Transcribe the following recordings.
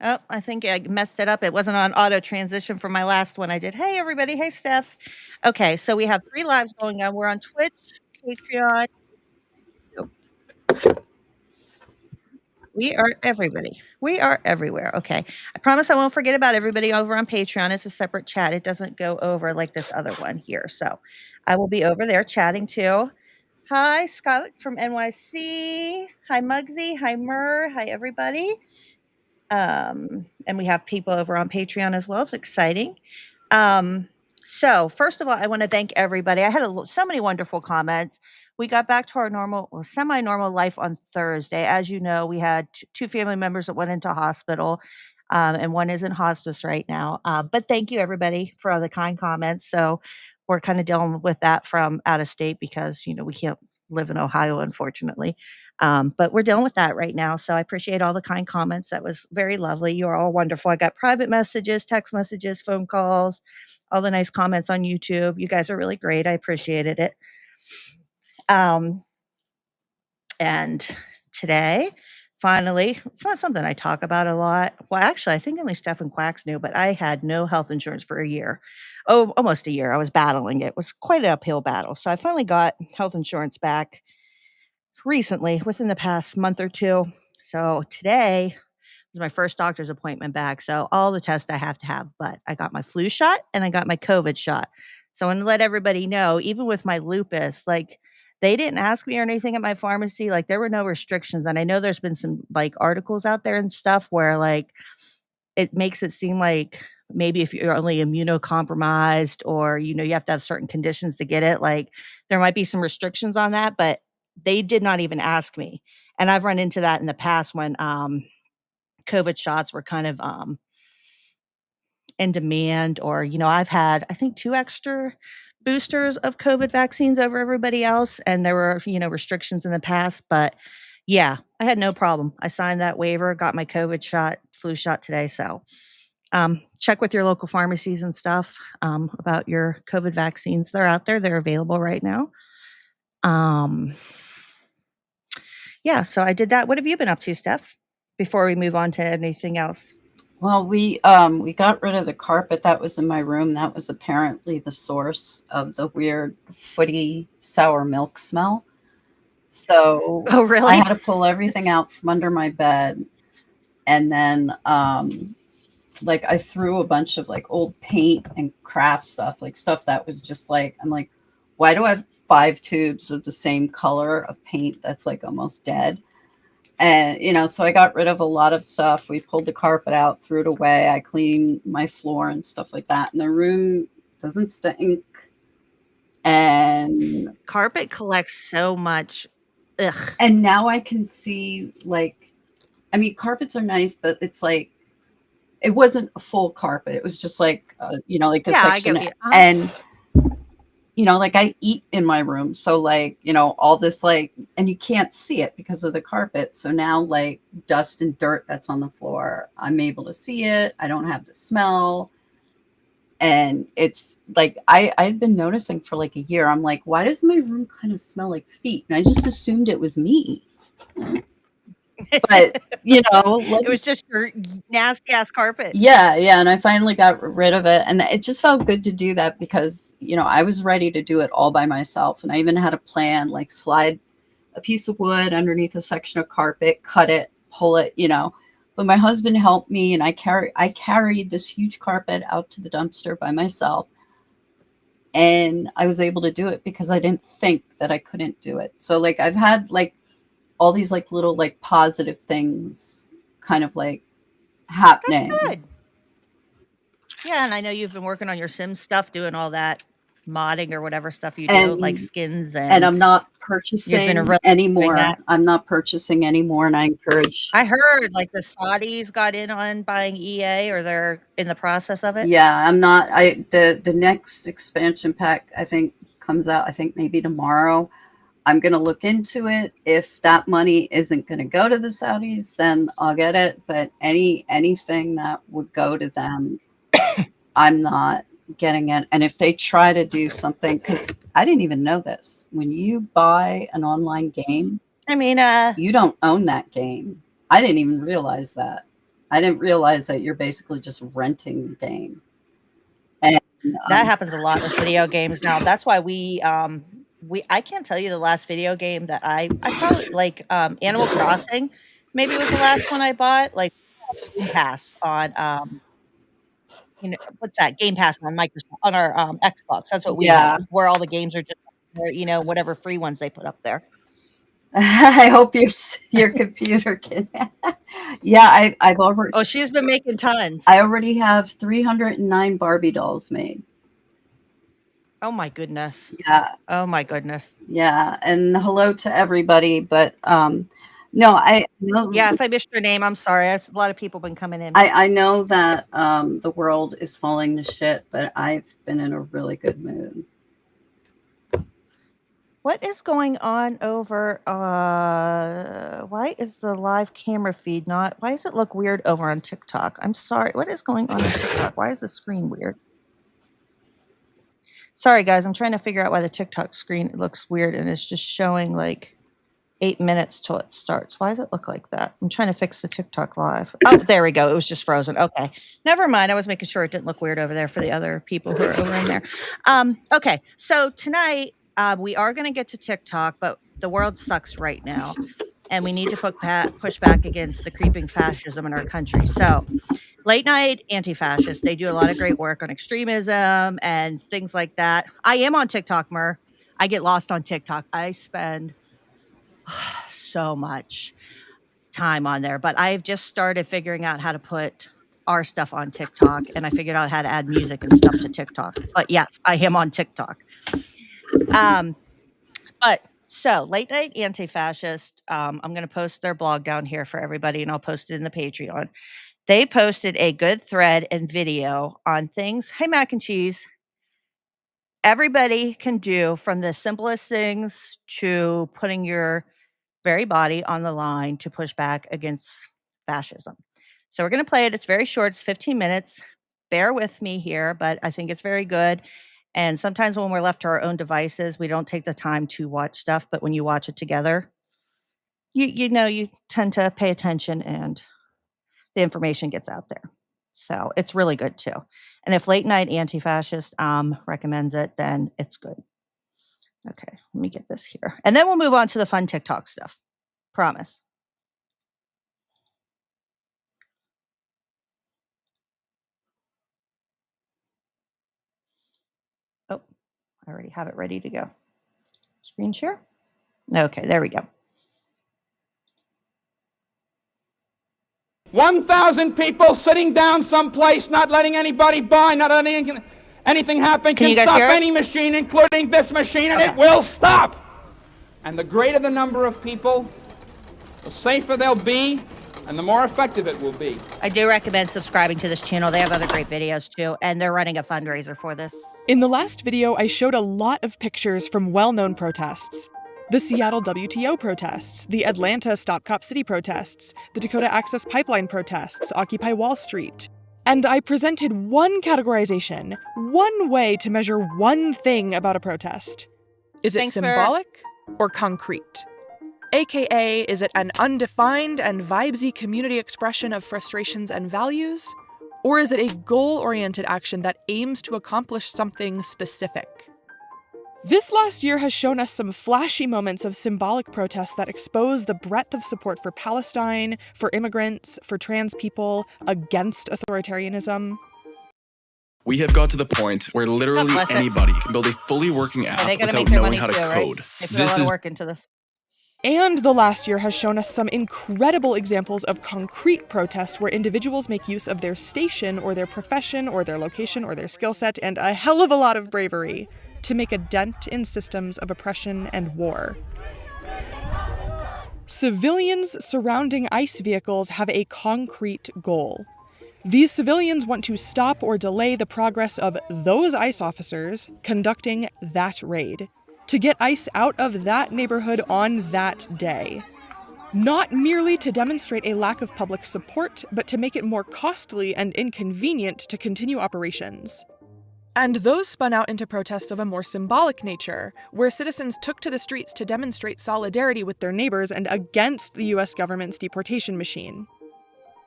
Oh, I think I messed it up. It wasn't on auto transition for my last one I did. Hey, everybody. Hey, Steph. Okay, so we have 3 lives going on. We're on Twitch, Patreon. Oh, we are everybody. We are everywhere. Okay. I promise I won't forget about everybody over on Patreon. It's a separate chat. It doesn't go over like this other one here. So I will be over there chatting too. Hi, Scott from NYC. Hi, Muggsy. Hi, Murr. Hi, everybody. And we have people over on Patreon as well. It's exciting. So first of all, I want to thank everybody. I had so many wonderful comments. We got back to our normal, well, semi-normal life on Thursday. As you know, we had two family members that went into hospital, and one is in hospice right now. But thank you everybody for all the kind comments. So we're kind of dealing with that from out of state because we can't live in Ohio, unfortunately. But we're dealing with that right now. So I appreciate all the kind comments. That was very lovely. You are all wonderful. I got private messages, text messages, phone calls, all the nice comments on YouTube. You guys are really great. I appreciated it. And today, finally, it's not something I talk about a lot. Well, actually, I think only Steph and Quacks knew, but I had no health insurance for a year. Oh, almost a year. I was battling it. It was quite an uphill battle. So I finally got health insurance back recently within the past month or two. So today was my first doctor's appointment back. So all the tests I have to have, but I got my flu shot and I got my COVID shot. So I want to let everybody know, even with my lupus, like they didn't ask me or anything at my pharmacy. Like there were no restrictions. And I know there's been some like articles out there and stuff where like it makes it seem like maybe if you're only immunocompromised or, you have to have certain conditions to get it, like there might be some restrictions on that, but they did not even ask me. And I've run into that in the past when COVID shots were kind of in demand, or, I've had, I think, 2 extra boosters of COVID vaccines over everybody else. And there were, restrictions in the past, but yeah, I had no problem. I signed that waiver, got my COVID shot, flu shot today. So check with your local pharmacies and stuff about your COVID vaccines. They're out there. They're available right now. Yeah, so I did that. What have you been up to, Steph, before we move on to anything else? Well, we got rid of the carpet that was in my room. That was apparently the source of the weird footy sour milk smell. So Oh, I really? had to pull everything out from under my bed, and then like I threw a bunch of like old paint and craft stuff, like stuff that was just like, I'm like, why do I have 5 tubes of the same color of paint that's like almost dead? And so I got rid of a lot of stuff. We pulled the carpet out, threw it away. I cleaned my floor and stuff like that. And the room doesn't stink. And Carpet collects so much. Ugh. and now I can see, like, I mean, carpets are nice, but it's like it wasn't a full carpet. It was just like like a Yeah, I get section. what you And like I eat in my room. So like, all this like, and you can't see it because of the carpet. So now like dust and dirt that's on the floor, I'm able to see it. I don't have the smell. And it's like, I'd been noticing for like a year. I'm like, why does my room kind of smell like feet? And I just assumed it was me. But, like, It was just your nasty ass carpet. yeah, yeah, and I finally got rid of it, and it just felt good to do that because, I was ready to do it all by myself, and I even had a plan, like slide a piece of wood underneath a section of carpet, cut it, pull it, But my husband helped me, and I carried this huge carpet out to the dumpster by myself, and I was able to do it because I didn't think that I couldn't do it. So like I've had like all these like little like positive things kind of like happening. That's good. Yeah, and I know you've been working on your Sims stuff, doing all that modding or whatever stuff you do, like skins, And I'm not you've been purchasing really doing anymore. that. I'm not purchasing anymore, and I encourage. I heard like the Saudis got in on buying EA, or they're in the process of it. Yeah, I'm not. The next expansion pack I think comes out. I think maybe tomorrow. I'm gonna look into it. If that money isn't gonna go to the Saudis, then I'll get it. But anything that would go to them, I'm not getting it. And if they try to do something, because I didn't even know this, when you buy an online game, I mean, you don't own that game. I didn't even realize that. I didn't realize that you're basically just renting the game. And That happens a lot with video games now. That's why I can't tell you the last video game that I probably like, Animal Crossing maybe was the last one I bought, like, Game Pass on, what's that? Game Pass on Microsoft on our, Xbox. That's what we yeah, have, where all the games are just, whatever free ones they put up there. I hope your computer can. Yeah, I've already Oh, she's been making tons. I already have 309 Barbie dolls made. Oh my goodness. Yeah, Oh my goodness. yeah, and hello to everybody. But no, I know Yeah, if I missed your name, I'm sorry. A lot of people been coming in. I know that the world is falling to shit, but I've been in a really good mood. What is going on over, why is the live camera feed not why does it look weird over on TikTok? I'm sorry. What is going on TikTok? Why is the screen weird? Sorry, guys. I'm trying to figure out why the TikTok screen looks weird and it's just showing like 8 minutes till it starts. Why does it look like that? I'm trying to fix the TikTok live. Oh, there we go. It was just frozen. Okay. Never mind. I was making sure it didn't look weird over there for the other people who are over in there. Okay. So tonight, we are going to get to TikTok, but the world sucks right now. And we need to push back against the creeping fascism in our country. So, late night anti-fascists, they do a lot of great work on extremism and things like that. I am on TikTok, Mer. I get lost on TikTok. I spend so much time on there, but I've just started figuring out how to put our stuff on TikTok, and I figured out how to add music and stuff to TikTok. But yes, I am on TikTok. But so late night anti-fascist, I'm going to post their blog down here for everybody, and I'll post it in the Patreon. They posted a good thread and video on things. Hey, mac and cheese. Everybody can do, from the simplest things to putting your very body on the line to push back against fascism. So we're going to play it. It's very short. It's 15 minutes. Bear with me here, but I think it's very good. And sometimes when we're left to our own devices, we don't take the time to watch stuff. But when you watch it together, you tend to pay attention and the information gets out there. So it's really good too. And if late night anti-fascist recommends it, then it's good. Okay, let me get this here. And then we'll move on to the fun TikTok stuff. Promise. Oh, I already have it ready to go. Screen share. Okay, there we go. 1,000 people sitting down someplace, not letting anybody buy, not letting anything happen. Can you guys stop hear it? any machine, including this machine, and Okay. it will stop. And the greater the number of people, the safer they'll be, and the more effective it will be. I do recommend subscribing to this channel. They have other great videos too, and they're running a fundraiser for this. In the last video, I showed a lot of pictures from well-known protests. The Seattle WTO protests, the Atlanta Stop Cop City protests, the Dakota Access Pipeline protests, Occupy Wall Street. And I presented one categorization, one way to measure one thing about a protest. Is it Thanks, symbolic or concrete? AKA, is it an undefined and vibesy community expression of frustrations and values? Or is it a goal-oriented action that aims to accomplish something specific? This last year has shown us some flashy moments of symbolic protests that expose the breadth of support for Palestine, for immigrants, for trans people, against authoritarianism. We have got to the point where literally bless it. anybody can build a fully working Are app they going to without make their knowing money how too, to right? code. They put a lot This of is work into this. And the last year has shown us some incredible examples of concrete protests where individuals make use of their station or their profession or their location or their skill set and a hell of a lot of bravery to make a dent in systems of oppression and war. Civilians surrounding ICE vehicles have a concrete goal. These civilians want to stop or delay the progress of those ICE officers conducting that raid, to get ICE out of that neighborhood on that day. Not merely to demonstrate a lack of public support, but to make it more costly and inconvenient to continue operations. And those spun out into protests of a more symbolic nature, where citizens took to the streets to demonstrate solidarity with their neighbors and against the US government's deportation machine.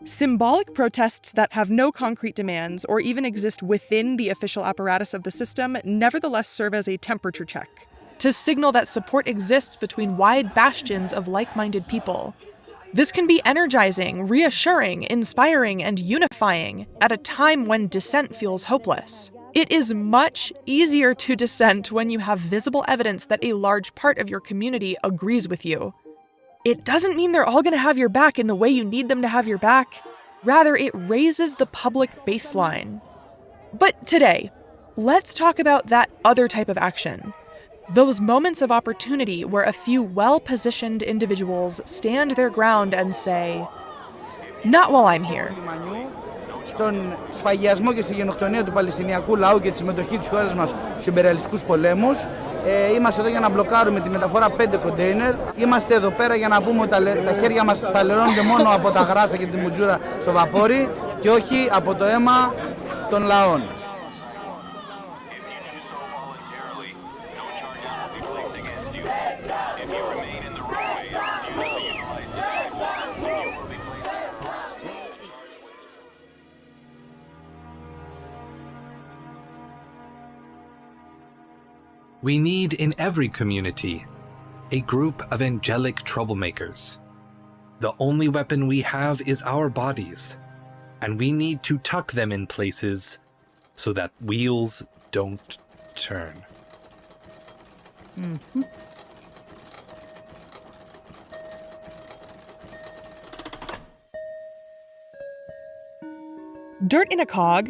Symbolic protests that have no concrete demands or even exist within the official apparatus of the system nevertheless serve as a temperature check, to signal that support exists between wide bastions of like-minded people. This can be energizing, reassuring, inspiring, and unifying at a time when dissent feels hopeless. It is much easier to dissent when you have visible evidence that a large part of your community agrees with you. It doesn't mean they're all going to have your back in the way you need them to have your back. Rather, it raises the public baseline. But today, let's talk about that other type of action. Those moments of opportunity where a few well-positioned individuals stand their ground and say, "Not while I'm here." Στον σφαγιασμό και στη γενοκτονία του Παλαιστινιακού λαού και τη συμμετοχή της χώρας μας στους ιμπεριαλιστικούς πολέμους. Είμαστε εδώ για να μπλοκάρουμε τη μεταφορά 5 κοντέινερ. Είμαστε εδώ πέρα για να πούμε ότι τα χέρια μας θα λερώνονται μόνο από τα γράσα και τη μουτζούρα στο βαπόρι και όχι από το αίμα των λαών. We need in every community a group of angelic troublemakers. The only weapon we have is our bodies, and we need to tuck them in places so that wheels don't turn. Mm-hmm. Dirt in a cog,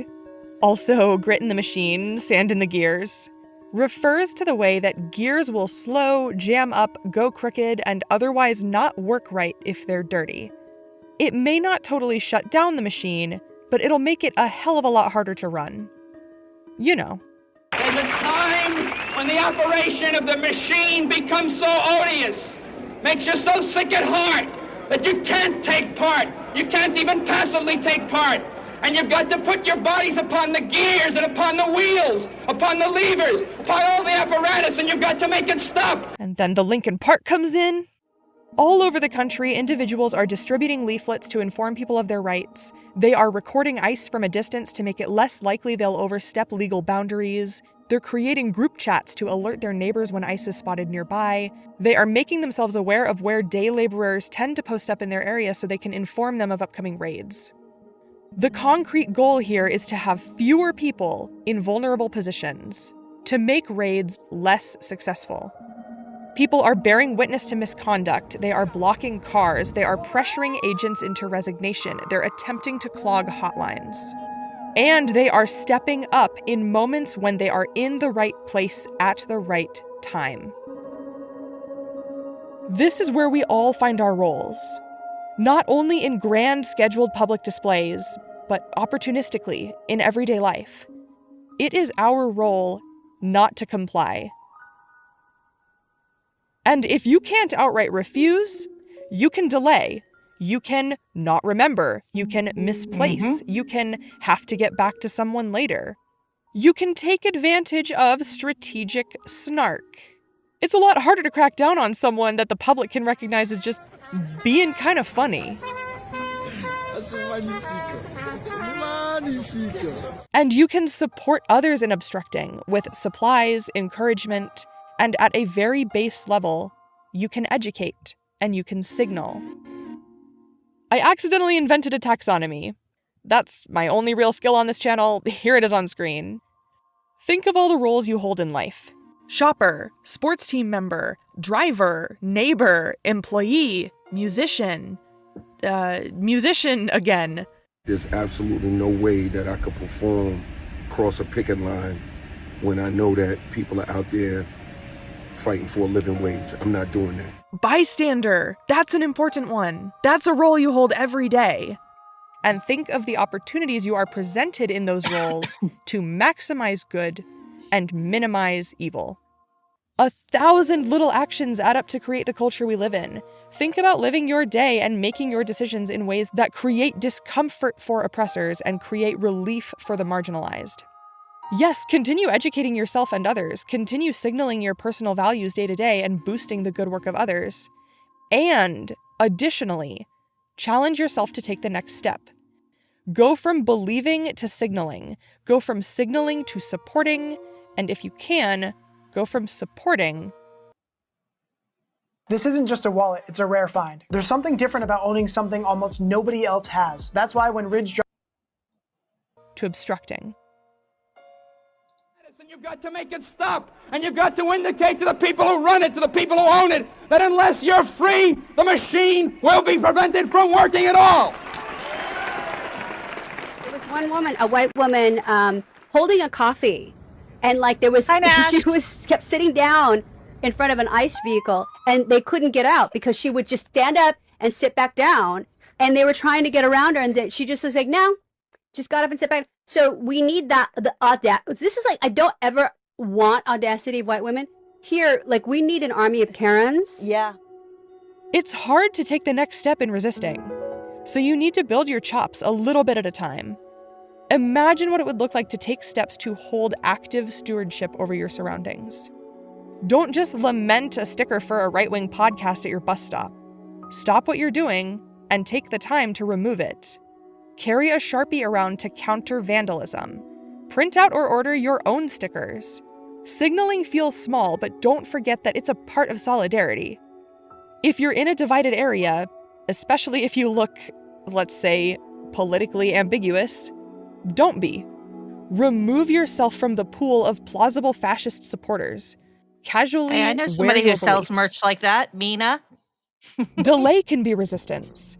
also grit in the machine, sand in the gears, refers to the way that gears will slow, jam up, go crooked, and otherwise not work right if they're dirty. It may not totally shut down the machine, but it'll make it a hell of a lot harder to run. You know. There's a time when the operation of the machine becomes so odious, makes you so sick at heart that you can't take part. You can't even passively take part. And you've got to put your bodies upon the gears and upon the wheels, upon the levers, upon all the apparatus, and you've got to make it stop. And then the Lincoln Park comes in. All over the country, individuals are distributing leaflets to inform people of their rights. They are recording ICE from a distance to make it less likely they'll overstep legal boundaries. They're creating group chats to alert their neighbors when ICE is spotted nearby. They are making themselves aware of where day laborers tend to post up in their area so they can inform them of upcoming raids. The concrete goal here is to have fewer people in vulnerable positions, to make raids less successful. People are bearing witness to misconduct, they are blocking cars, they are pressuring agents into resignation, they're attempting to clog hotlines. And they are stepping up in moments when they are in the right place at the right time. This is where we all find our roles. Not only in grand scheduled public displays, but opportunistically in everyday life. It is our role not to comply. And if you can't outright refuse, you can delay. You can not remember. You can misplace. You can have to get back to someone later. You can take advantage of strategic snark. It's a lot harder to crack down on someone that the public can recognize as just being kind of funny. And you can support others in obstructing with supplies, encouragement, and at a very base level, you can educate and you can signal. I accidentally invented a taxonomy. That's my only real skill on this channel. Here it is on screen. Think of all the roles you hold in life. Shopper, sports team member, driver, neighbor, employee, musician. Musician again. There's absolutely no way that I could perform across a picket line when I know that people are out there fighting for a living wage. I'm not doing that. Bystander, that's an important one. That's a role you hold every day. And think of the opportunities you are presented in those roles to maximize good and minimize evil. 1,000 little actions add up to create the culture we live in. Think about living your day and making your decisions in ways that create discomfort for oppressors and create relief for the marginalized. Yes, continue educating yourself and others, continue signaling your personal values day to day and boosting the good work of others. And, additionally, Challenge yourself to take the next step. Go from believing to signaling. Go from signaling to supporting. And if you can, go from supporting. This isn't just a wallet, it's a rare find. There's something different about owning something almost nobody else has. That's why when Ridge to obstructing. And you've got to make it stop. And you've got to indicate to the people who run it, to the people who own it, that unless you're free, the machine will be prevented from working at all. There was one woman, a white woman, holding a coffee. And like there was, she kept sitting down in front of an ICE vehicle and they couldn't get out because she would just stand up and sit back down. And they were trying to get around her and she just was like, no, just got up and sit back. So we need that, the audacity. This is like, I don't ever want audacity of white women. Here, like we need an army of Karens. Yeah. It's hard to take the next step in resisting. So you need to build your chops a little bit at a time. Imagine what it would look like to take steps to hold active stewardship over your surroundings. Don't just lament a sticker for a right-wing podcast at your bus stop. Stop what you're doing and take the time to remove it. Carry a Sharpie around to counter vandalism. Print out or order your own stickers. Signaling feels small, but don't forget that it's a part of solidarity. If you're in a divided area, especially if you look, let's say, politically ambiguous, don't be. Remove yourself from the pool of plausible fascist supporters. Casually Hey, I know somebody who sells merch like that, Mina. Delay can be resistance.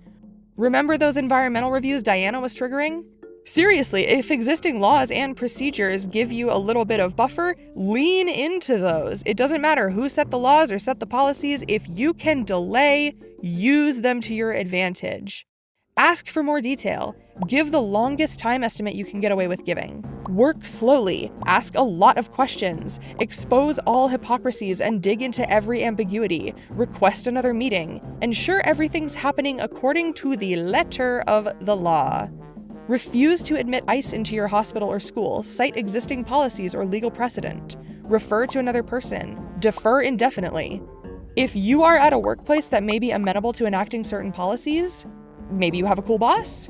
Remember those environmental reviews Diana was triggering? Seriously, if existing laws and procedures give you a little bit of buffer, lean into those. It doesn't matter who set the laws or set the policies. If you can delay, use them to your advantage. Ask for more detail. Give the longest time estimate you can get away with giving. Work slowly. Ask a lot of questions. Expose all hypocrisies and dig into every ambiguity. Request another meeting. Ensure everything's happening according to the letter of the law. Refuse to admit ICE into your hospital or school. Cite existing policies or legal precedent. Refer to another person. Defer indefinitely. If you are at a workplace that may be amenable to enacting certain policies, maybe you have a cool boss,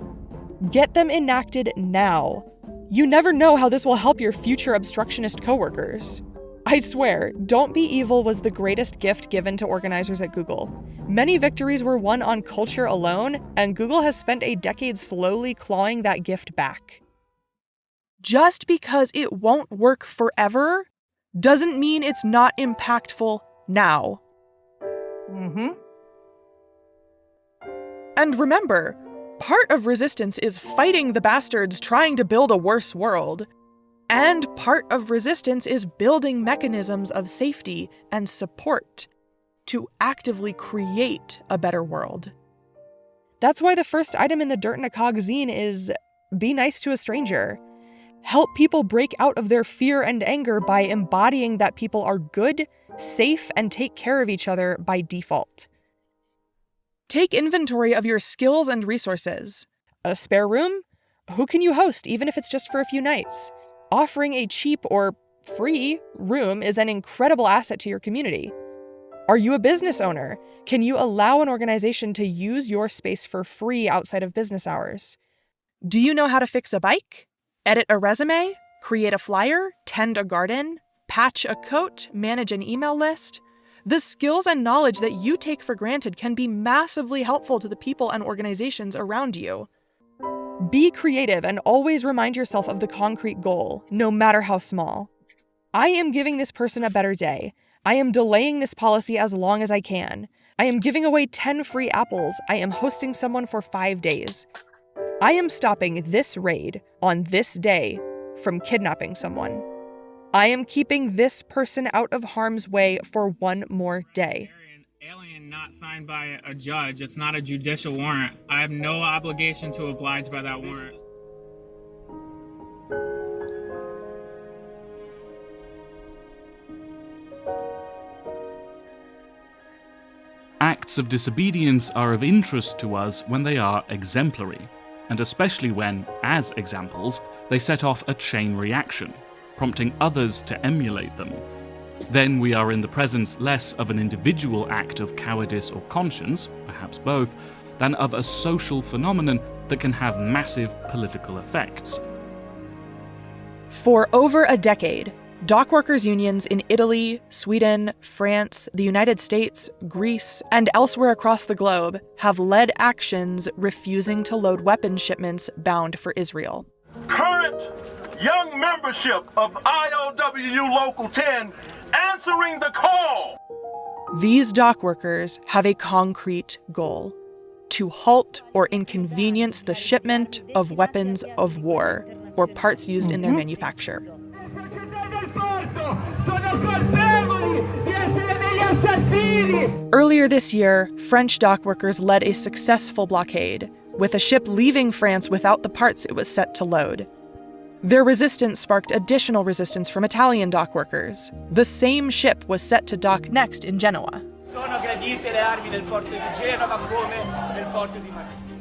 get them enacted now. You never know how this will help your future obstructionist coworkers. I swear, Don't Be Evil was the greatest gift given to organizers at Google. Many victories were won on culture alone, and Google has spent a decade slowly clawing that gift back. Just because it won't work forever doesn't mean it's not impactful now. Mm-hmm. And remember, part of resistance is fighting the bastards trying to build a worse world. And part of resistance is building mechanisms of safety and support to actively create a better world. That's why the first item in the Dirt in a Cog zine is be nice to a stranger. Help people break out of their fear and anger by embodying that people are good, safe, and take care of each other by default. Take inventory of your skills and resources. A spare room? Who can you host, even if it's just for a few nights? Offering a cheap or free room is an incredible asset to your community. Are you a business owner? Can you allow an organization to use your space for free outside of business hours? Do you know how to fix a bike? Edit a resume? Create a flyer? Tend a garden? Patch a coat? Manage an email list? The skills and knowledge that you take for granted can be massively helpful to the people and organizations around you. Be creative and always remind yourself of the concrete goal, no matter how small. I am giving this person a better day. I am delaying this policy as long as I can. I am giving away 10 free apples. I am hosting someone for 5 days. I am stopping this raid on this day from kidnapping someone. I am keeping this person out of harm's way for 1 more day. Alien not signed by a judge. It's not a judicial warrant. I have no obligation to oblige by that warrant. Acts of disobedience are of interest to us when they are exemplary, and especially when, as examples, they set off a chain reaction, prompting others to emulate them. Then we are in the presence less of an individual act of cowardice or conscience, perhaps both, than of a social phenomenon that can have massive political effects. For over a decade, dockworkers' unions in Italy, Sweden, France, the United States, Greece, and elsewhere across the globe have led actions refusing to load weapons shipments bound for Israel. Current young membership of IOWU Local 10 answering the call. These dockworkers have a concrete goal: to halt or inconvenience the shipment of weapons of war or parts used in their manufacture. Earlier this year, French dockworkers led a successful blockade, with a ship leaving France without the parts it was set to load. Their resistance sparked additional resistance from Italian dockworkers. The same ship was set to dock next in Genoa.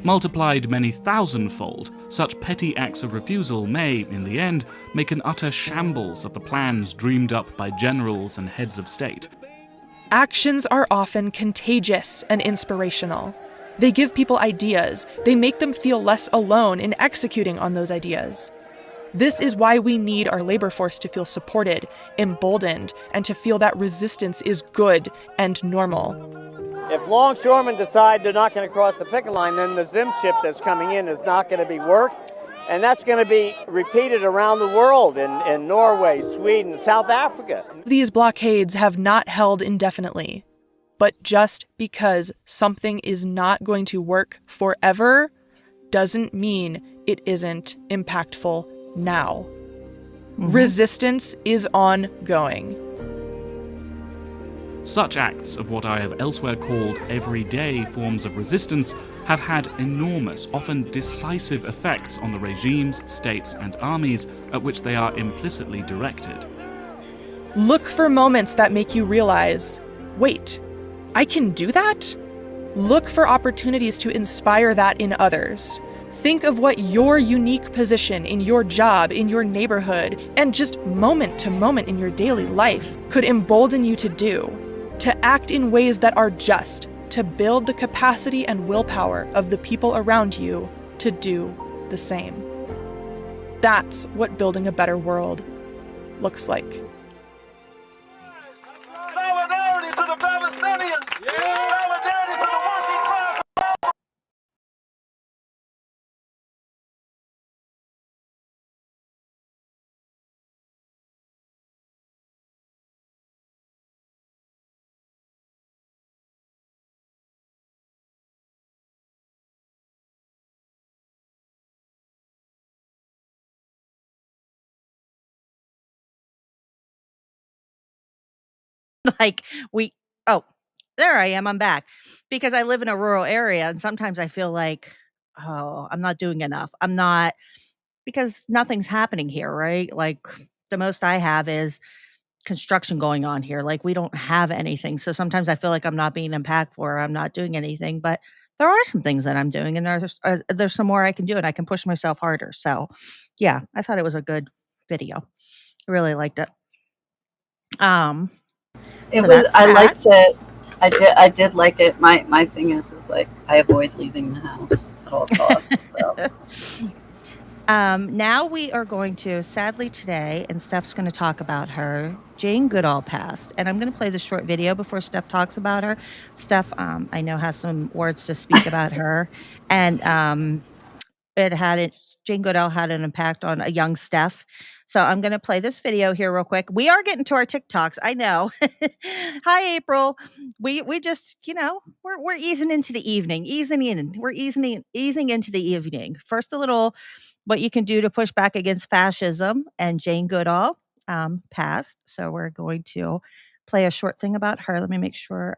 Multiplied many thousandfold, such petty acts of refusal may, in the end, make an utter shambles of the plans dreamed up by generals and heads of state. Actions are often contagious and inspirational. They give people ideas. They make them feel less alone in executing on those ideas. This is why we need our labor force to feel supported, emboldened, and to feel that resistance is good and normal. If longshoremen decide they're not going to cross the picket line, then the Zim ship that's coming in is not going to be worked. And that's going to be repeated around the world in Norway, Sweden, South Africa. These blockades have not held indefinitely. But just because something is not going to work forever doesn't mean it isn't impactful now. Resistance is ongoing. Such acts of what I have elsewhere called everyday forms of resistance have had enormous, often decisive effects on the regimes, states, and armies at which they are implicitly directed. Look for moments that make you realize, wait, I can do that? Look for opportunities to inspire that in others. Think of what your unique position in your job, in your neighborhood, and just moment to moment in your daily life could embolden you to do. To act in ways that are just, to build the capacity and willpower of the people around you to do the same. That's what building a better world looks like. Solidarity to the Palestinians! Solidarity to the working class! Like oh, there I am, I'm back. Because I live in a rural area and sometimes I feel like, oh, I'm not doing enough. I'm not, because nothing's happening here, right? Like the most I have is construction going on here. Like we don't have anything. So sometimes I feel like I'm not being impactful or I'm not doing anything, but there are some things that I'm doing and there's some more I can do and I can push myself harder. So yeah, I thought it was a good video. I really liked it. It So was. that's I that. liked it. I did like it. My thing is like I avoid leaving the house at all costs. So. Now we are going to, sadly today, and Steph's going to talk about her, Jane Goodall passed. And I'm going to play the short video before Steph talks about her. Steph, I know, has some words to speak about her. And Jane Goodall had an impact on a young Steph. So I'm going to play this video here real quick. We are getting to our TikToks. I know. Hi, April. We just, we're easing into the evening, We're easing into the evening. First, a little what you can do to push back against fascism. And Jane Goodall passed. So we're going to play a short thing about her. Let me make sure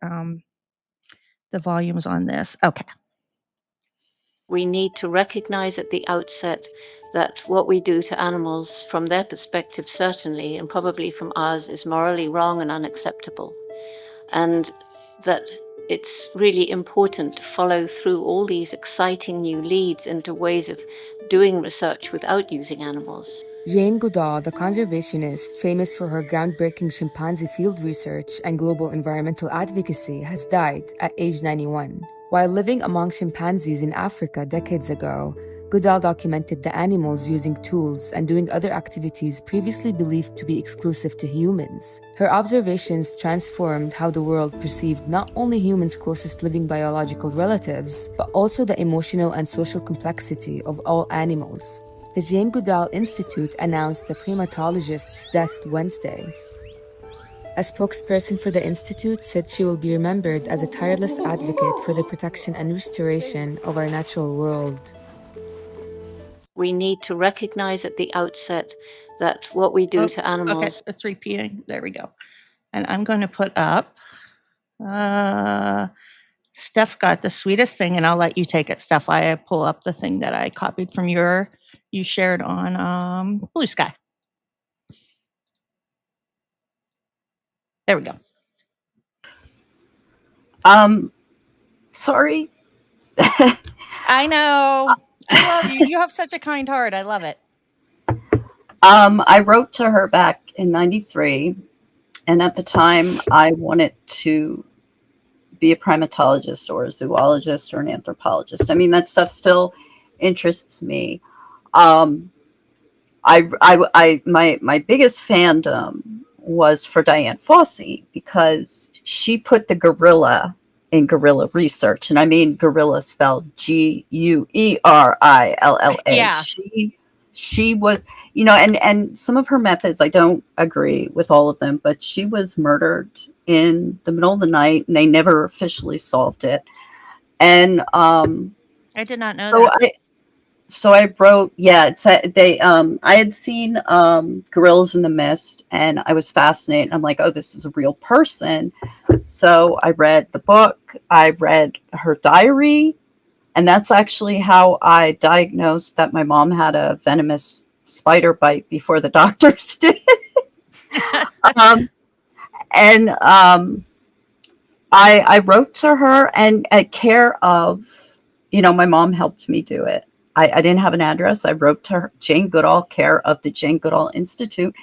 the volume's on this. Okay. We need to recognize at the outset that what we do to animals from their perspective, certainly, and probably from ours, is morally wrong and unacceptable. And that it's really important to follow through all these exciting new leads into ways of doing research without using animals. Jane Goodall, the conservationist famous for her groundbreaking chimpanzee field research and global environmental advocacy, has died at age 91. While living among chimpanzees in Africa decades ago, Goodall documented the animals using tools and doing other activities previously believed to be exclusive to humans. Her observations transformed how the world perceived not only humans' closest living biological relatives, but also the emotional and social complexity of all animals. The Jane Goodall Institute announced the primatologist's death Wednesday. A spokesperson for the institute said she will be remembered as a tireless advocate for the protection and restoration of our natural world. We need to recognize at the outset that what we do to animals... Okay, it's repeating. There we go. And I'm going to put up... Steph got the sweetest thing, and I'll let you take it, Steph. I pull up the thing that I copied from you shared on Blue Sky. There we go. Sorry. I know. I love you. You have such a kind heart. I love it. I wrote to her back in '93, and at the time I wanted to be a primatologist or a zoologist or an anthropologist. I mean, that stuff still interests me. My biggest fandom was for Diane Fossey because she put the gorilla in gorilla research, and I mean gorilla spelled Guerilla. Yeah. She was, you know, and some of her methods, I don't agree with all of them, but she was murdered in the middle of the night, and they never officially solved it. And I did not know that. So I wrote, I had seen Gorillas in the Mist, and I was fascinated. I'm like, oh, this is a real person. So I read the book, I read her diary, and that's actually how I diagnosed that my mom had a venomous spider bite before the doctors did. I wrote to her, and at care of, you know, my mom helped me do it. I didn't have an address. I wrote to her, Jane Goodall, care of the Jane Goodall Institute,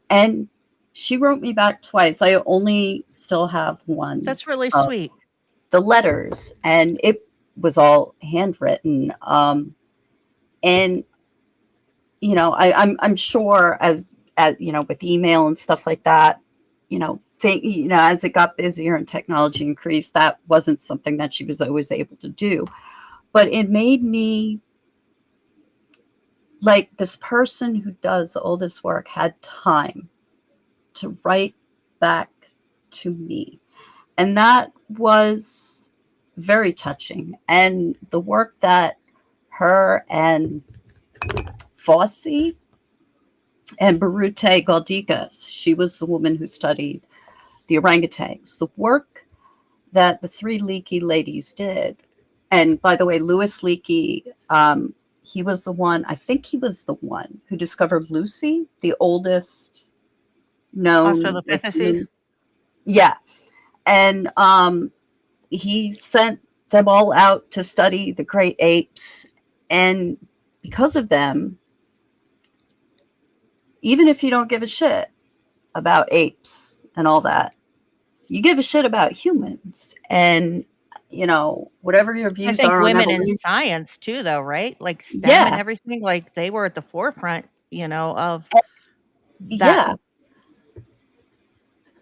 and she wrote me back twice. I only still have one. That's really sweet. The letters, and it was all handwritten. And you know, I'm sure as you know, with email and stuff like that, you know, as it got busier and technology increased, that wasn't something that she was always able to do. But it made me, like, this person who does all this work had time to write back to me. And that was very touching. And the work that her and Fossey and Birute Galdikas, she was the woman who studied the orangutans, the work that the three Leakey ladies did. And by the way, Louis Leakey, he was the one, I think he was the one who discovered Lucy, the oldest known. Australopithecus? Yeah. And he sent them all out to study the great apes. And because of them, even if you don't give a shit about apes and all that, you give a shit about humans. And, you know, whatever your views are on women evolution, in science too, though, right? Like STEM and everything, like they were at the forefront, you know, of that. Yeah.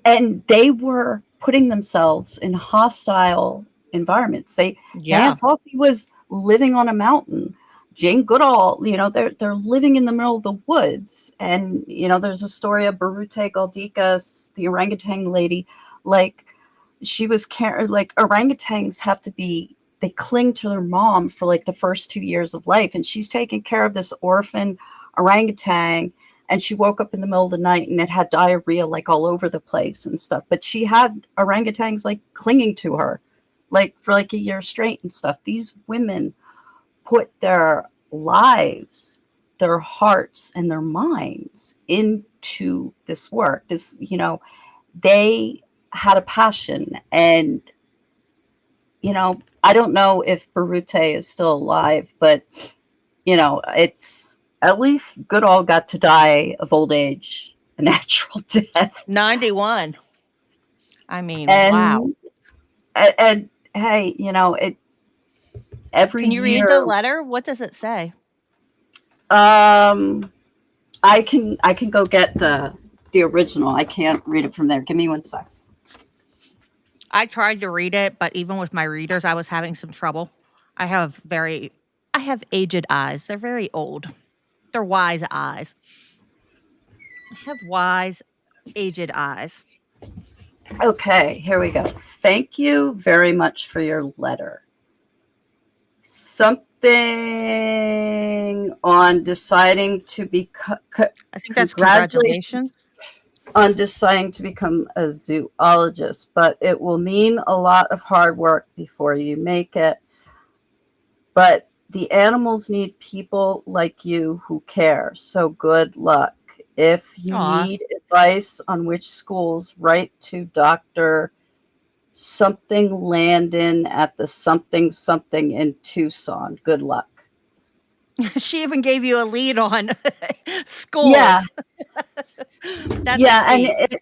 And they were putting themselves in hostile environments. Diane Fossey was living on a mountain. Jane Goodall, you know, they're living in the middle of the woods. And, you know, there's a story of Birute Galdikas, the orangutan lady, like she was like orangutans have to be, they cling to their mom for like the first 2 years of life. And she's taking care of this orphan orangutan. And she woke up in the middle of the night and it had diarrhea like all over the place and stuff. But she had orangutans like clinging to her like for like a year straight and stuff. These women put their lives, their hearts, and their minds into this work. This, you know, they had a passion. And, you know, I don't know if Birute is still alive, but, you know, it's at least Goodall got to die of old age, a natural death. 91. I mean, wow. And hey, you know, every Can you read the year. letter? What does it say? I can go get the original. I can't read it from there. Give me one sec. I tried to read it, but even with my readers, I was having some trouble. I have aged eyes. They're very old. They're wise eyes. I have wise, aged eyes. Okay, here we go. Thank you very much for your letter. Something on deciding to become. I think that's congratulations. On deciding to become a zoologist, but it will mean a lot of hard work before you make it. But the animals need people like you who care. So good luck. If you need advice on which schools, write to Dr. Something Landon at the something in Tucson. Good luck. She even gave you a lead on schools. Yeah. That's sweet.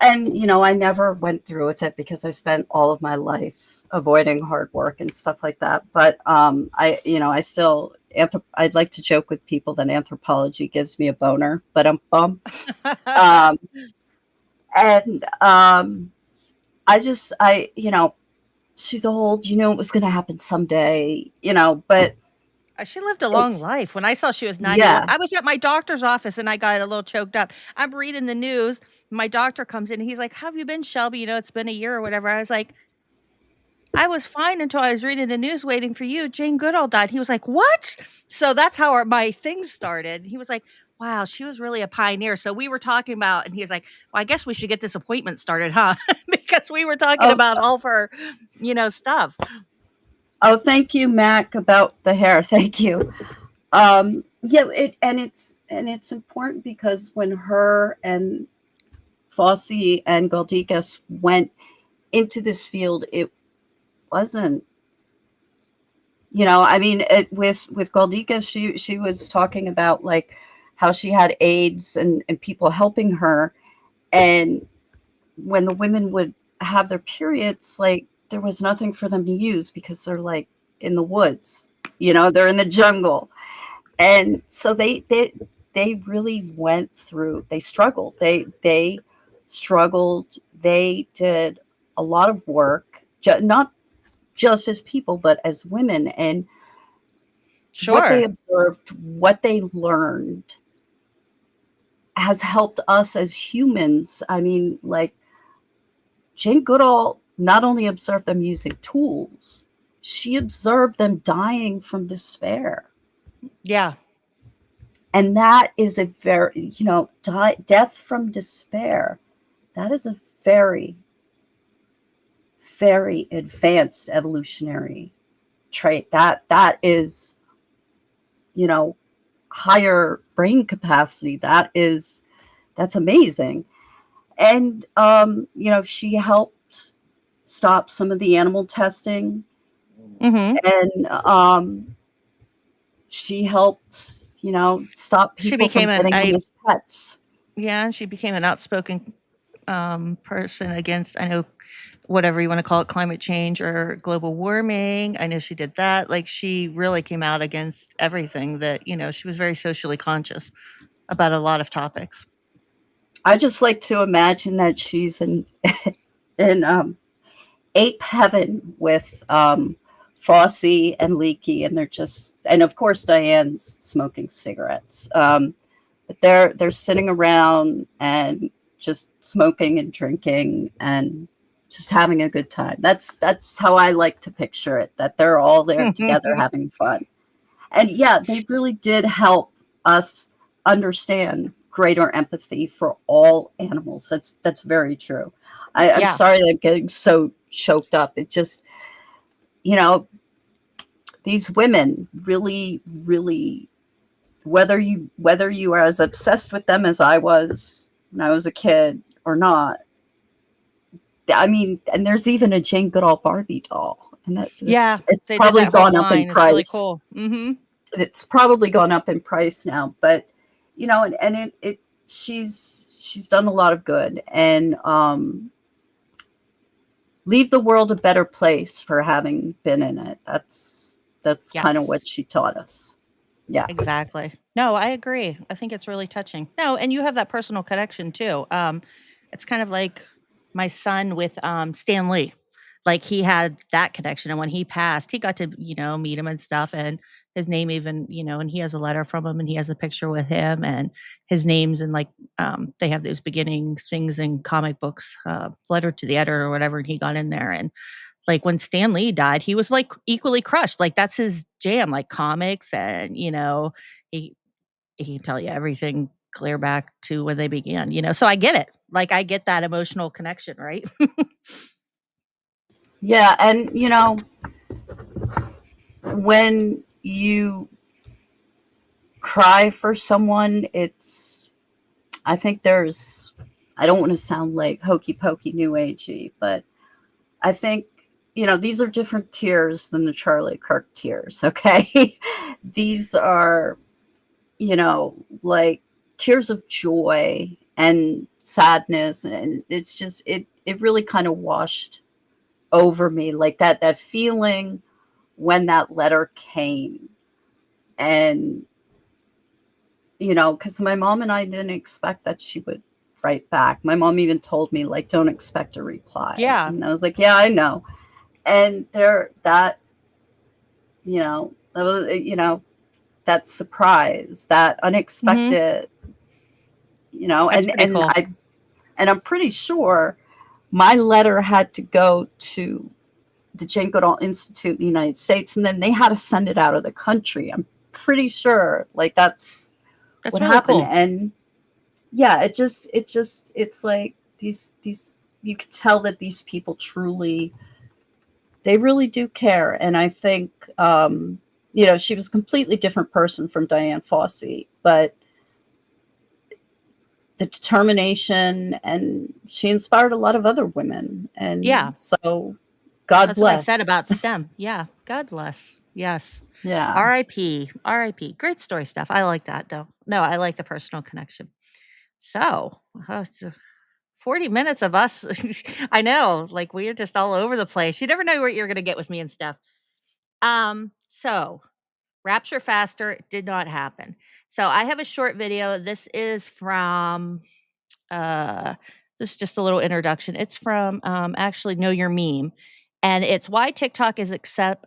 And you know, I never went through with it because I spent all of my life avoiding hard work and stuff like that. But I still I'd like to joke with people that anthropology gives me a boner, but she's old, it was going to happen someday, but she lived a long life. When I saw she was 91, yeah. I was at my doctor's office and I got a little choked up. I'm reading the news. My doctor comes in and he's like, "How have you been, Shelby? It's been a year or whatever." I was like, "I was fine until I was reading the news waiting for you. Jane Goodall died." He was like, "What?" So that's how my thing started. He was like, "Wow, she was really a pioneer." So we were talking about, and he was like, "Well, I guess we should get this appointment started, huh?" Because we were talking about all of her, stuff. Oh, thank you, Mac, about the hair. Thank you. It's important because when her and Fosse and Galdikas went into this field, it wasn't, with Galdikas, she was talking about like how she had AIDS and people helping her. And when the women would have their periods, like there was nothing for them to use because they're like in the woods, they're in the jungle. And so they really went through, they struggled. They struggled. They did a lot of work, not just as people, but as women. And what they observed, what they learned has helped us as humans. I mean, like Jane Goodall not only observed them using tools, she observed them dying from despair. Yeah. And that is a very, death from despair. That is a very, very advanced evolutionary trait. That is, higher brain capacity. That's amazing. And, she helped stop some of the animal testing. Mm-hmm. And she helped, stop people from getting them as pets. Yeah, she became an outspoken person against, I know, whatever you want to call it, climate change or global warming. I know she did that. Like, she really came out against everything that, she was very socially conscious about a lot of topics. I just like to imagine that she's in ape heaven with Fosse and Leakey, and and of course Diane's smoking cigarettes. But they're sitting around and just smoking and drinking and just having a good time. That's how I like to picture it, that they're all there together having fun. And yeah, they really did help us understand greater empathy for all animals. That's very true. I'm sorry that I'm getting so choked up. It just, these women really, really, whether you are as obsessed with them as I was when I was a kid or not. I mean, and there's even a Jane Goodall Barbie doll, and it's probably gone up in price. It's really cool. Mm-hmm. It's probably gone up in price now, but she's done a lot of good, and leave the world a better place for having been in it. That's kind of Yes. what she taught us. Yeah. Exactly. No, I agree. I think it's really touching. No, and you have that personal connection too. It's kind of like my son with Stan Lee. Like he had that connection, and when he passed, he got to meet him and stuff, and his name even and he has a letter from him, and he has a picture with him, and his name's in like they have those beginning things in comic books, letter to the editor or whatever, and he got in there. And like when Stan Lee died, he was like equally crushed. Like that's his jam, like comics, and he he can tell you everything clear back to where they began. So I get it. Like I get that emotional connection, right? Yeah, and when you cry for someone, I think I don't want to sound like hokey pokey new agey, but I think these are different tears than the Charlie Kirk tears. Okay. These are like tears of joy and sadness, and it's just it really kind of washed over me, like that feeling when that letter came. And because my mom and I didn't expect that she would write back. My mom even told me, like, don't expect a reply. Yeah. And I was like, yeah, I know. And that was that surprise, that unexpected, That's pretty cool. and I'm pretty sure my letter had to go to the Jane Goodall Institute in the United States, and then they had to send it out of the country. I'm pretty sure, like that's what really happened. cool. And yeah, it's like these you could tell that these people they really do care. And I think she was a completely different person from Diane Fossey, but the determination, and she inspired a lot of other women. And so God That's bless. what I said about STEM. Yeah. God bless. Yes. Yeah. R.I.P. R.I.P. Great story stuff. I like that though. No, I like the personal connection. So 40 minutes of us. I know, like we're just all over the place. You never know what you're going to get with me and stuff. So Rapture Faster did not happen. So I have a short video. This is from, this is just a little introduction. It's from actually Know Your Meme. And it's why TikTok is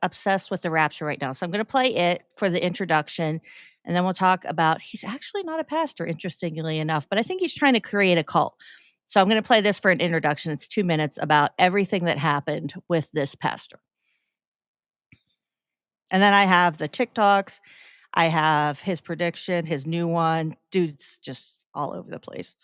obsessed with the rapture right now. So I'm going to play it for the introduction. And then we'll talk about, he's actually not a pastor, interestingly enough, but I think he's trying to create a cult. So I'm going to play this for an introduction. It's 2 minutes about everything that happened with this pastor. And then I have the TikToks. I have his prediction, his new one. Dude's just all over the place.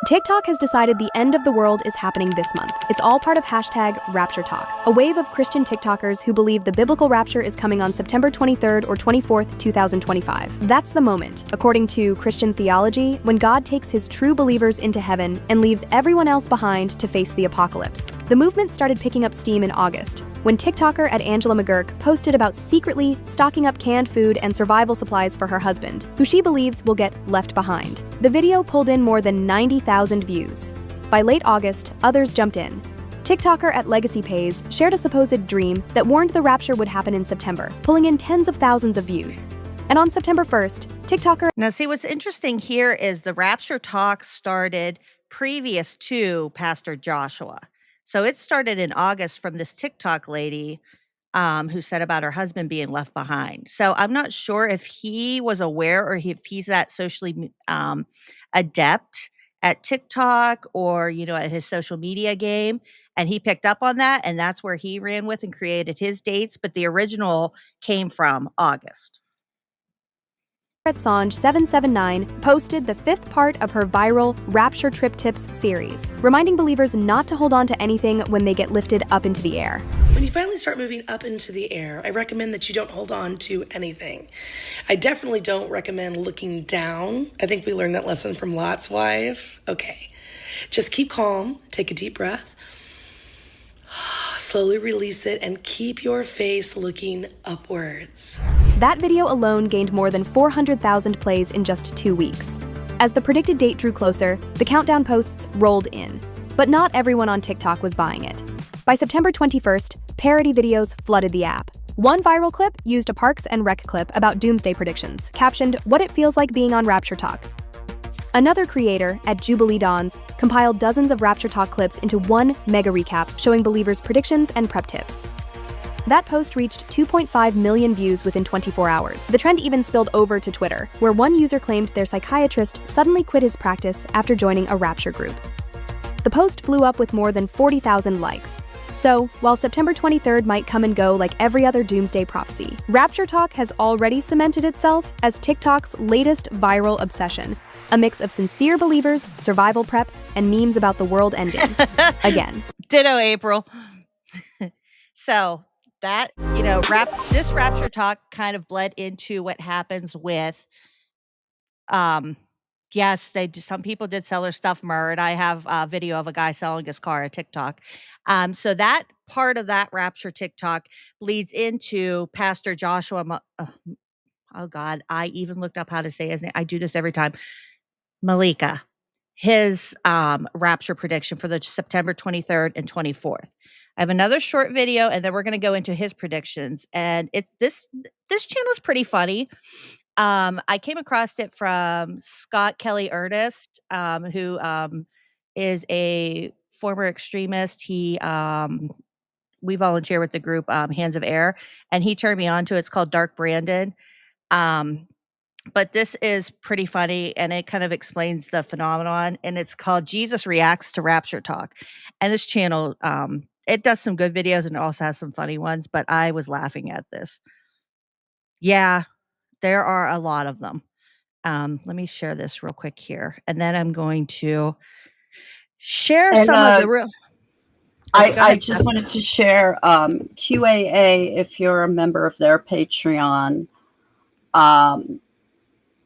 TikTok has decided the end of the world is happening this month. It's all part of #RaptureTalk, a wave of Christian TikTokers who believe the biblical rapture is coming on September 23rd or 24th, 2025. That's the moment, according to Christian theology, when God takes his true believers into heaven and leaves everyone else behind to face the apocalypse. The movement started picking up steam in August, when TikToker @Angela McGurk posted about secretly stocking up canned food and survival supplies for her husband, who she believes will get left behind. The video pulled in more than 90,000 views. By late August, others jumped in. TikToker @LegacyPays shared a supposed dream that warned the rapture would happen in September, pulling in tens of thousands of views. And on September 1st, TikToker... Now, see, what's interesting here is the rapture talk started previous to Pastor Joshua. So it started in August from this TikTok lady who said about her husband being left behind. So I'm not sure if he was aware or if he's that socially adept at TikTok or, at his social media game. And he picked up on that. And that's where he ran with and created his dates. But the original came from August. Sanj779 posted the 5th part of her viral Rapture Trip Tips series, reminding believers not to hold on to anything when they get lifted up into the air. When you finally start moving up into the air, I recommend that you don't hold on to anything. I definitely don't recommend looking down. I think we learned that lesson from Lot's wife. Okay, just keep calm, take a deep breath, slowly release it, and keep your face looking upwards. That video alone gained more than 400,000 plays in just 2 weeks. As the predicted date drew closer, the countdown posts rolled in. But not everyone on TikTok was buying it. By September 21st, parody videos flooded the app. One viral clip used a Parks and Rec clip about doomsday predictions, captioned, "What it feels like being on Rapture Talk." Another creator, at Jubilee Dawns, compiled dozens of Rapture Talk clips into one mega recap showing believers' predictions and prep tips. That post reached 2.5 million views within 24 hours. The trend even spilled over to Twitter, where one user claimed their psychiatrist suddenly quit his practice after joining a Rapture group. The post blew up with more than 40,000 likes. So, while September 23rd might come and go like every other doomsday prophecy, Rapture Talk has already cemented itself as TikTok's latest viral obsession. A mix of sincere believers, survival prep, and memes about the world ending. Again. Ditto, April. So that, this Rapture Talk kind of bled into what happens with, yes, some people did sell their stuff, and I have a video of a guy selling his car, a TikTok. So that part of that Rapture TikTok bleeds into Pastor Joshua. Oh God, I even looked up how to say his name. I do this every time. Mhlakela, his rapture prediction for the September 23rd and 24th. I have another short video, and then we're going to go into his predictions. And this channel is pretty funny. I came across it from Scott Kelly Ernest, who is a former extremist. We volunteer with the group Hands of Air, and he turned me on to it. It's called Dark Brandon. But this is pretty funny, and it kind of explains the phenomenon, and it's called Jesus Reacts to Rapture Talk. And this channel, it does some good videos and it also has some funny ones, but I was laughing at this. Yeah, there are a lot of them. Let me share this real quick here, and then I'm going to share some of the real. I just wanted to share QAA, if you're a member of their Patreon,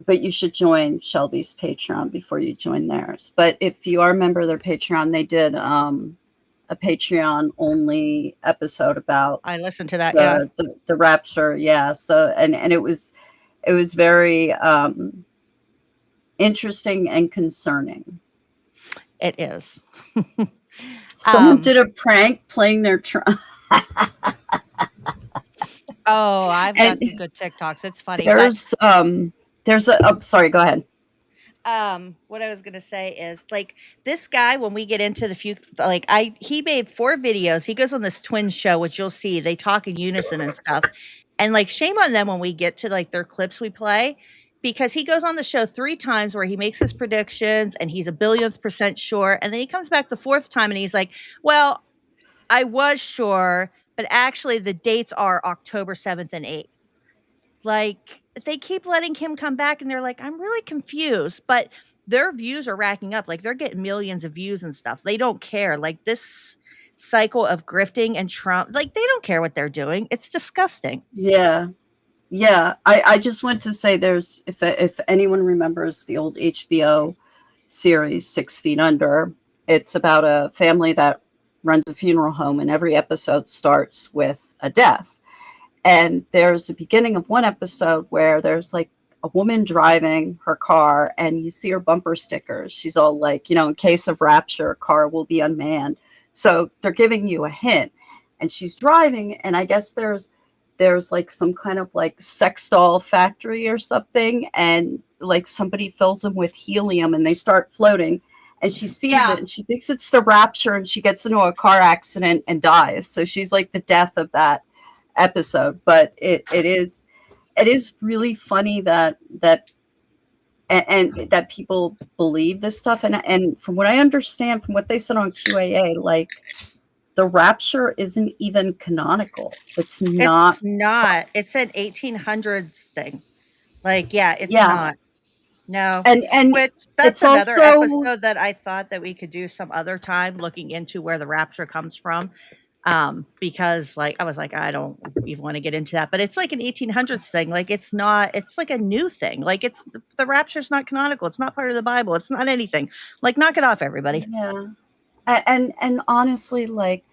but you should join Shelby's Patreon before you join theirs. But if you are a member of their Patreon, they did a Patreon only episode about I listened to that, the rapture. Yeah. So and it was very interesting and concerning. It is. Someone did a prank playing their Oh, I've got some good TikToks. It's funny. Sorry, go ahead. What I was gonna say is, like, this guy, when we get into the he made 4 videos. He goes on this twin show, which you'll see. They talk in unison and stuff. And like, shame on them when we get to like their clips we play, because he goes on the show 3 times where he makes his predictions and he's a billionth % sure. And then he comes back the 4th time and he's like, well, I was sure, but actually the dates are October 7th and 8th. Like, they keep letting him come back and they're like, I'm really confused, but their views are racking up. Like, they're getting millions of views and stuff. They don't care. Like, this cycle of grifting and Trump, like, they don't care what they're doing. It's disgusting. Yeah. Yeah. I just want to say there's, if anyone remembers the old HBO series 6 Feet Under, it's about a family that runs a funeral home, and every episode starts with a death. And there's a beginning of one episode where there's like a woman driving her car and you see her bumper stickers. She's all like, in case of rapture, car will be unmanned. So they're giving you a hint, and she's driving. And I guess there's like some kind of like sex doll factory or something. And like somebody fills them with helium and they start floating, and she sees it and she thinks it's the rapture, and she gets into a car accident and dies. So she's like the death of that episode. But it is really funny that that people believe this stuff, and from what I understand from what they said on QAA, like, the rapture isn't even canonical. It's not. It's an 1800s thing. Like, it's not. No. And which that's it's another also, episode that I thought that we could do some other time, looking into where the rapture comes from. Because like, I was like, I don't even want to get into that, but it's like an 1800s thing. Like, it's like a new thing. Like, the rapture's not canonical. It's not part of the Bible. It's not anything. Like, knock it off, everybody. Yeah. And honestly, like,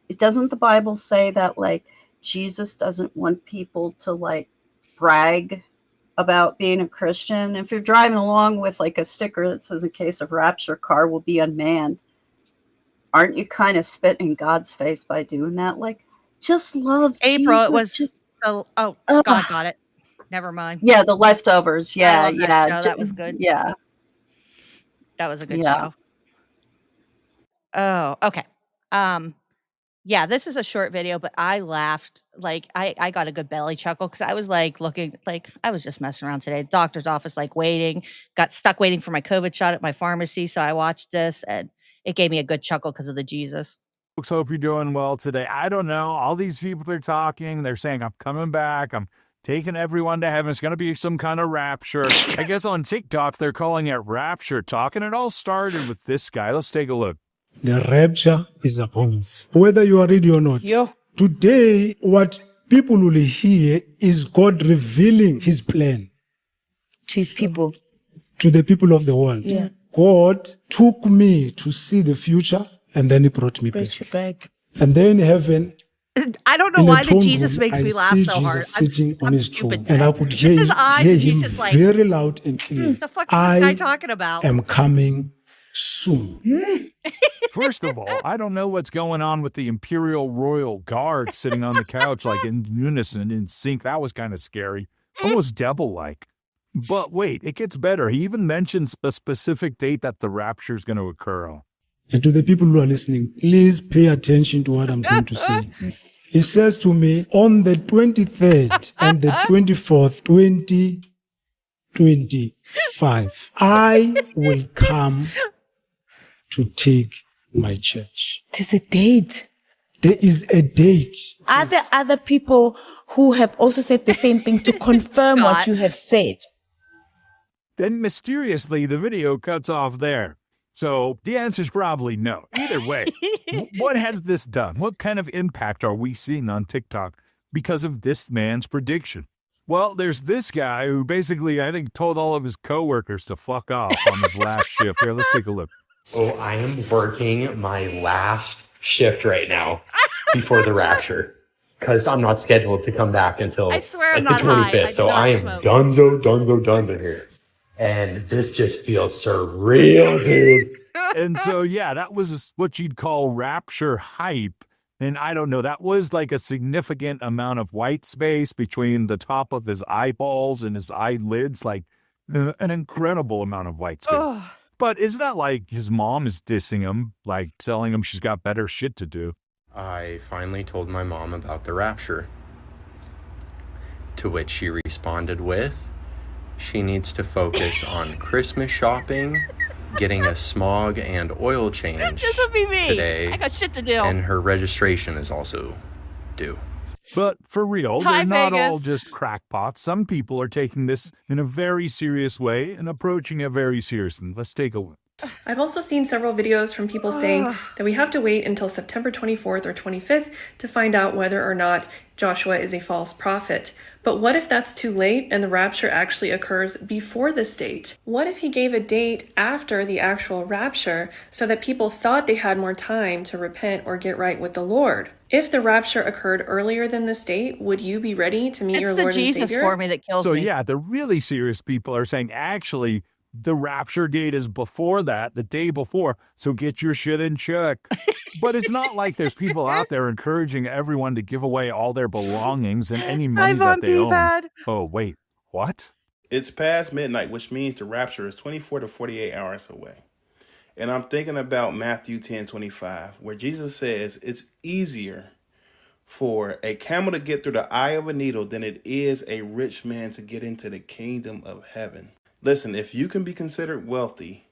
it doesn't the Bible say that like Jesus doesn't want people to like brag about being a Christian? If you're driving along with like a sticker that says in case of rapture, car will be unmanned, aren't you kind of spitting in God's face by doing that? Like, just love April. Jesus. It was Just Scott got it. Never mind. Yeah, The Leftovers. I Yeah, love that yeah, show. That was good. yeah, That was a good yeah. show. Oh, okay. Yeah, this is a short video, but I laughed. Like I got a good belly chuckle because I was like looking like I was just messing around today. Doctor's office, like waiting, got stuck waiting for my COVID shot at my pharmacy. So I watched this and it gave me a good chuckle because of the Jesus. Folks, hope you're doing well today. I don't know. All these people are talking. They're saying, I'm coming back. I'm taking everyone to heaven. It's going to be some kind of rapture. I guess on TikTok, they're calling it rapture talk. And it all started with this guy. Let's take a look. The rapture is upon us, whether you are ready or not. Yo. Today, what people will hear is God revealing his plan to his people, to the people of the world. Yeah. God took me to see the future and then he brought me back. And then heaven, I don't know in the why the throne Jesus room, makes I me laugh see so hard. Jesus sitting on his throne, stupid and I today. could It's hear his eyes, hear and he's him just like, very loud and clear. the fuck is this guy talking about? am coming soon. First of all, I don't know what's going on with the Imperial Royal Guard sitting on the couch like in unison, in sync. That was kind of scary, almost devil-like. But wait, it gets better. He even mentions a specific date that the rapture is going to occur on. And to the people who are listening, please pay attention to what I'm going to say. He says to me, on the 23rd and the 24th, 2025, I will come to take my church. There's a date. There is a date. Are there other people who have also said the same thing to confirm what you have said? Then mysteriously, the video cuts off there. So the answer is probably no. Either way, what has this done? What kind of impact are we seeing on TikTok because of this man's prediction? Well, there's this guy who basically, I think, told all of his coworkers to fuck off on his last shift. Here, let's take a look. Oh, I am working my last shift right now before the rapture because I'm not scheduled to come back until I swear I'm the not high. 25th. So I am donezo here. And this just feels surreal, dude. And so, yeah, that was what you'd call rapture hype. And I don't know, that was like a significant amount of white space between the top of his eyeballs and his eyelids, like an incredible amount of white space. Oh. But it's not like his mom is dissing him, like telling him she's got better shit to do. I finally told my mom about the rapture, to which she responded with, she needs to focus on Christmas shopping, getting a smog and oil change This would be me. today, I got shit to do. and her registration is also due. But for real, Hi, they're not Vegas. all just crackpots. Some people are taking this in a very serious way and approaching it very seriously. Let's take a look. I've also seen several videos from people saying that we have to wait until September 24th or 25th to find out whether or not Joshua is a false prophet. But what if that's too late and the rapture actually occurs before this date? What if he gave a date after the actual rapture so that people thought they had more time to repent or get right with the Lord? If the rapture occurred earlier than this date, would you be ready to meet your It's the Lord Jesus and Savior? for me that kills So me. yeah, the really serious people are saying actually the rapture date is before that, the day before. So get your shit in check. But it's not like there's people out there encouraging everyone to give away all their belongings and any money that they own. Oh, wait, what? It's past midnight, which means the rapture is 24 to 48 hours away. And I'm thinking about Matthew 10:25, where Jesus says it's easier for a camel to get through the eye of a needle than it is a rich man to get into the kingdom of heaven. Listen, if you can be considered wealthy,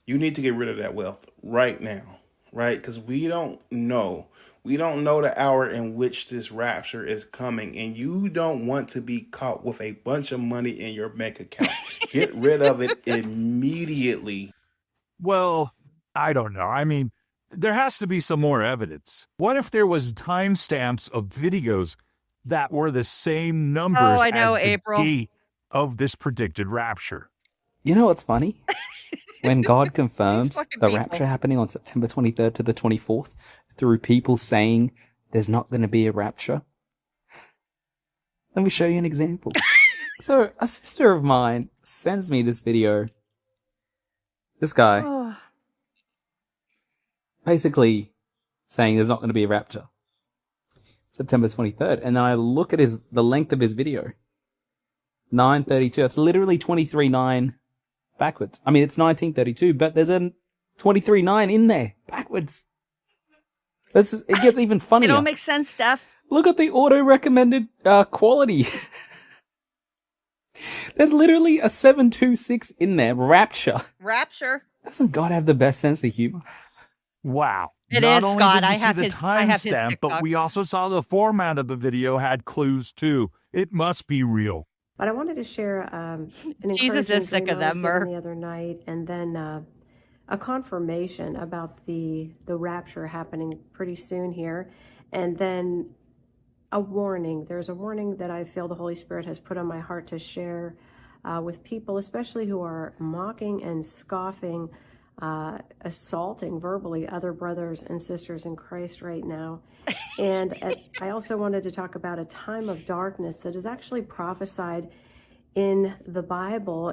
you need to get rid of that wealth right now, right? Because we don't know. We don't know the hour in which this rapture is coming, and you don't want to be caught with a bunch of money in your bank account. Get rid of it immediately. Well, I don't know. I mean, there has to be some more evidence. What if there was timestamps of videos that were the same numbers I know, as the April. date of this predicted rapture? You know what's funny? When God confirms fucking the people. rapture happening on September 23rd to the 24th through people saying there's not going to be a rapture. Let me show you an example. So, a sister of mine sends me this video. This guy basically saying there's not going to be a rapture. September 23rd, and then I look at the length of his video. 9:32. That's literally 23:9 backwards. I mean, it's 19:32, but there's a 23:9 in there backwards. It gets even funnier. It don't make sense, Steph. Look at the auto-recommended quality. There's literally a 726 in there. Rapture. Doesn't God have the best sense of humor? Wow. It Not is, only Scott. did we I see have the his timestamp, but TikTok. we also saw the format of the video had clues too. It must be real. But I wanted to share an Jesus is sick of them, the other night, and then a confirmation about the rapture happening pretty soon here, and then a warning. There's a warning that I feel the Holy Spirit has put on my heart to share with people, especially who are mocking and scoffing, assaulting verbally other brothers and sisters in Christ right now. And I also wanted to talk about a time of darkness that is actually prophesied in the Bible.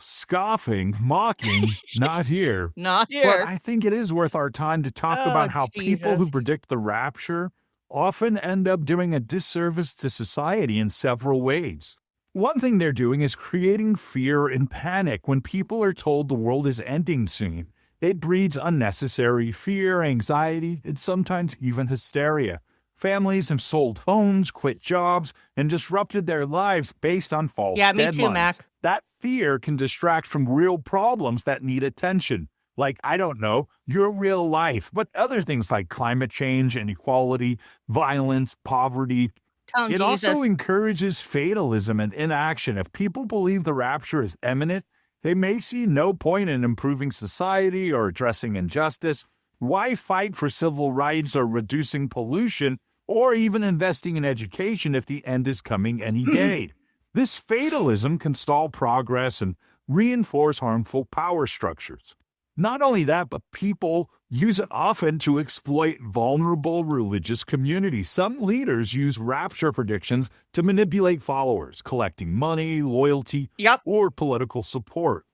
Scoffing, mocking, not here. Not here. But I think it is worth our time to talk about how people who Jesus. predict the rapture often end up doing a disservice to society in several ways. One thing they're doing is creating fear and panic when people are told the world is ending soon. It breeds unnecessary fear, anxiety, and sometimes even hysteria. Families have sold homes, quit jobs, and disrupted their lives based on false Yeah, me deadlines. too, Mac. That fear can distract from real problems that need attention. Like, I don't know, your real life, but other things like climate change, inequality, violence, poverty. Tell him, It also Jesus. encourages fatalism and inaction. If people believe the rapture is imminent, they may see no point in improving society or addressing injustice. Why fight for civil rights or reducing pollution or even investing in education if the end is coming any day? This fatalism can stall progress and reinforce harmful power structures. Not only that, but people use it often to exploit vulnerable religious communities. Some leaders use rapture predictions to manipulate followers, collecting money, loyalty, or political support.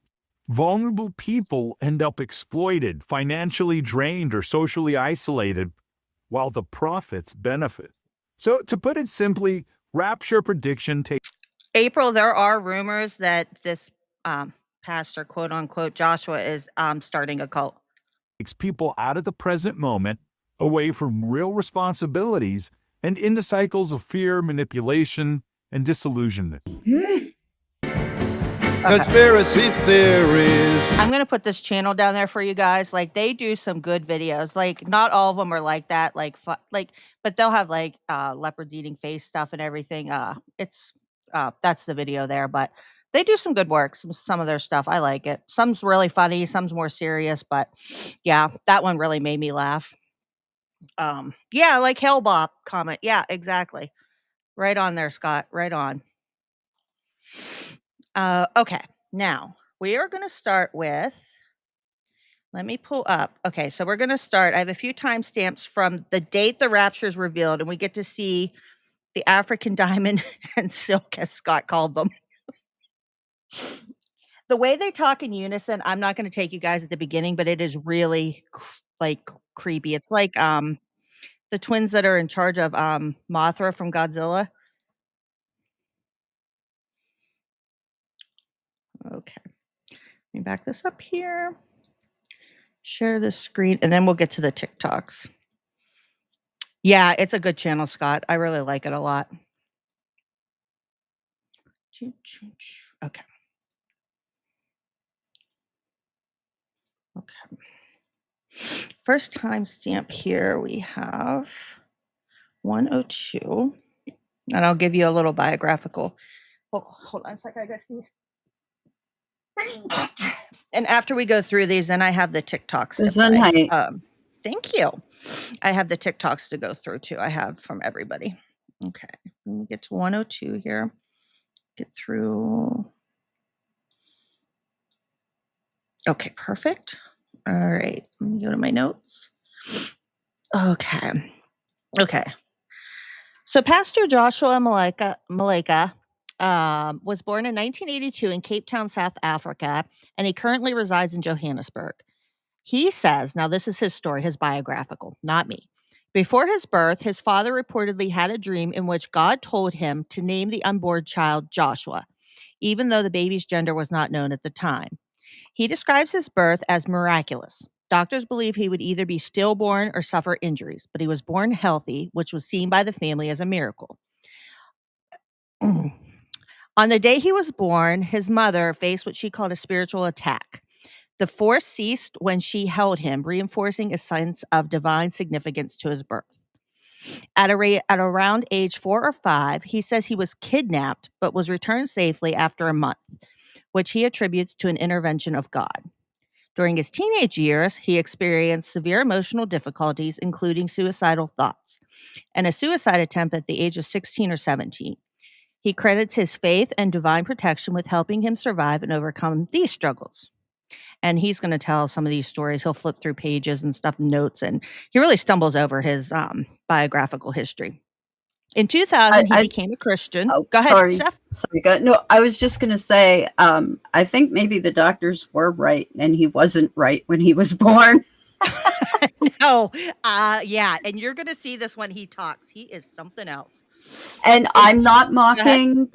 Vulnerable people end up exploited, financially drained, or socially isolated, while the prophets benefit. So, to put it simply, rapture prediction takes April, there are rumors that this pastor, quote unquote, Joshua, is starting a cult. people out of the present moment, away from real responsibilities, and into cycles of fear, manipulation, and disillusionment. Conspiracy theories. I'm going to put this channel down there for you guys. Like, they do some good videos. Like, not all of them are like that. But they'll have like leopards eating face stuff and everything. That's the video there. But they do some good work. Some of their stuff, I like it. Some's really funny. Some's more serious. But yeah, that one really made me laugh. Yeah, like Hellbop comment. Yeah, exactly. Right on there, Scott. Right on. Okay, now we are going to start with, let me pull up. Okay, so we're going to start. I have a few timestamps from the date the rapture is revealed, and we get to see the African diamond and silk, as Scott called them. The way they talk in unison, I'm not going to take you guys at the beginning, but it is really creepy. It's like the twins that are in charge of Mothra from Godzilla. Okay. Let me back this up here. Share the screen, and then we'll get to the TikToks. Yeah, it's a good channel, Scott. I really like it a lot. Okay. First timestamp here, we have 102. And I'll give you a little biographical. Oh, hold on a second. I gotta sneeze. And after we go through these, then I have the TikToks to play. Thank you. I have the TikToks to go through too. I have from everybody. Okay. Let me get to 102 here. Get through. Okay, perfect. All right. Let me go to my notes. Okay. So Pastor Joshua Mhlakela was born in 1982 in Cape Town, South Africa, and he currently resides in Johannesburg. He says, now this is his story, his biographical, not me. Before his birth, his father reportedly had a dream in which God told him to name the unborn child Joshua, even though the baby's gender was not known at the time. He describes his birth as miraculous. Doctors believe he would either be stillborn or suffer injuries, but he was born healthy, which was seen by the family as a miracle. On the day he was born, his mother faced what she called a spiritual attack. The force ceased when she held him, reinforcing a sense of divine significance to his birth. At around age 4 or 5, he says he was kidnapped but was returned safely after a month, which he attributes to an intervention of God. During his teenage years, he experienced severe emotional difficulties, including suicidal thoughts, and a suicide attempt at the age of 16 or 17. He credits his faith and divine protection with helping him survive and overcome these struggles. And he's going to tell some of these stories. He'll flip through pages and stuff, notes, and he really stumbles over his biographical history. In 2000, he became a Christian. Oh, Go ahead, sorry. Steph. Sorry, no, I was just going to say, I think maybe the doctors were right and he wasn't right when he was born. No, yeah, and you're going to see this when he talks. He is something else. And I'm not mocking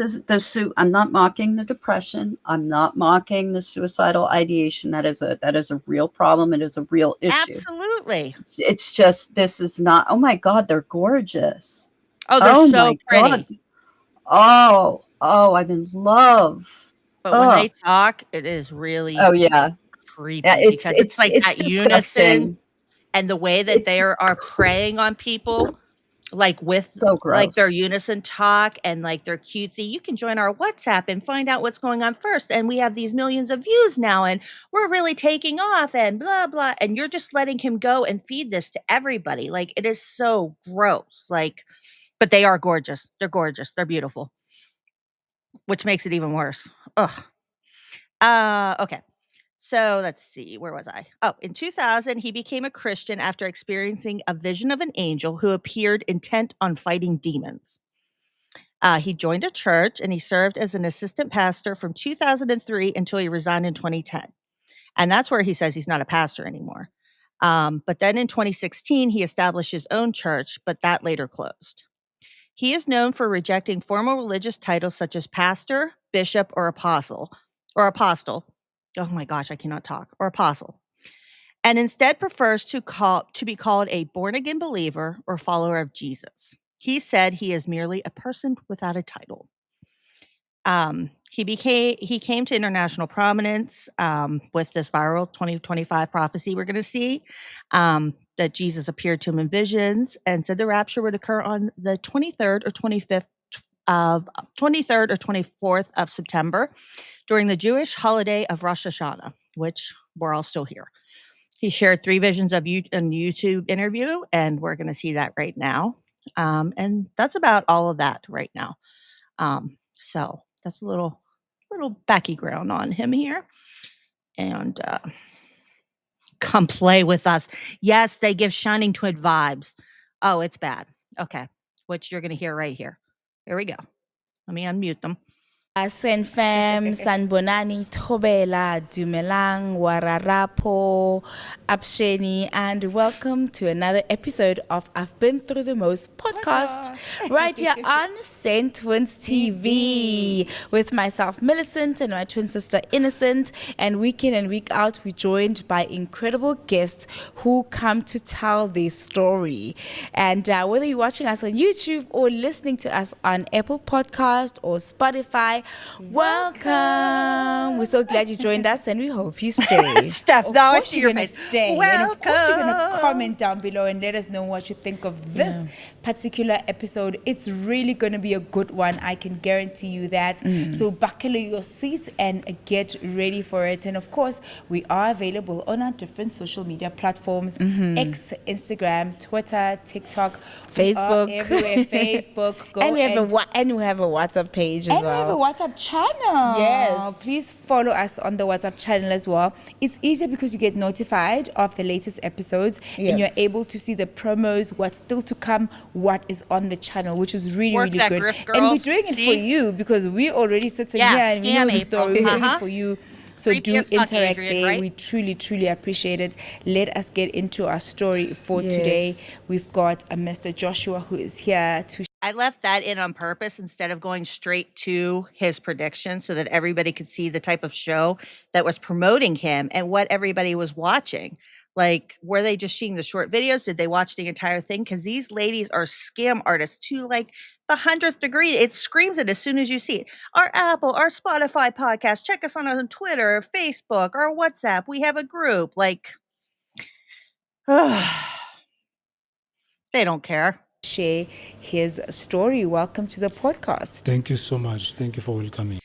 I'm not mocking the depression. I'm not mocking the suicidal ideation. That is a real problem. It is a real issue. Absolutely. It's just, this is not, oh my God, they're gorgeous. Oh, they're so pretty. God. Oh, I'm in love. But when they talk, it is really creepy, because it's like that unison and the way that they are preying on people, like with like their unison talk and like their cutesy. You can join our WhatsApp and find out what's going on first. And we have these millions of views now and we're really taking off and blah, blah. And you're just letting him go and feed this to everybody. Like, it is so gross. Like, but they are gorgeous. They're gorgeous. They're beautiful, which makes it even worse. Ugh. Okay. So let's see, where was I? Oh, in 2000, he became a Christian after experiencing a vision of an angel who appeared intent on fighting demons. He joined a church and he served as an assistant pastor from 2003 until he resigned in 2010. And that's where he says he's not a pastor anymore. But then in 2016, he established his own church, but that later closed. He is known for rejecting formal religious titles such as pastor, bishop, or apostle. Oh my gosh, I cannot talk. Or apostle. And instead prefers to be called a born-again believer or follower of Jesus. He said he is merely a person without a title. He came to international prominence with this viral 2025 prophecy we're going to see, that Jesus appeared to him in visions and said the rapture would occur on the 23rd or 24th of September during the Jewish holiday of Rosh Hashanah, which we're all still here. He shared 3 visions of a YouTube interview, and we're going to see that right now. And that's about all of that right now. So that's a little background on him here. And come play with us. Yes, they give Shining Twin vibes. Oh, it's bad. Okay, which you're going to hear right here. Here we go. Let me unmute them. Sen Fam, San Bonani, Tobela, Dumelang, Wararapo, Absheni, and welcome to another episode of I've Been Through the Most podcast right here on St. Twins TV with myself, Millicent, and my twin sister, Innocent. And week in and week out, we're joined by incredible guests who come to tell their story. And whether you're watching us on YouTube or listening to us on Apple Podcast or Spotify, welcome. We're so glad you joined us and we hope you stay. Steph, of now course to you're your going to face. stay. Welcome. And of course you're going to comment down below and let us know what you think of this particular episode. It's really going to be a good one. I can guarantee you that. So buckle your seats and get ready for it. And of course, we are available on our different social media platforms. X, Instagram, Twitter, TikTok, Facebook. Everywhere. Facebook. Go and we have a WhatsApp page as and well. we have a WhatsApp channel. Yes. Please follow us on the WhatsApp channel as well. It's easier because you get notified of the latest episodes and you're able to see the promos, what's still to come, what is on the channel, which is really, really good. Griff, and we're doing it for you because we're already sitting here and we know the story. We're doing it for you. So do Creepy as fuck, interact Adrian, there. right? We truly, truly appreciate it. Let us get into our story for today. Yes. We've got a Mr. Joshua who is here to I left that in on purpose instead of going straight to his prediction so that everybody could see the type of show that was promoting him and what everybody was watching. Like, were they just seeing the short videos? Did they watch the entire thing? Because these ladies are scam artists to like the 100th degree. It screams it as soon as you see it. Our Apple, our Spotify podcast, check us on Twitter, Facebook, our WhatsApp. We have a group. Like, they don't care. share his story. Welcome to the podcast. Thank you so much. Thank you for welcoming.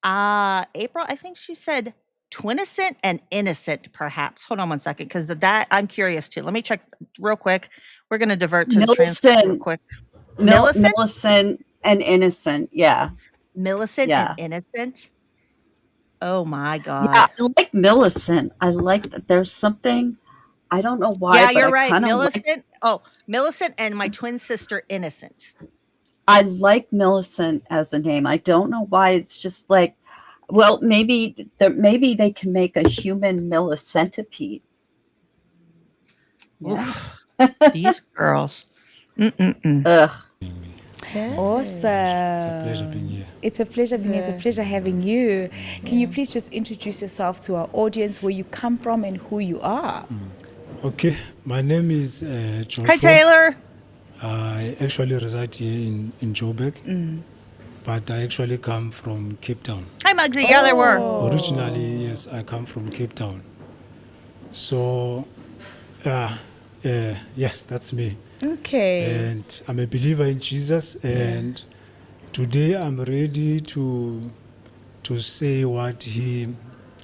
April, I think she said twinnocent and innocent, perhaps. Hold on one second, because that I'm curious too. Let me check real quick. We're going to divert to the transcript real quick. Millicent? Millicent and innocent. Yeah. Millicent Yeah. and innocent? Oh my God. Yeah, I like Millicent. I like that. There's something, I don't know why. Yeah, but you're I right. kinda Millicent. Millicent and my twin sister, Innocent. I like Millicent as a name. I don't know why. It's just like, well, maybe they can make a human millicentipede. Yeah. These girls. Ugh. Awesome. It's a pleasure being here. It's a pleasure being here. It's a pleasure having you. Can you please just introduce yourself to our audience, where you come from and who you are? Okay, my name is Joshua. Hi, Taylor. I actually reside here in Joburg, but I actually come from Cape Town. Hi, Muggsy. Yeah, there were. Originally, yes, I come from Cape Town. So, yes, that's me. Okay. And I'm a believer in Jesus, and today I'm ready to say what He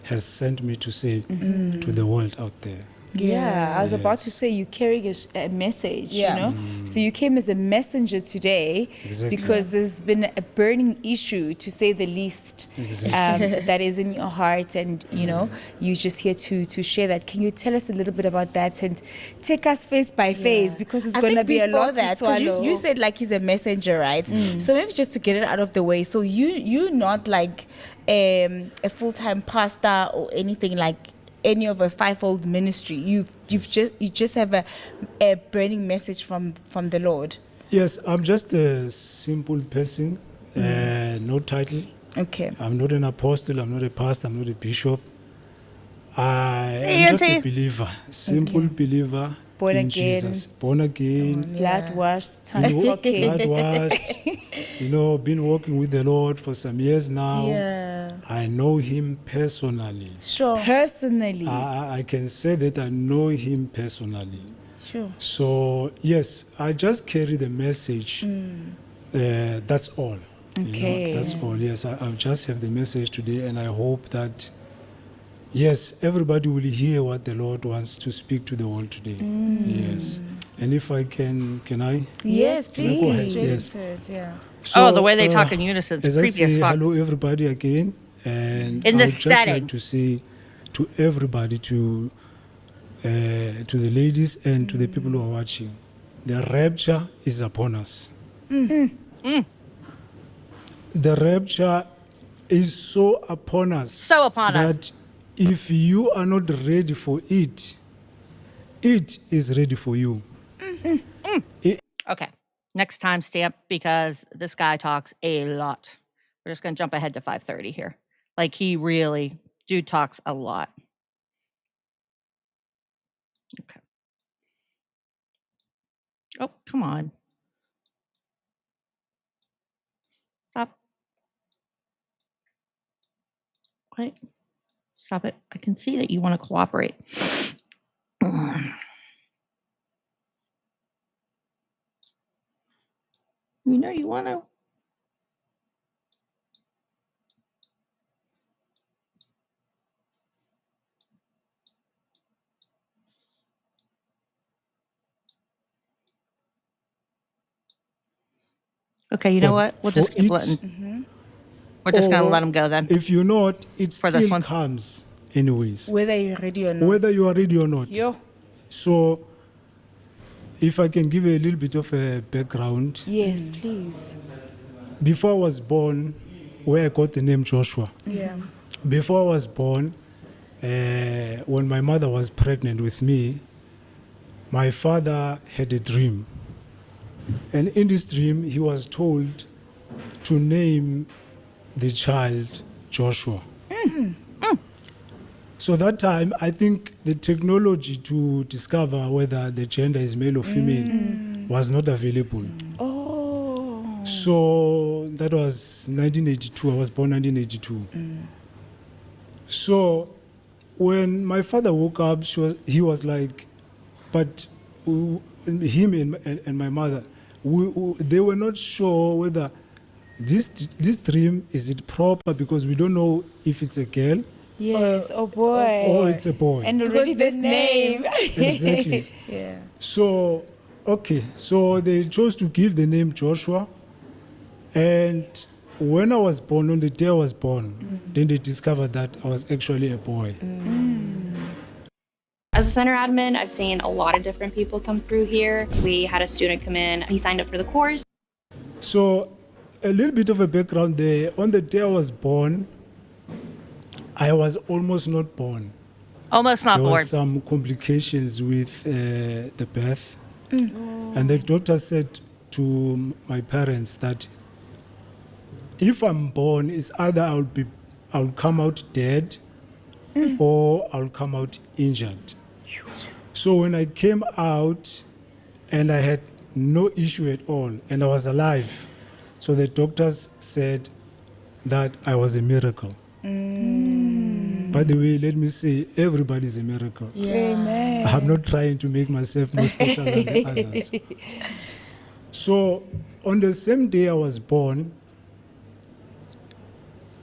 has sent me to say to the world out there. Yeah, I was about to say you carry a message, Yeah. you know? So you came as a messenger today Exactly. because there's been a burning issue, to say the least, Exactly. that is in your heart, and, you know, you're just here to share that. Can you tell us a little bit about that and take us face by face, because it's going to be a lot to swallow. Because you said like he's a messenger, right? So maybe just to get it out of the way. So you're not like a full-time pastor or anything like any of a fivefold ministry. You just have a burning message from the Lord. Yes, I'm just a simple person, no title. Okay. I'm not an apostle, I'm not a pastor, I'm not a bishop. I Hey, am just a Auntie. believer, simple believer Born in again. Jesus. Born again, Blood washed, tongue been talking. blood washed, been walking with the Lord for some years now. Yeah. I know Him personally. Sure. Personally. I can say that I know Him personally. Sure. So, yes, I just carry the message. That's all. Okay. That's all. Yes, I just have the message today, and I hope that, yes, everybody will hear what the Lord wants to speak to the world today. Yes. And if I can I? Yes, Can I please. go ahead? Straight Yes. into it, yeah. Oh, the way they talk in unison is as I creepy as say fuck. hello, everybody, again. And In I this would just setting. like to say to everybody, to the ladies and to the people who are watching, the rapture is upon us. The rapture is so upon us. So upon that us. if you are not ready for it, it is ready for you. Okay. Next time stamp, because this guy talks a lot. We're just going to jump ahead to 5:30 here. Like, dude talks a lot. Okay. Oh, come on. Stop. Wait. Stop it. I can see that you want to cooperate. You know you want to. Okay, you know what? We'll just keep letting. We're just going to let him go then. If you're not, it For this still one. comes anyways. Whether you're ready or not. Whether you are ready or not. Yo. So, if I can give a little bit of a background. Yes, please. Before I was born, where I got the name Joshua, Yeah. before I was born, when my mother was pregnant with me, my father had a dream. And in this dream, he was told to name the child Joshua. So that time, I think the technology to discover whether the gender is male or female was not available. Oh. So that was 1982. I was born 1982. So when my father woke up, he was like, but him and my mother, they were not sure whether this dream, is it proper, because we don't know if it's a girl. Yes, oh boy. Or it's a boy. And already this name. Exactly. Yeah. So, okay, so they chose to give the name Joshua. And when I was born, on the day I was born, then they discovered that I was actually a boy. As a center admin, I've seen a lot of different people come through here. We had a student come in, he signed up for the course. So, a little bit of a background there. On the day I was born, I was almost not born. Almost not there born. There was some complications with the birth. And the doctor said to my parents that if I'm born, it's either I'll come out dead or I'll come out injured. So when I came out and I had no issue at all and I was alive, so the doctors said that I was a miracle. By the way, let me say, everybody's a miracle. Yeah. Amen. I'm not trying to make myself more special than the others. So on the same day I was born,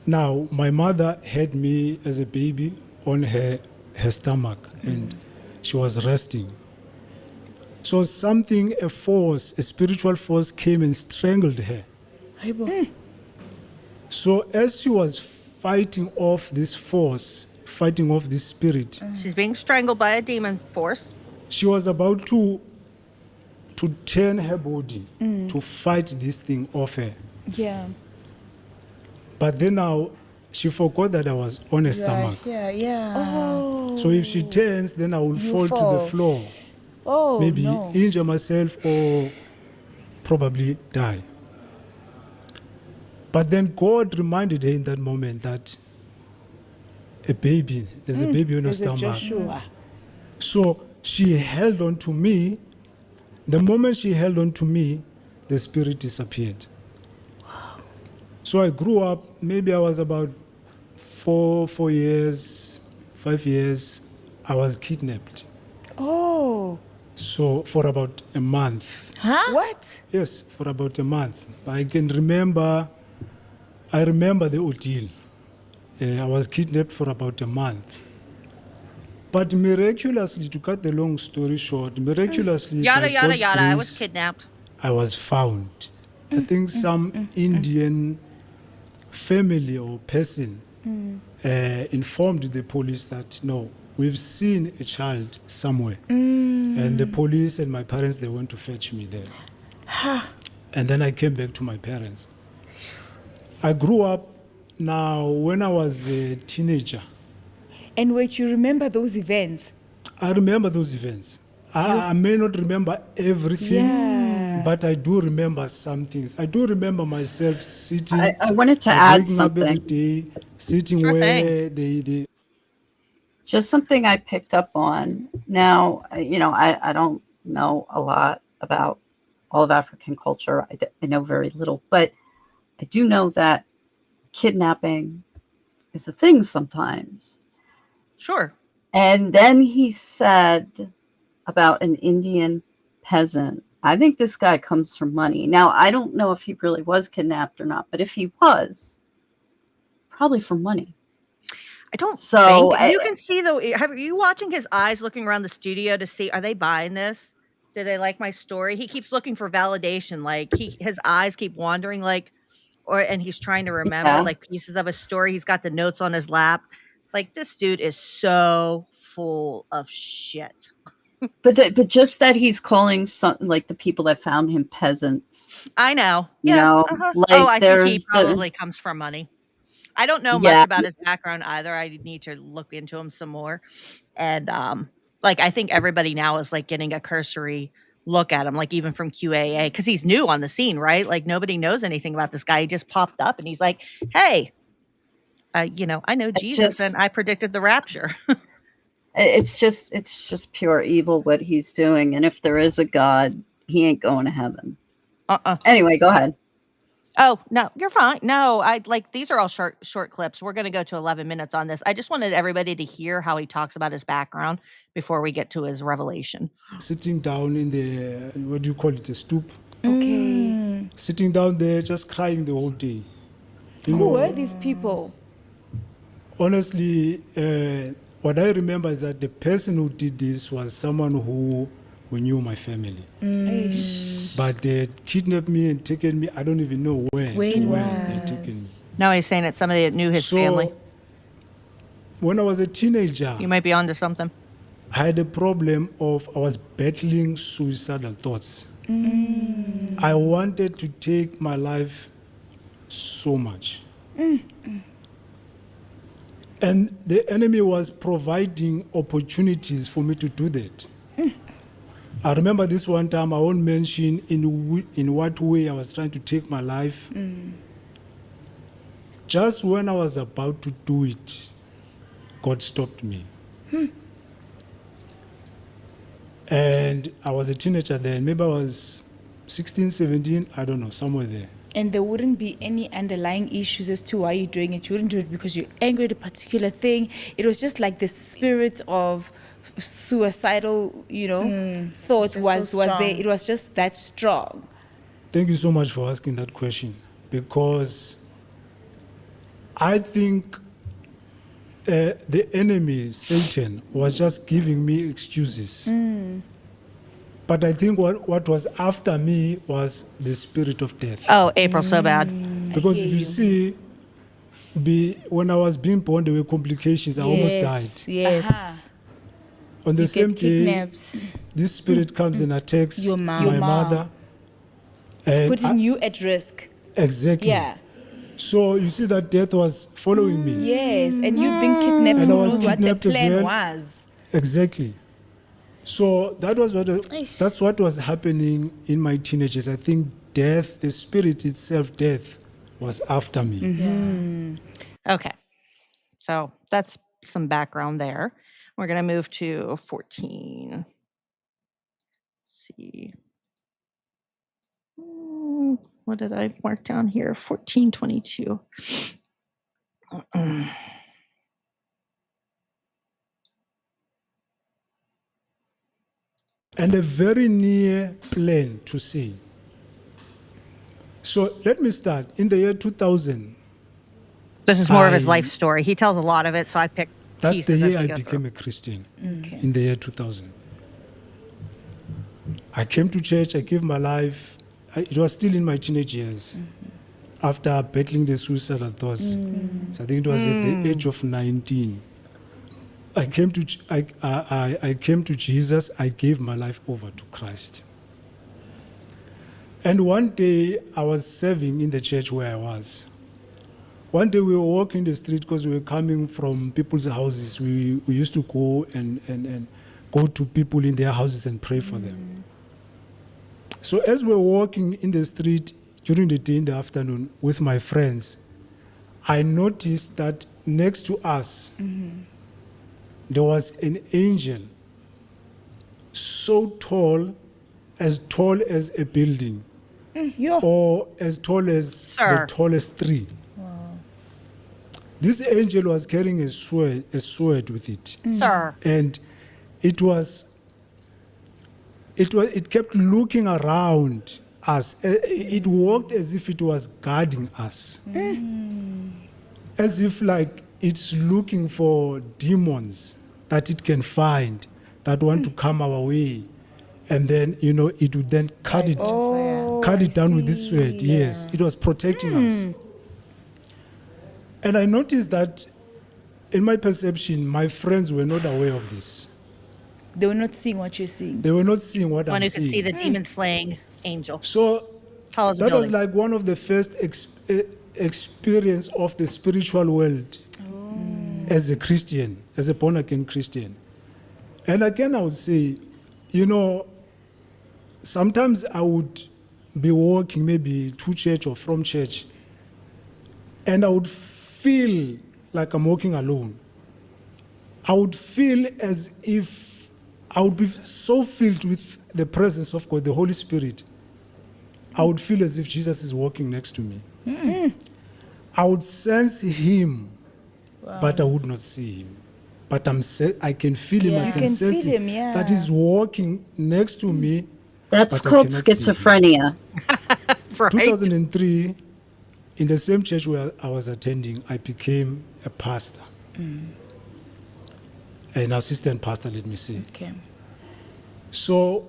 now my mother had me as a baby on her stomach and she was resting. So a spiritual force came and strangled her. So as she was fighting off this force, fighting off this spirit, she's being strangled by a demon force. She was about to turn her body to fight this thing off her. Yeah. But then now she forgot that I was on her stomach. Yeah. Oh. So if she turns, then I will fall to the floor. Oh, maybe injure myself or probably die. But then God reminded her in that moment that there's a baby on her stomach. Joshua. So she held on to me. The moment she held on to me, the spirit disappeared. Wow. So I grew up, maybe I was about 5 years, I was kidnapped. Oh. So for about a month. Huh? What? Yes, for about a month. I remember the ordeal. I was kidnapped for about a month. But miraculously, to cut the long story short, miraculously, yada, by yada, God's yada, grace, I was kidnapped. I was found. I think some Indian family or person informed the police that, no, we've seen a child somewhere. And the police and my parents, they went to fetch me there. And then I came back to my parents. I grew up now when I was a teenager. And wait, you remember those events? I remember those events. I may not remember everything, but I do remember some things. I do remember myself sitting. I wanted to add something. Up every day, sitting where they. Just something I picked up on. Now, I don't know a lot about all of African culture. I know very little, but I do know that kidnapping is a thing sometimes. Sure. And then he said about an Indian peasant. I think this guy comes from money. Now, I don't know if he really was kidnapped or not, but if he was, probably for money. I don't so think. You can see, though, are you watching his eyes looking around the studio to see, are they buying this? Do they like my story? He keeps looking for validation. Like, his eyes keep wandering, like, and he's trying to remember, like, pieces of a story. He's got the notes on his lap. Like, this dude is so full of shit. But just that he's calling some, like, the people that found him peasants. I know. You know, Uh-huh. like I think he there's probably comes from money. I don't know much about his background either. I need to look into him some more. And like I think everybody now is like getting a cursory look at him, like even from QAA, because he's new on the scene, right? Like nobody knows anything about this guy. He just popped up and he's like, hey, I know Jesus and I predicted the rapture. It's just pure evil what he's doing. And if there is a God, he ain't going to heaven. Anyway, go ahead. Oh, no, you're fine. No, these are all short clips. We're going to go to 11 minutes on this. I just wanted everybody to hear how he talks about his background before we get to his revelation. Sitting down in the, what do you call it, a stoop? Okay. Sitting down there, just crying the whole day. Who were these people? Honestly, what I remember is that the person who did this was someone who knew my family. But they kidnapped me and taken me. I don't even know where they taken me. Now he's saying it's somebody that knew his family. When I was a teenager, you might be onto something. I had a problem of I was battling suicidal thoughts. I wanted to take my life so much. And the enemy was providing opportunities for me to do that. I remember this one time, I won't mention in what way I was trying to take my life. Just when I was about to do it, God stopped me. And I was a teenager then. Maybe I was 16, 17, I don't know, somewhere there. And there wouldn't be any underlying issues as to why you're doing it. You wouldn't do it because you're angry at a particular thing. It was just like the spirit of suicidal, thought was there. It was just that strong. Thank you so much for asking that question, because I think the enemy, Satan, was just giving me excuses. But I think what was after me was the spirit of death. Oh, April, so bad. Because if you see, when I was being born, there were complications. I almost died. Yes. On the same day, this spirit comes and attacks my mother. And putting you at risk. Exactly. Yeah. So you see that death was following me. Yes, and you've been kidnapped. And I was what the kidnapped as plan well. was. Exactly. So that's what was happening in my teenagers. I think death, the spirit itself, death, was after me. Okay. So that's some background there. We're going to move to 14. Let's see. What did I mark down here? 1422. And a very near plan to say. So let me start. In the year 2000. This is more of his life story. He tells a lot of it, so I picked That's the pieces as year we I go became through. a Christian, Okay. in the year 2000. I came to church, I gave my life. It was still in my teenage years, after battling the suicidal thoughts. So I think it was at the age of 19. I came to Jesus, I gave my life over to Christ. And one day, I was serving in the church where I was. One day we were walking the street because we were coming from people's houses. We used to go and go to people in their houses and pray for them. So as we were walking in the street during the day in the afternoon with my friends, I noticed that next to us, there was an angel so tall as a building, or as tall as the tallest tree. This angel was carrying a sword with it. Sir. And it kept looking around us. It walked as if it was guarding us. As if like it's looking for demons that it can find that want to come our way. And then, it would then cut it down with this sword. Yes, it was protecting us. And I noticed that in my perception, my friends were not aware of this. They were not seeing what you're seeing. They were not seeing what One I'm who seeing. could see the demon slaying angel. So Tall as a that was building. like one of the first experience of the spiritual world as a Christian, as a born-again Christian. And again, I would say, sometimes I would be walking maybe to church or from church, and I would feel like I'm walking alone. I would feel as if I would be so filled with the presence of God, the Holy Spirit. I would feel as if Jesus is walking next to me. I would sense him, but I would not see him. But I can feel him, I can sense him, that he's walking next to me. That's called schizophrenia. Right. 2003, in the same church where I was attending, I became a pastor. An assistant pastor, let me say. Okay. So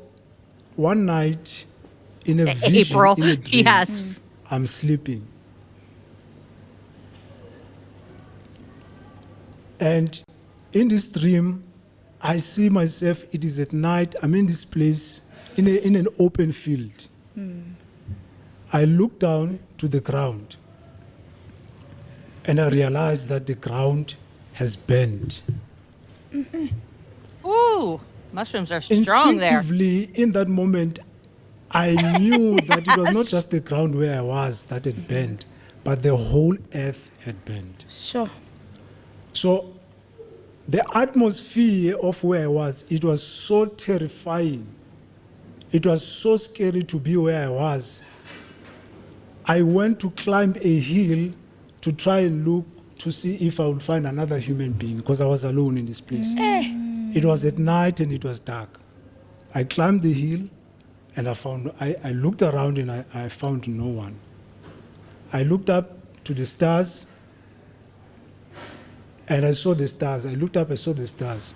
one night in a vision, April, in a dream, yes. I'm sleeping. And in this dream, I see myself, it is at night, I'm in this place, in an open field. I look down to the ground, and I realize that the ground has bent. Ooh, mushrooms are strong there. Instinctively, in that moment, I knew that it was not just the ground where I was that had bent, but the whole earth had bent. Sure. So the atmosphere of where I was, it was so terrifying. It was so scary to be where I was. I went to climb a hill to try and look to see if I would find another human being, because I was alone in this place. It was at night and it was dark. I climbed the hill and I looked around and I found no one. I looked up to the stars and I saw the stars. I looked up, I saw the stars.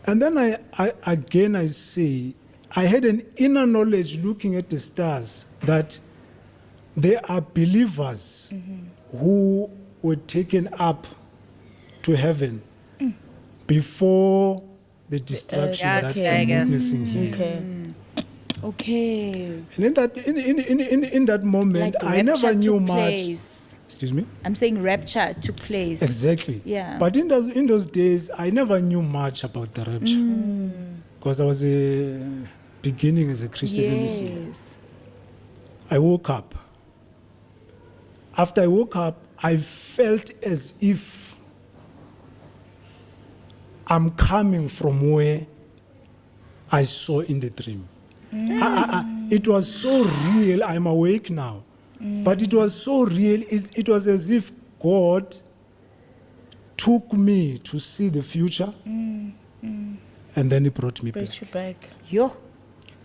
And then I say, I had an inner knowledge looking at the stars that there are believers who were taken up to heaven before the destruction that I'm witnessing here. Okay. And in that moment, Like I never knew took much. place. Excuse me? I'm saying rapture took place. Exactly. Yeah. But in those days, I never knew much about the rapture because I was beginning as a Christian. Yes. I woke up. After I woke up, I felt as if I'm coming from where I saw in the dream. It was so real. I'm awake now. But it was so real. It was as if God took me to see the future, and then He brought me back. Brought you back. Yo.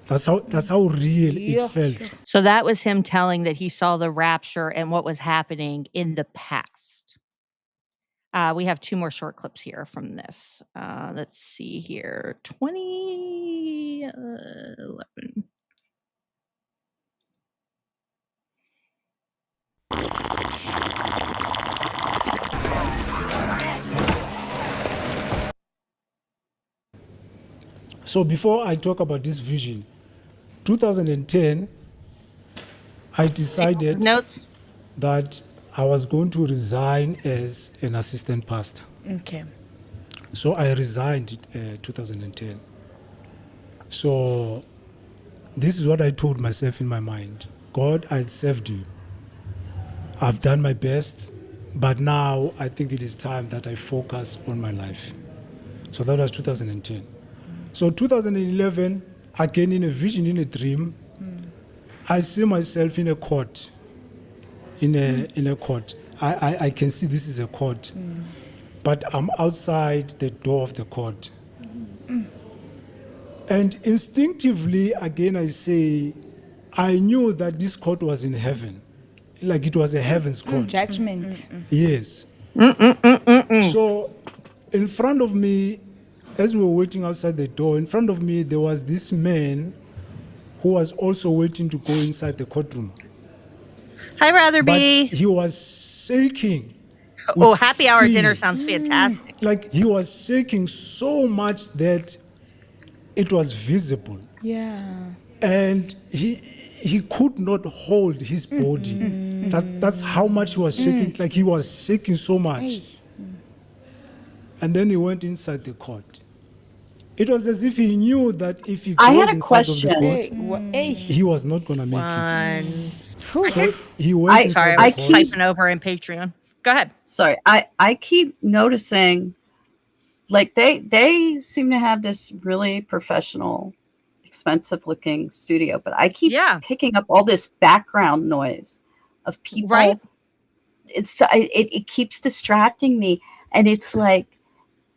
That's how real it felt. So that was him telling that he saw the rapture and what was happening in the past. We have 2 more short clips here from this. Let's see here. 2011. So before I talk about this vision, 2010, I decided that I was going to resign as an assistant pastor. Okay. So I resigned in 2010. So this is what I told myself in my mind. God, I served you. I've done my best, but now I think it is time that I focus on my life. So that was 2010. So 2011, again in a vision, in a dream, I see myself in a court. In a court. I can see this is a court. But I'm outside the door of the court. And instinctively, again, I say, I knew that this court was in heaven. Like it was a heaven's court. Judgment. Yes. So in front of me, as we were waiting outside the door, in front of me, there was this man who was also waiting to go inside the courtroom. Hi, Rotherby. But he was shaking. Oh, happy hour dinner sounds fantastic. Like he was shaking so much that it was visible. Yeah. And he could not hold his body. That's how much he was shaking. Like he was shaking so much. And then he went inside the court. It was as if he knew that if he I goes had a inside of the question. court, he was not going to make it. So he went inside sorry, I the was court. typing over in Patreon. Go ahead. Sorry, I keep noticing, like they seem to have this really professional, expensive looking studio, but I keep picking up all this background noise of people. Right. It keeps distracting me, and it's like,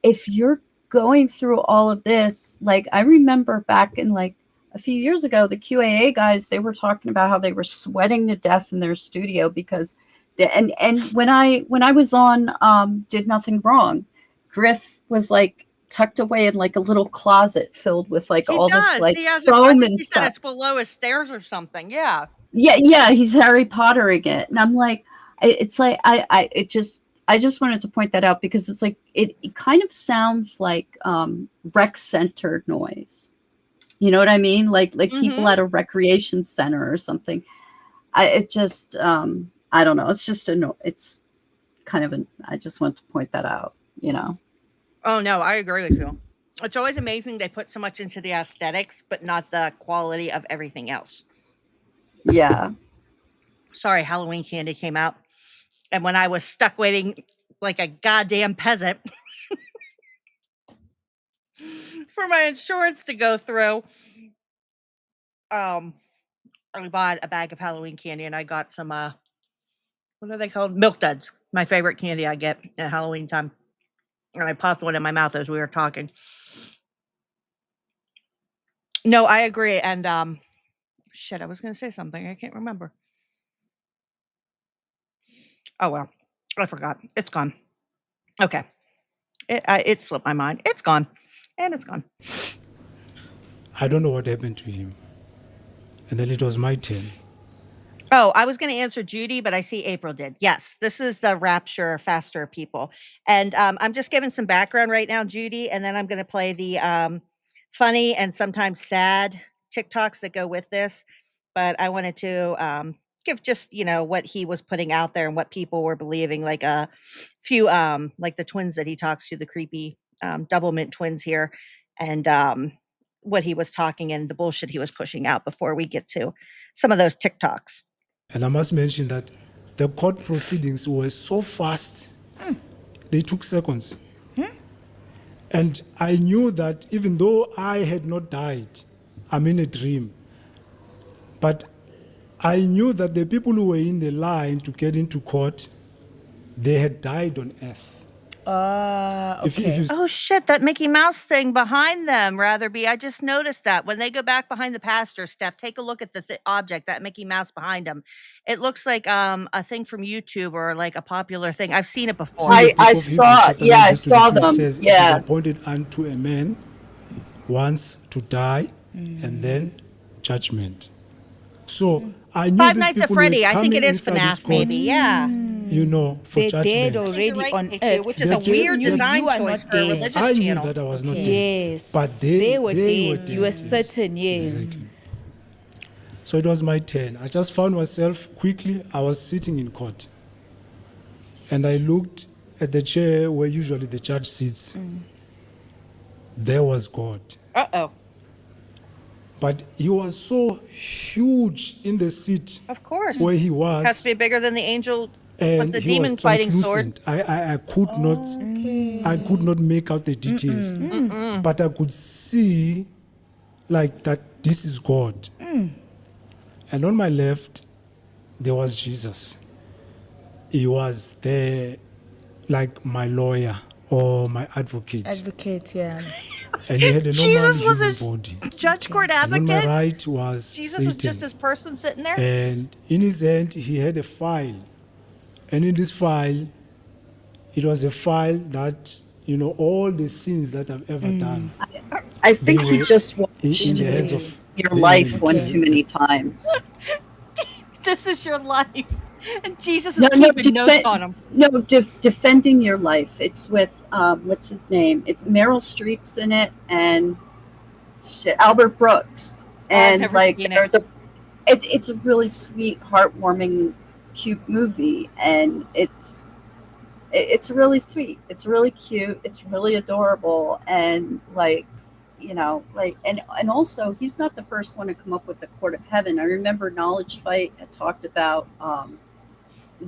if you're going through all of this, like I remember back in like a few years ago, the QAA guys, they were talking about how they were sweating to death in their studio because and when I was on Did Nothing Wrong, Griff was like tucked away in like a little closet filled with like all this like He has foam I think and he said stuff. it's below his stairs or something. Yeah. Yeah, he's Harry Pottering it, and I'm like, it's like I just wanted to point that out because it's like it kind of sounds like rec center noise. You know what I mean? Like people at a recreation center or something. I don't know. It's just it's kind of I just want to point that out, you know. Oh no, I agree with you. It's always amazing they put so much into the aesthetics, but not the quality of everything else. Yeah. Sorry, Halloween candy came out. And when I was stuck waiting like a goddamn peasant for my insurance to go through, I bought a bag of Halloween candy and I got some what are they called? Milk Duds. My favorite candy I get at Halloween time. And I popped one in my mouth as we were talking. No, I agree. And shit, I was gonna say something. I can't remember. Oh well. I forgot. It's gone. Okay. It slipped my mind. It's gone. And it's gone. I don't know what happened to him. And then it was my turn. Oh, I was going to answer Judy, but I see April did. Yes, this is the Rapture Faster people. And I'm just giving some background right now, Judy, and then I'm going to play the funny and sometimes sad TikToks that go with this. But I wanted to give just, what he was putting out there and what people were believing, like a few, like the twins that he talks to, the creepy double mint twins here, and what he was talking and the bullshit he was pushing out before we get to some of those TikToks. And I must mention that the court proceedings were so fast, they took seconds. And I knew that even though I had not died, I'm in a dream. But I knew that the people who were in the line to get into court, they had died on earth. Okay. Oh shit, that Mickey Mouse thing behind them, Ratherby. I just noticed that when they go back behind the pastor, Steph, take a look at the object, that Mickey Mouse behind him. It looks like a thing from YouTube or like a popular thing. I've seen it before. I saw them. It says, Yeah. It is appointed unto a man once to die and then judgment. So I knew Five these Nights at people were Freddy. I think coming it is inside this FNAF, court, maybe. Yeah. For They're judgment. dead already Right, on Nikki, earth. which is a weird design choice for a religious I knew channel. that I was not dead. Yes. But they were they dead. You were certain, yes. Exactly. So it was my turn. I just found myself quickly, I was sitting in court. And I looked at the chair where usually the judge sits. There was God. Uh-oh. But he was so huge in the seat. Of course. Where he was. Has to be bigger than the angel and with the he demon was fighting sword. I could not make out the details. But I could see like that this is God. And on my left, there was Jesus. He was there like my lawyer or my advocate. Advocate, yeah. And he had a normal Jesus was human his body. judge court And on advocate. my right was Jesus Satan. was just this person sitting there. And in his hand, he had a file. And in this file, it was a file that, all the sins that I've ever done. I think you just watched in the hands of your life one too many times. This is your life. And Jesus is keeping notes on him. No, defending your life. It's with, what's his name? It's Meryl Streep's in it and Albert Brooks. And like, it's a really sweet, heartwarming cute movie, and it's really sweet. It's really cute. It's really adorable, and like, you know, like, and also he's not the first one to come up with the Court of Heaven. I remember Knowledge Fight had talked about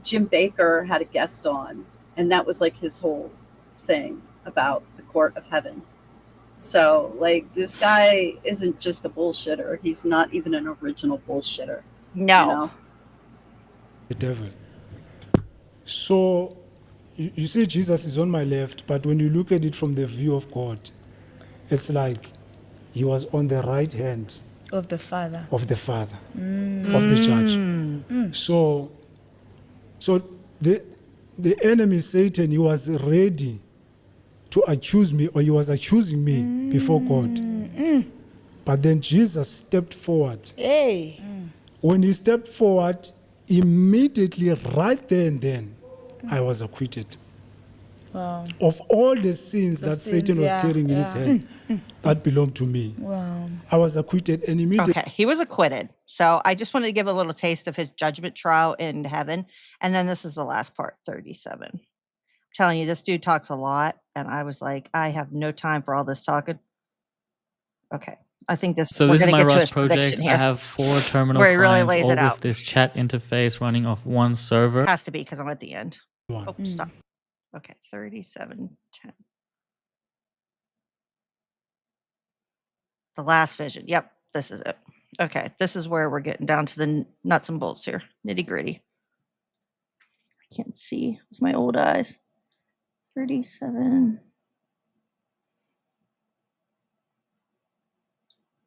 Jim Baker had a guest on, and that was like his whole thing about the Court of Heaven. So like, this guy isn't just a bullshitter. He's not even an original bullshitter. No. You know? The devil. So you see Jesus is on my left, but when you look at it from the view of God, it's like he was on the right hand Of the Father. of the Father, of the judge. So the enemy, Satan, he was ready to accuse me, or he was accusing me before God. But then Jesus stepped forward. Hey. When he stepped forward, immediately, right there and then, I was acquitted. Wow. Of all the sins that sins, Satan was yeah, carrying in his yeah. head, that belonged to me. Wow. I was acquitted, and immediately. Okay, he was acquitted. So I just wanted to give a little taste of his judgment trial in heaven. And then this is the last part, 37. I'm telling you, this dude talks a lot. And I was like, I have no time for all this talking. Okay. I think this, So we're this is going to my get to his Rust project. prediction here. I have 4 terminal where he really clients, lays all it with out. this chat interface running off one server. Has to be because I'm at the end. Oh, stop. Okay, 37:10. The last vision. Yep, this is it. Okay, this is where we're getting down to the nuts and bolts here, nitty gritty. I can't see with my old eyes. 37.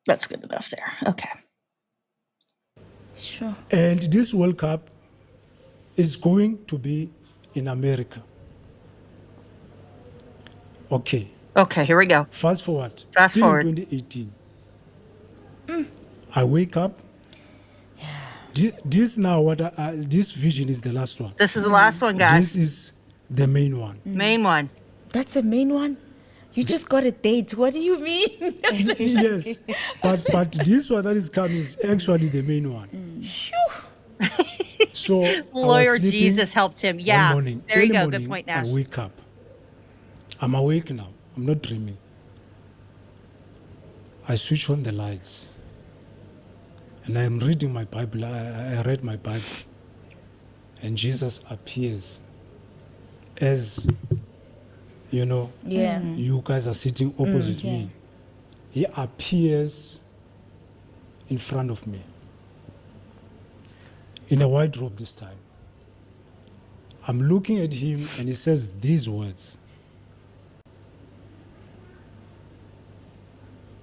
That's good enough there. Okay. Sure. And this World Cup is going to be in America. Okay. Okay, here we go. Fast forward. Fast Still forward. in 2018. I wake up. This now, this vision is the last one. This is the last one, guys. This is the main one. Main one. That's the main one? You just got a date. What do you mean? Yes, but this one that is coming is actually the main one. So Lawyer Jesus helped him. Yeah. One morning, there you early go. morning, Good point, Nash. I wake up. I'm awake now. I'm not dreaming. I switch on the lights. And I am reading my Bible. I read my Bible. And Jesus appears as, you know, you guys are sitting opposite me. He appears in front of me. In a white robe this time. I'm looking at him and he says these words.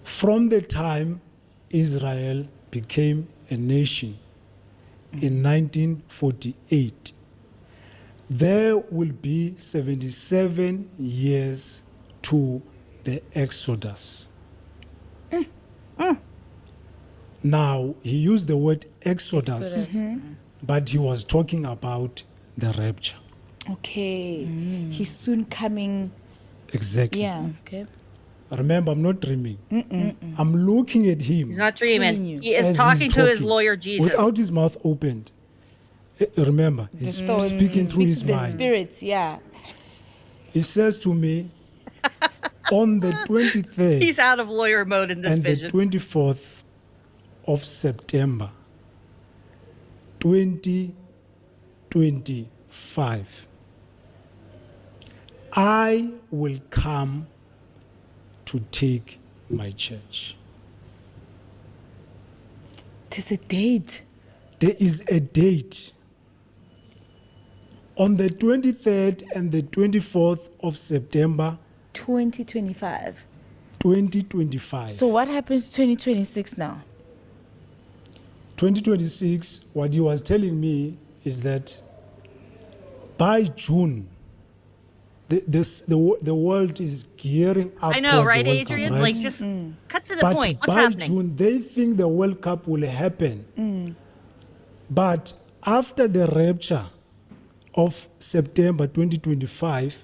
From the time Israel became a nation in 1948, there will be 77 years to the Exodus. Now, he used the word Exodus, but he was talking about the rapture. Okay. He's soon coming. Exactly. Yeah. Okay. Remember, I'm not dreaming. I'm looking at him. He's not dreaming. He is as talking he's to his lawyer Jesus. Without his mouth opened. Remember, he's speaking through his mind. Spirits, yeah. He says to me, on the 23rd He's out of lawyer mode in this and vision. the 24th of September, 2025, I will come to take my church. There's a date. There is a date. On the 23rd and the 24th of September, 2025. 2025. So what happens 2026 now? 2026, what he was telling me is that by June, the world is gearing up. I know, towards right, the World Adrian? Cup, right? Like, just cut to the But point. What's by happening? June, they think the World Cup will happen. But after the rapture of September 2025,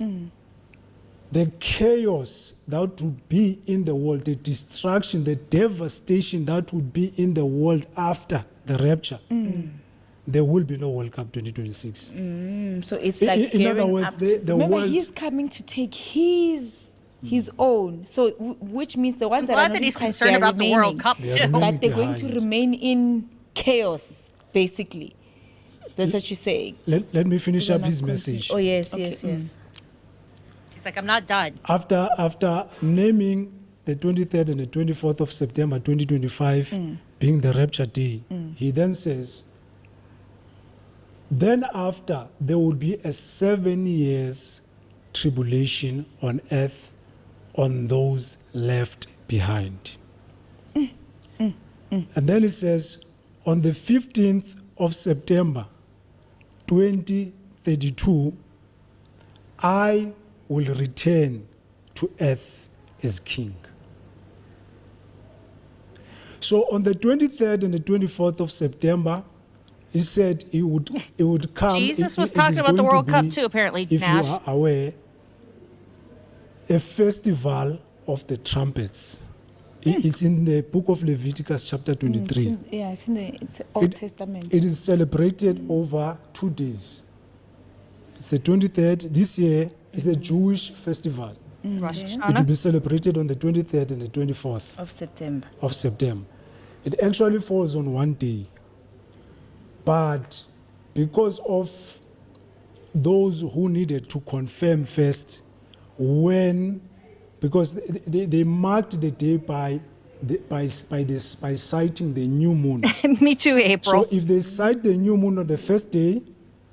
the chaos that would be in the world, the destruction, the devastation that would be in the world after the rapture, there will be no World Cup 2026. So it's like In other gearing words, up the remember, world. he's coming to take his own. So which means the ones I'm that are glad not that in he's Christ, concerned they are about the World remaining. Cup They are too. remaining But they're going to behind. remain in chaos, basically. That's what you're saying. Let me finish They're up not his continue- message. Oh yes, Okay. yes. He's like, I'm not done. After naming the 23rd and the 24th of September 2025 being the rapture day, he then says, then after there will be a 7 years tribulation on earth on those left behind. And then it says, on the 15th of September 2032, I will return to earth as king. So on the 23rd and the 24th of September, he said it would come. Jesus was it talking is about the going to World Cup be, too, apparently, if Nash. you are aware, a festival of the trumpets. It's in the book of Leviticus chapter 23. It's Old Testament. It is celebrated over 2 days. It's the 23rd. This year is a Jewish festival. Rosh It will Hashanah. be celebrated on the 23rd and the 24th Of September. of September. It actually falls on one day. But because of those who needed to confirm first because they marked the day by sighting the new moon. Me too, April. So if they sight the new moon on the first day,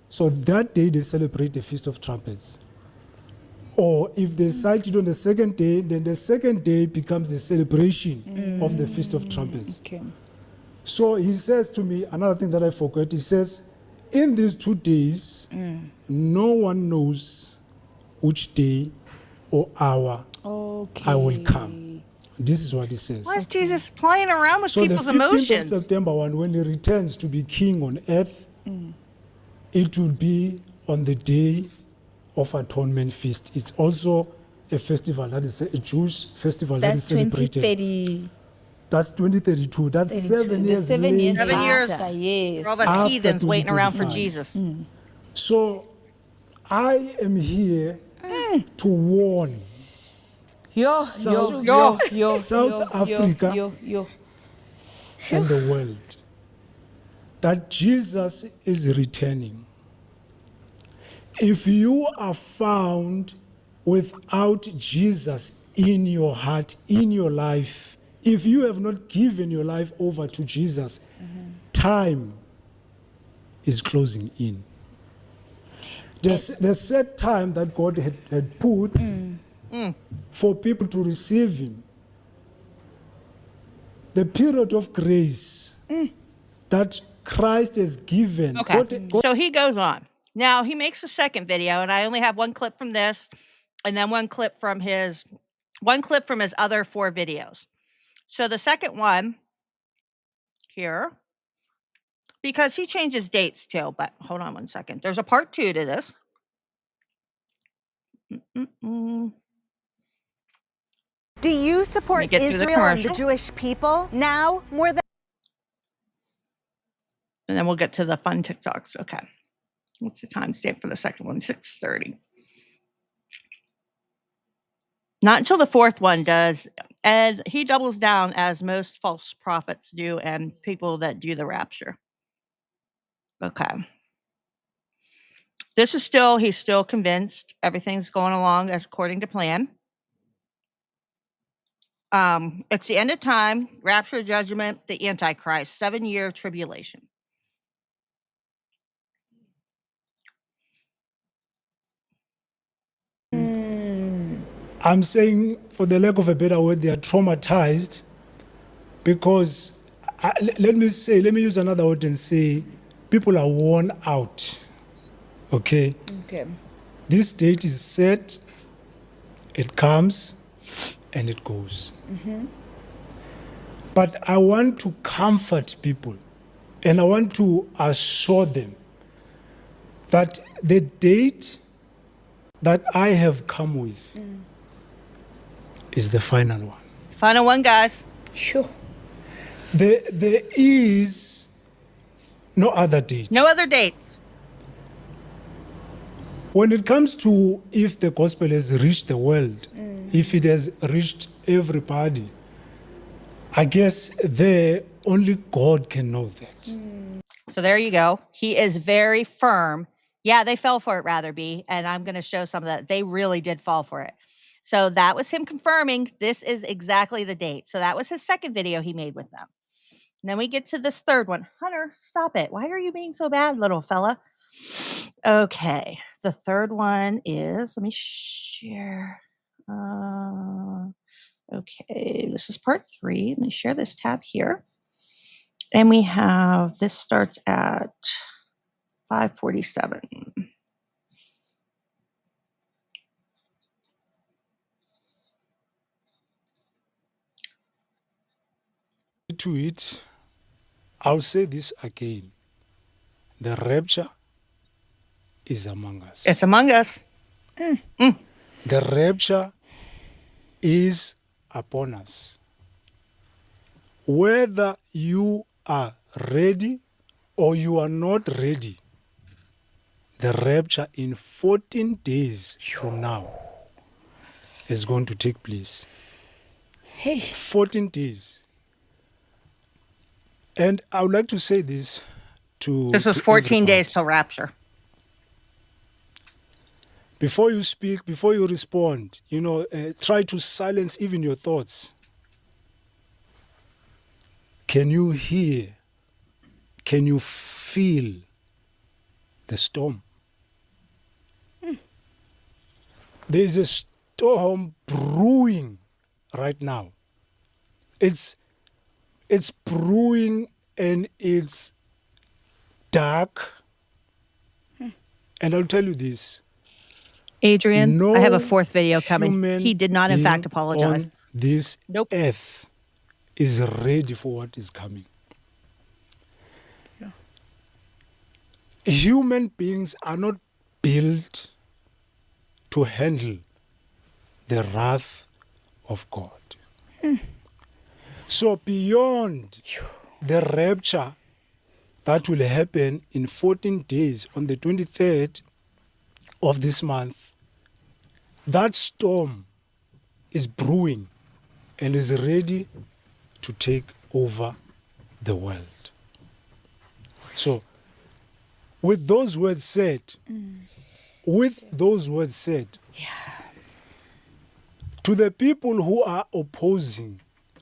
so that day they celebrate the Feast of Trumpets. Or if they sight it on the second day, then the second day becomes the celebration of the Feast of Trumpets. Okay. So he says to me, another thing that I forgot, he says, in these 2 days, no one knows which day or hour I will come. This is what he says. Why is Jesus playing around with So the people's 15th emotions? of September, when he returns to be king on earth, it will be on the day of Atonement Feast. It's also a festival that is a Jewish festival that is That's celebrated. 2030. That's 2032. That's 7 years 7 years later. 7 years. after, yes. For all of us After heathens waiting around for 2025. Jesus. So I am here to warn South Africa and the world that Jesus is returning. If you are found without Jesus in your heart, in your life, if you have not given your life over to Jesus, time is closing in. The set time that God had put for people to receive Him, the period of grace that Christ has given. Okay. So he goes on. Now he makes a second video, and I only have one clip from this, and then one clip from his other 4 videos. So the second one here, because he changes dates too, but hold on one second. There's a part 2 to this. Do you support get through the Israel and the commercial. Jewish people now more than? And then we'll get to the fun TikToks. Okay. What's the timestamp for the second one? 6:30. Not until the 4th one does. And he doubles down as most false prophets do and people that do the rapture. Okay. He's still convinced everything's going along as according to plan. It's the end of time, rapture, judgment, the Antichrist, 7-year tribulation. I'm saying, for the lack of a better word, they are traumatized because, let me use another word and say, people are worn out. Okay? Okay. This date is set, it comes, and it goes. But I want to comfort people, and I want to assure them that the date that I have come with is the final one. Final one, guys. Sure. There is No other date. No other dates. When it comes to if the gospel has reached the world, if it has reached everybody, I guess only God can know that. So there you go. He is very firm. Yeah, they fell for it, Ratherby. And I'm going to show some of that. They really did fall for it. So that was him confirming this is exactly the date. So that was his second video he made with them. And then we get to this third one. Hunter, stop it. Why are you being so bad, little fella? Okay. The third one is, let me share. Okay. This is part 3. Let me share this tab here. And we have, this starts at 5:47. To it, I'll say this again. The rapture is among us. It's among us. The rapture is upon us. Whether you are ready or you are not ready, the rapture in 14 days from now is going to take place. Hey. 14 days. And I would like to say this to This was to 14 everybody. days till rapture. Before you speak, before you respond, try to silence even your thoughts. Can you hear? Can you feel the storm? There's a storm brewing right now. It's brewing and it's dark. And I'll tell you this. Adrian, No I have a fourth video coming. human He did not, in fact, being apologize. on this Nope. earth is ready for what is coming. Human beings are not built to handle the wrath of God. So beyond the rapture that will happen in 14 days on the 23rd of this month, that storm is brewing and is ready to take over the world. So, with those words said, to the people who are opposing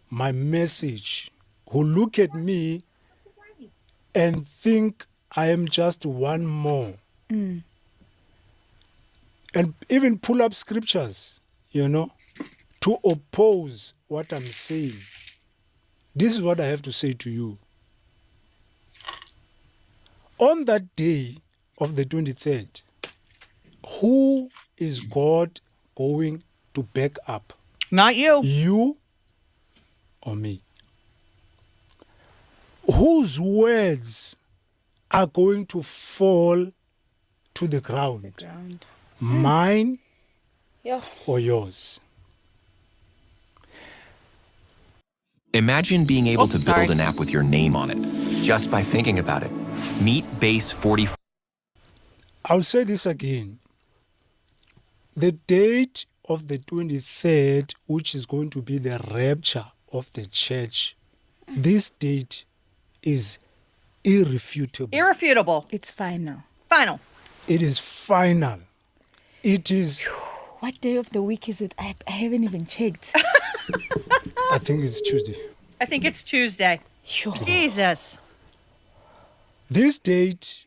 my message, who look at me and think I am just one more, and even pull up scriptures, to oppose what I'm saying. This is what I have to say to you. On that day of the 23rd, who is God going to back up? Not you. You or me? Whose words are going to fall to the ground? Mine or yours? Imagine being able to build an app with your name on it, just by thinking about it. Meet Base 44. I'll say this again. The date of the 23rd, which is going to be the rapture of the church, this date is irrefutable. Irrefutable. It's final. Final. It is final. It is... What day of the week is it? I haven't even checked. I think it's Tuesday. I think it's Tuesday. Jesus. This date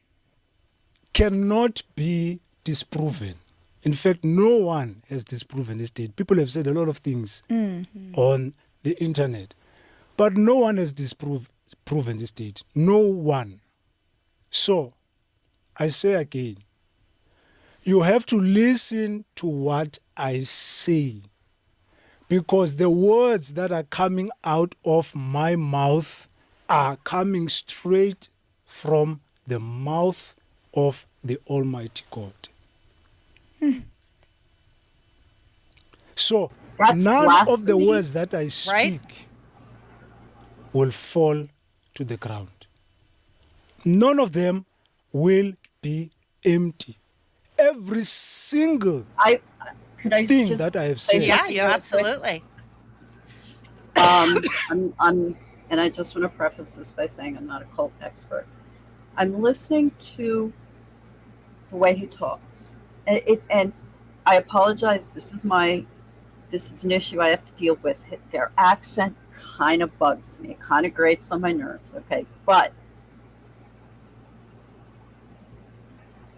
cannot be disproven. In fact, no one has disproven this date. People have said a lot of things on the internet, but no one has proven this date. No one. So, I say again, you have to listen to what I say, because the words that are coming out of my mouth are coming straight from the mouth of the Almighty God. So, That's none of the blasphemy. words that I speak will fall to the ground. none of them will be empty. Every single Could I thing just that I have say said. Yeah, something you real quick? absolutely. And I just want to preface this by saying I'm not a cult expert. I'm listening to the way he talks, and I apologize. This is an issue I have to deal with. Their accent kind of bugs me. It kind of grates on my nerves. Okay, but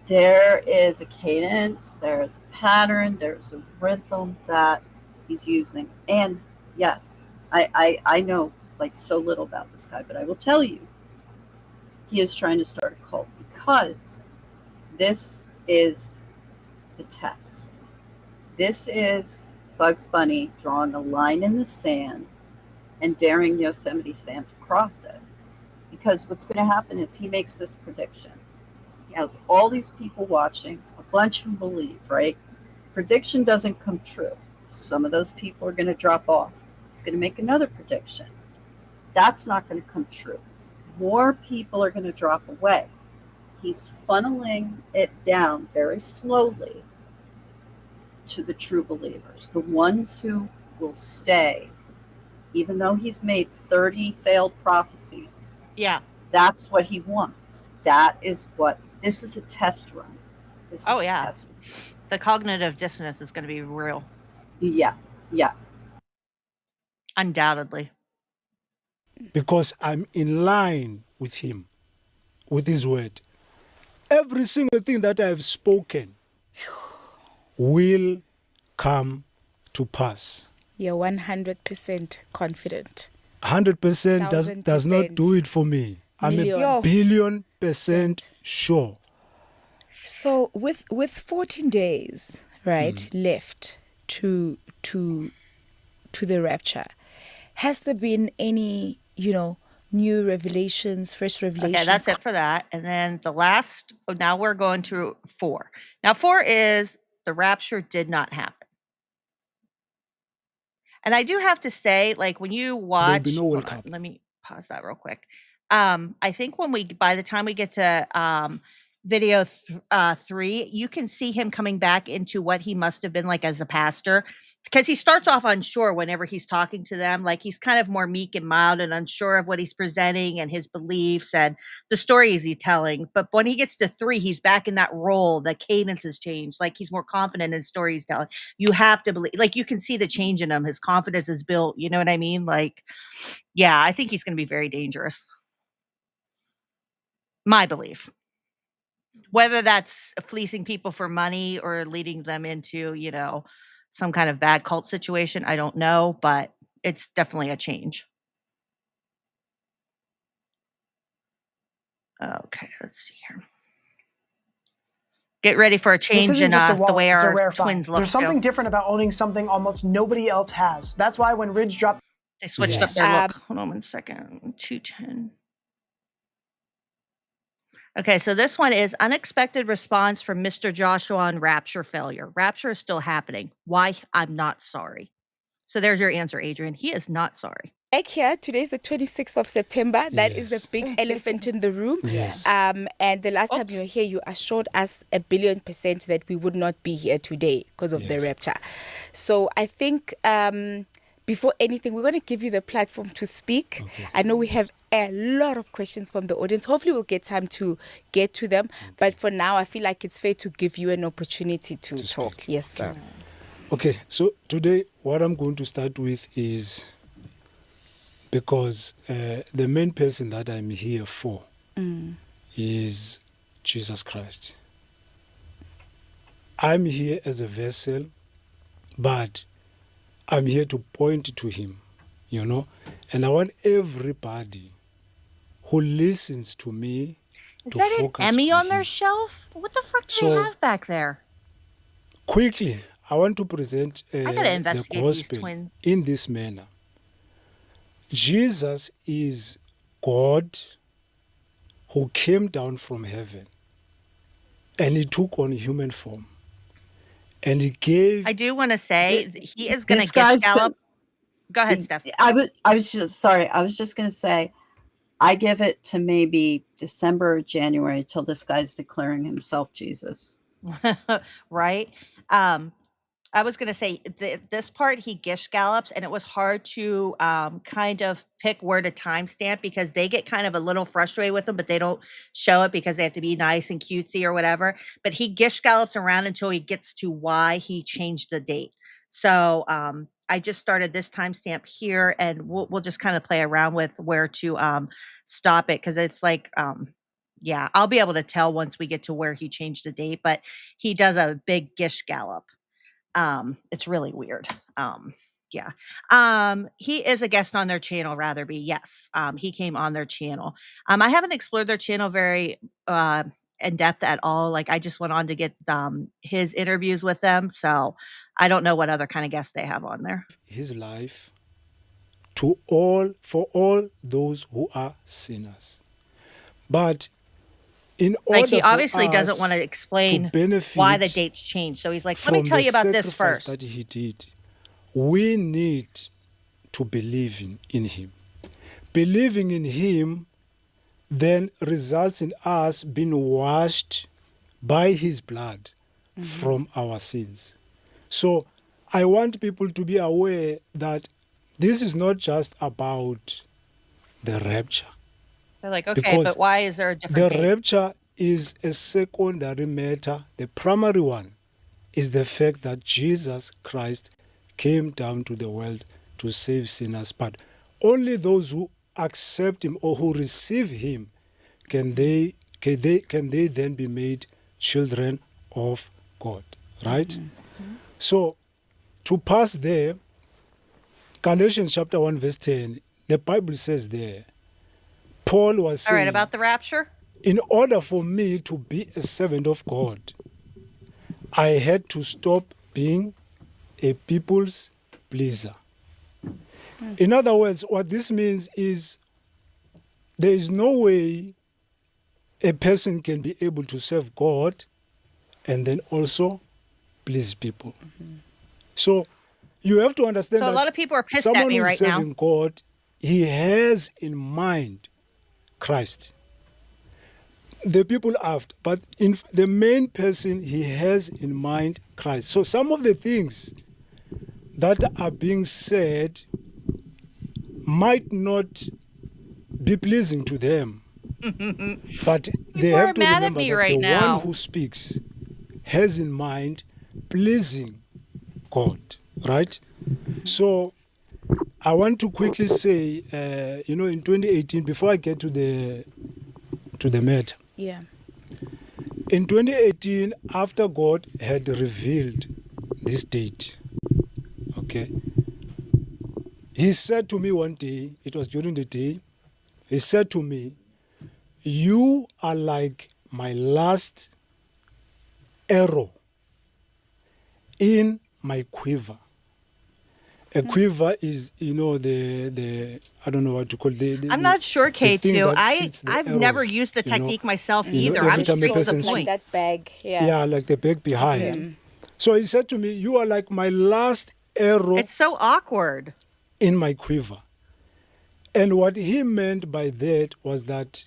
there is a cadence, there's a pattern, there's a rhythm that he's using. And yes, I know like so little about this guy, but I will tell you, he is trying to start a cult because this is the test. This is Bugs Bunny drawing a line in the sand and daring Yosemite Sam to cross it. Because what's going to happen is he makes this prediction. He has all these people watching, a bunch of them believe, right? Prediction doesn't come true. Some of those people are going to drop off. He's going to make another prediction. That's not going to come true. More people are going to drop away. He's funneling it down very slowly to the true believers, the ones who will stay, even though he's made 30 failed prophecies. Yeah. That's what he wants. This is a test run. This is a test run. The cognitive dissonance is going to be real. Yeah. Undoubtedly. Because I'm in line with him, with his word. Every single thing that I have spoken will come to pass. You're 100% confident. 100% does not do it for me. I'm a billion% sure. So with 14 days, right, left to the rapture, has there been any, new revelations, fresh revelations? Okay, that's it for that. And then now we're going to 4. Now 4 is the rapture did not happen. And I do have to say, like when you watch, hold on, let me pause that real quick. I think by the time we get to video 3, you can see him coming back into what he must have been like as a pastor, because he starts off unsure whenever he's talking to them. Like he's kind of more meek and mild and unsure of what he's presenting and his beliefs and the stories he's telling. But when he gets to 3, he's back in that role. The cadence has changed. Like he's more confident in his story he's telling. You have to believe, like you can see the change in him. His confidence is built. You know what I mean? Like, yeah, I think he's going to be very dangerous. My belief. Whether that's fleecing people for money or leading them into, some kind of bad cult situation, I don't know, but it's definitely a change. Okay, let's see here. Get ready for a change in the way our twins look. There's something different about owning something almost nobody else has. That's why when Ridge dropped... They switched up their look. Hold on one second. 210. Okay, so this one is unexpected response from Mr. Joshua on rapture failure. Rapture is still happening. Why? I'm not sorry. So there's your answer, Adrian. He is not sorry. Like here, today's the 26th of September. That is the big elephant in the room. Yes. And the last time you were here, you assured us 1,000,000,000% that we would not be here today because of the rapture. So I think before anything, we're going to give you the platform to speak. Okay. I know we have a lot of questions from the audience. Hopefully we'll get time to get to them. Okay. But for now, I feel like it's fair to give you an opportunity to talk. Speak. Yes, sir. Okay, so today what I'm going to start with is, because the main person that I'm here for is Jesus Christ. I'm here as a vessel, but I'm here to point to him, and I want everybody who listens to me to focus. Is that an Emmy on their shelf? What the fuck do they have back there? Quickly, I want to present the gospel in this manner. Jesus is God who came down from heaven, and he took on human form. And he gave... I do want to say he is going to get Scallop. Go ahead, Steph. I was just going to say, I give it to maybe December or January till this guy's declaring himself Jesus. Right? I was going to say this part he gish gallops, and it was hard to kind of pick where to timestamp because they get kind of a little frustrated with him, but they don't show it because they have to be nice and cutesy or whatever. But he gish gallops around until he gets to why he changed the date. So I just started this timestamp here, and we'll just kind of play around with where to stop it because it's like yeah, I'll be able to tell once we get to where he changed the date, but he does a big gish gallop. It's really weird. Yeah. He is a guest on their channel, Ratherby. Yes. He came on their channel. I haven't explored their channel very in depth at all. Like I just went on to get his interviews with them. So I don't know what other kind of guests they have on there. His life for all those who are sinners. But in order like he obviously doesn't want to to explain benefit why the dates changed. So he's like, let me from tell the you about this sacrifice first. that he did, we need to believe in him. Believing in him then results in us being washed by his blood from our sins. So I want people to be aware that this is not just about the rapture. They're like, okay, Because but why is there a different the date? rapture is a secondary matter. The primary one is the fact that Jesus Christ came down to the world to save sinners. But only those who accept him or who receive him can they then be made children of God. Right? So to pass there, Galatians chapter 1 verse 10, the Bible says there, Paul was saying, All right, about the rapture? in order for me to be a servant of God, I had to stop being a people's pleaser. In other words, what this means is there is no way a person can be able to serve God and then also please people. So you have to understand So a that lot of people are pissed at someone me who's right now. serving God, he has in mind Christ. The people after, but in the main person, he has in mind Christ. So some of the things that are being said might not be pleasing to them, but they People have are to mad at remember me that right the now. one who speaks has in mind pleasing God, right? So I want to quickly say, in 2018, before I get to the matter, Yeah. in 2018, after God had revealed this date, okay, he said to me one day, it was during the day, he said to me, you are like my last arrow in my quiver. A quiver is, the I don't know what to call it. I'm not sure, the thing K2. that sits the I've never arrows, used the technique myself either. every I'm time a straight to the person point. That bag. Yeah. Yeah, like the bag behind. So he said to me, you are like my last arrow It's so awkward. in my quiver. And what he meant by that was that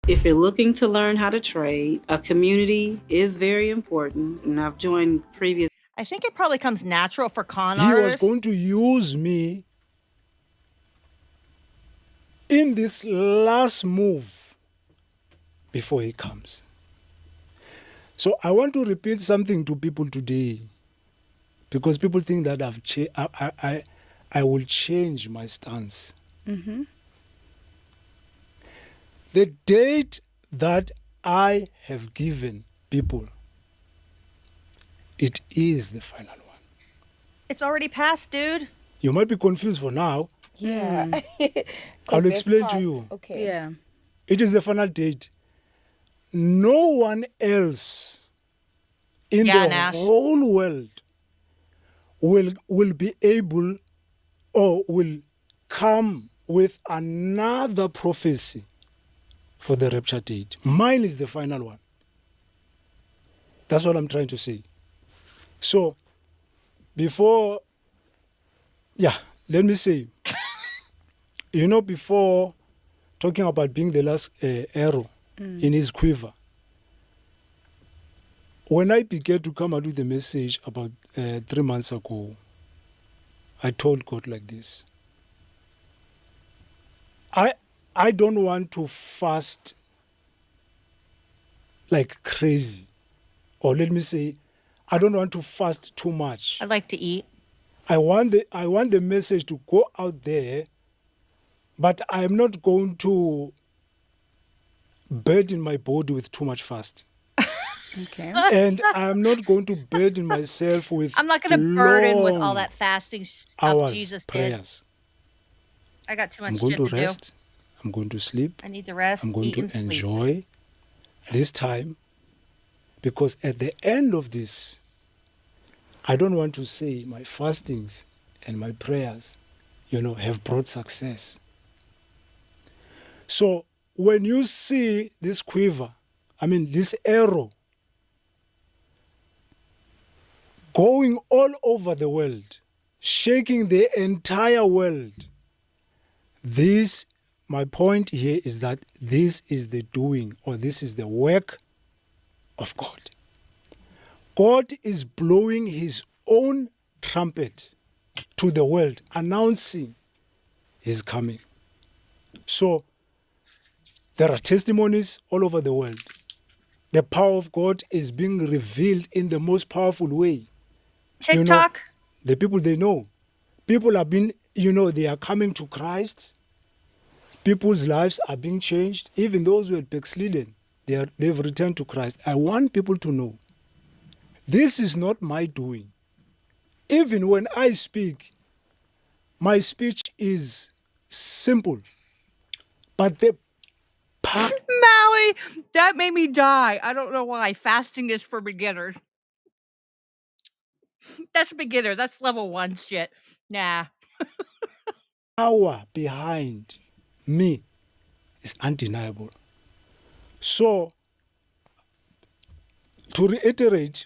if you're looking to learn how to trade, a community is very important. And I've joined previous. I think it probably comes natural for con he was artists. going to use me in this last move before he comes. So I want to repeat something to people today, because people think that I will change my stance. Mm-hmm. The date that I have given people, it is the final one. It's already passed, dude. You might be confused for now. Yeah. I'll explain to you. Okay. Yeah. It is the final date. No one else in the Nash. whole world will be able or will come with another prophecy for the rapture date. Mine is the final one. That's what I'm trying to say. So, let me say, before talking about being the last arrow in his quiver. When I began to come out with the message about 3 months ago, I told God like this. I don't want to fast like crazy. Or let me say, I don't want to fast too much. I like to eat. I want the message to go out there, but I'm not going to burden my body with too much fast. Okay. And I'm not going to burden myself with I'm not going to burden with all long that fasting stuff hours Jesus prayers. did. I got too much I'm going shit to to rest. do. I'm going to sleep. I need to rest, I'm going eat, to and sleep. enjoy this time, because at the end of this, I don't want to say my fastings and my prayers, have brought success. So when you see this quiver, this arrow going all over the world, shaking the entire world, my point here is that this is the doing, or this is the work of God. God is blowing his own trumpet to the world, announcing his coming. So there are testimonies all over the world. The power of God is being revealed in the most powerful way. TikTok? The people, they know. People have been, they are coming to Christ. People's lives are being changed. Even those who had backslidden, they've returned to Christ. I want people to know, this is not my doing. Even when I speak, my speech is simple. But the Maui, that made me die. I don't know why. Fasting is for beginners. That's beginner. That's level 1 shit. Nah. power behind me is undeniable. So, to reiterate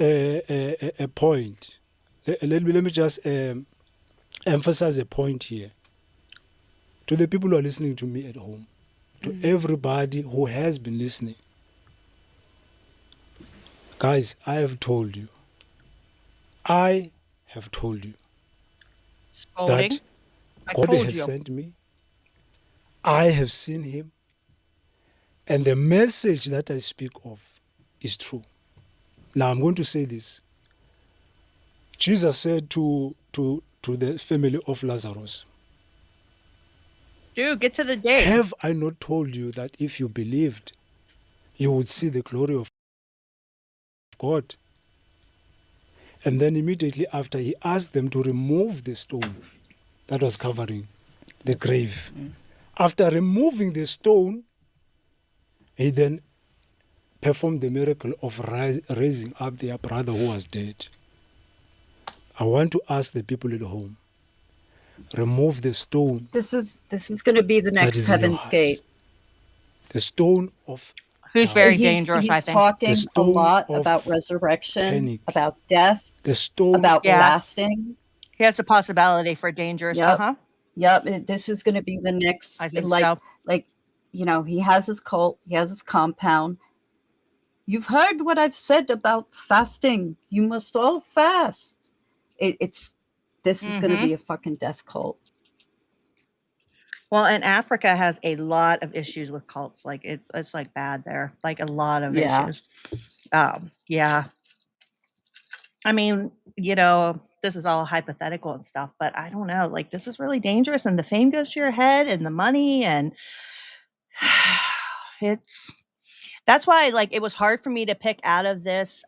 a point, let me just emphasize a point here. To the people who are listening to me at home, to everybody who has been listening, guys, I have told you that God has sent me. I have seen him. And the message that I speak of is true. Now, I'm going to say this. Jesus said to the family of Lazarus, Dude, get to the date. have I not told you that if you believed, you would see the glory of God? And then immediately after, he asked them to remove the stone that was covering the grave. After removing the stone, he then performed the miracle of raising up their brother who was dead. I want to ask the people at home, remove the stone. This is going to be the next Heaven's Gate. The stone of Who's very dangerous, I He's think. talking a lot about resurrection, about death, about fasting. He has a possibility for dangerous. Yep. Yep. This is going to be the next, I think so. He has his cult, he has his compound. You've heard what I've said about fasting. You must all fast. This is going to be a fucking death cult. Well, and Africa has a lot of issues with cults. Like it's like bad there. Like a lot of issues. Yeah. I mean, this is all hypothetical and stuff, but I don't know. Like this is really dangerous, and the fame goes to your head, and the money, and that's why like it was hard for me to pick out of this.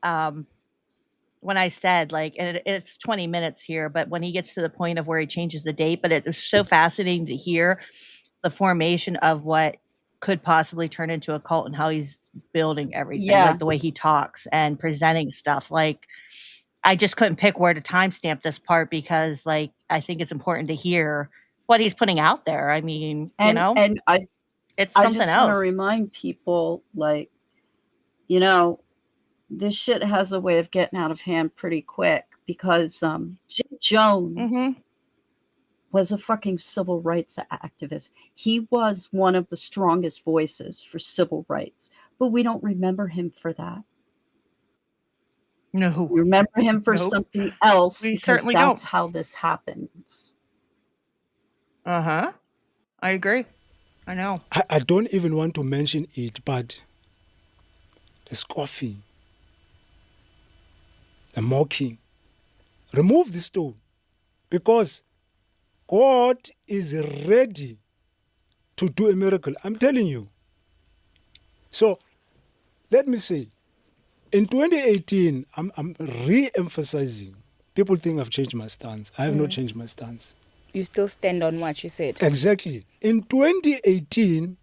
When I said like, and it's 20 minutes here, but when he gets to the point of where he changes the date, but it's so fascinating to hear the formation of what could possibly turn into a cult and how he's building everything, like the way he talks and presenting stuff. Like, I just couldn't pick where to timestamp this part because like, I think it's important to hear what he's putting out there. I mean, and it's I something just else. want to remind people, like, this shit has a way of getting out of hand pretty quick because Jim Jones was a fucking civil rights activist. He was one of the strongest voices for civil rights, but we don't remember him for that. No. We remember him for Nope. something else We because certainly that's don't. how this happens. Uh-huh. I agree. I know. I don't even want to mention it, but the scoffing, the mocking, remove the stone, because God is ready to do a miracle. I'm telling you. So let me say, in 2018, I'm re-emphasizing. People think I've changed my stance. I have not changed my stance. You still stand on what you said. Exactly. In 2018,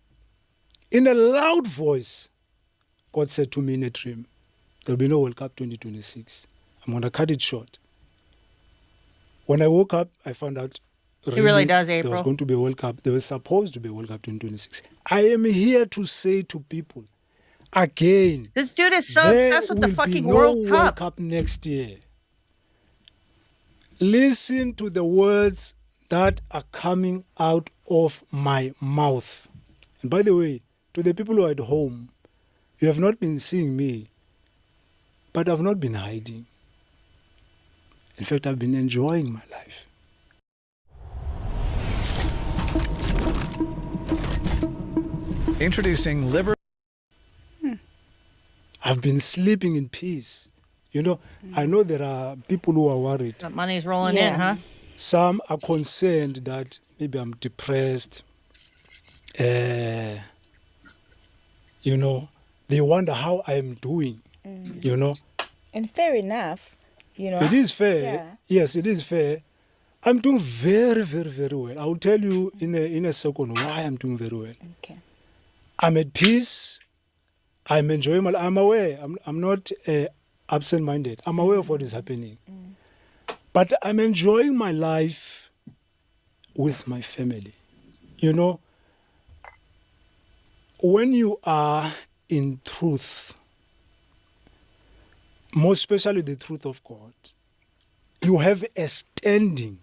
in a loud voice, God said to me in a dream, there'll be no World Cup 2026. I'm going to cut it short. When I woke up, I found out He really does, there was April. going to be a World Cup. There was supposed to be a World Cup 2026. I am here to say to people, again, This dude is so there obsessed with the will be fucking no World World Cup. Cup next year. Listen to the words that are coming out of my mouth. And by the way, to the people who are at home, you have not been seeing me, but I've not been hiding. In fact, I've been enjoying my life. Introducing Liber. I've been sleeping in peace. You know, I know there are people who are worried. That money's rolling in, huh? Some are concerned that maybe I'm depressed. You know, they wonder how I'm doing, you know. And fair enough, you know. It is fair. Yeah. Yes, it is fair. I'm doing very, very, very well. I'll tell you in a second why I'm doing very well. Okay. I'm at peace. I'm enjoying my. I'm aware. I'm not absent-minded. I'm aware of what is happening. But I'm enjoying my life with my family. You know, when you are in truth, most especially the truth of God, you have a standing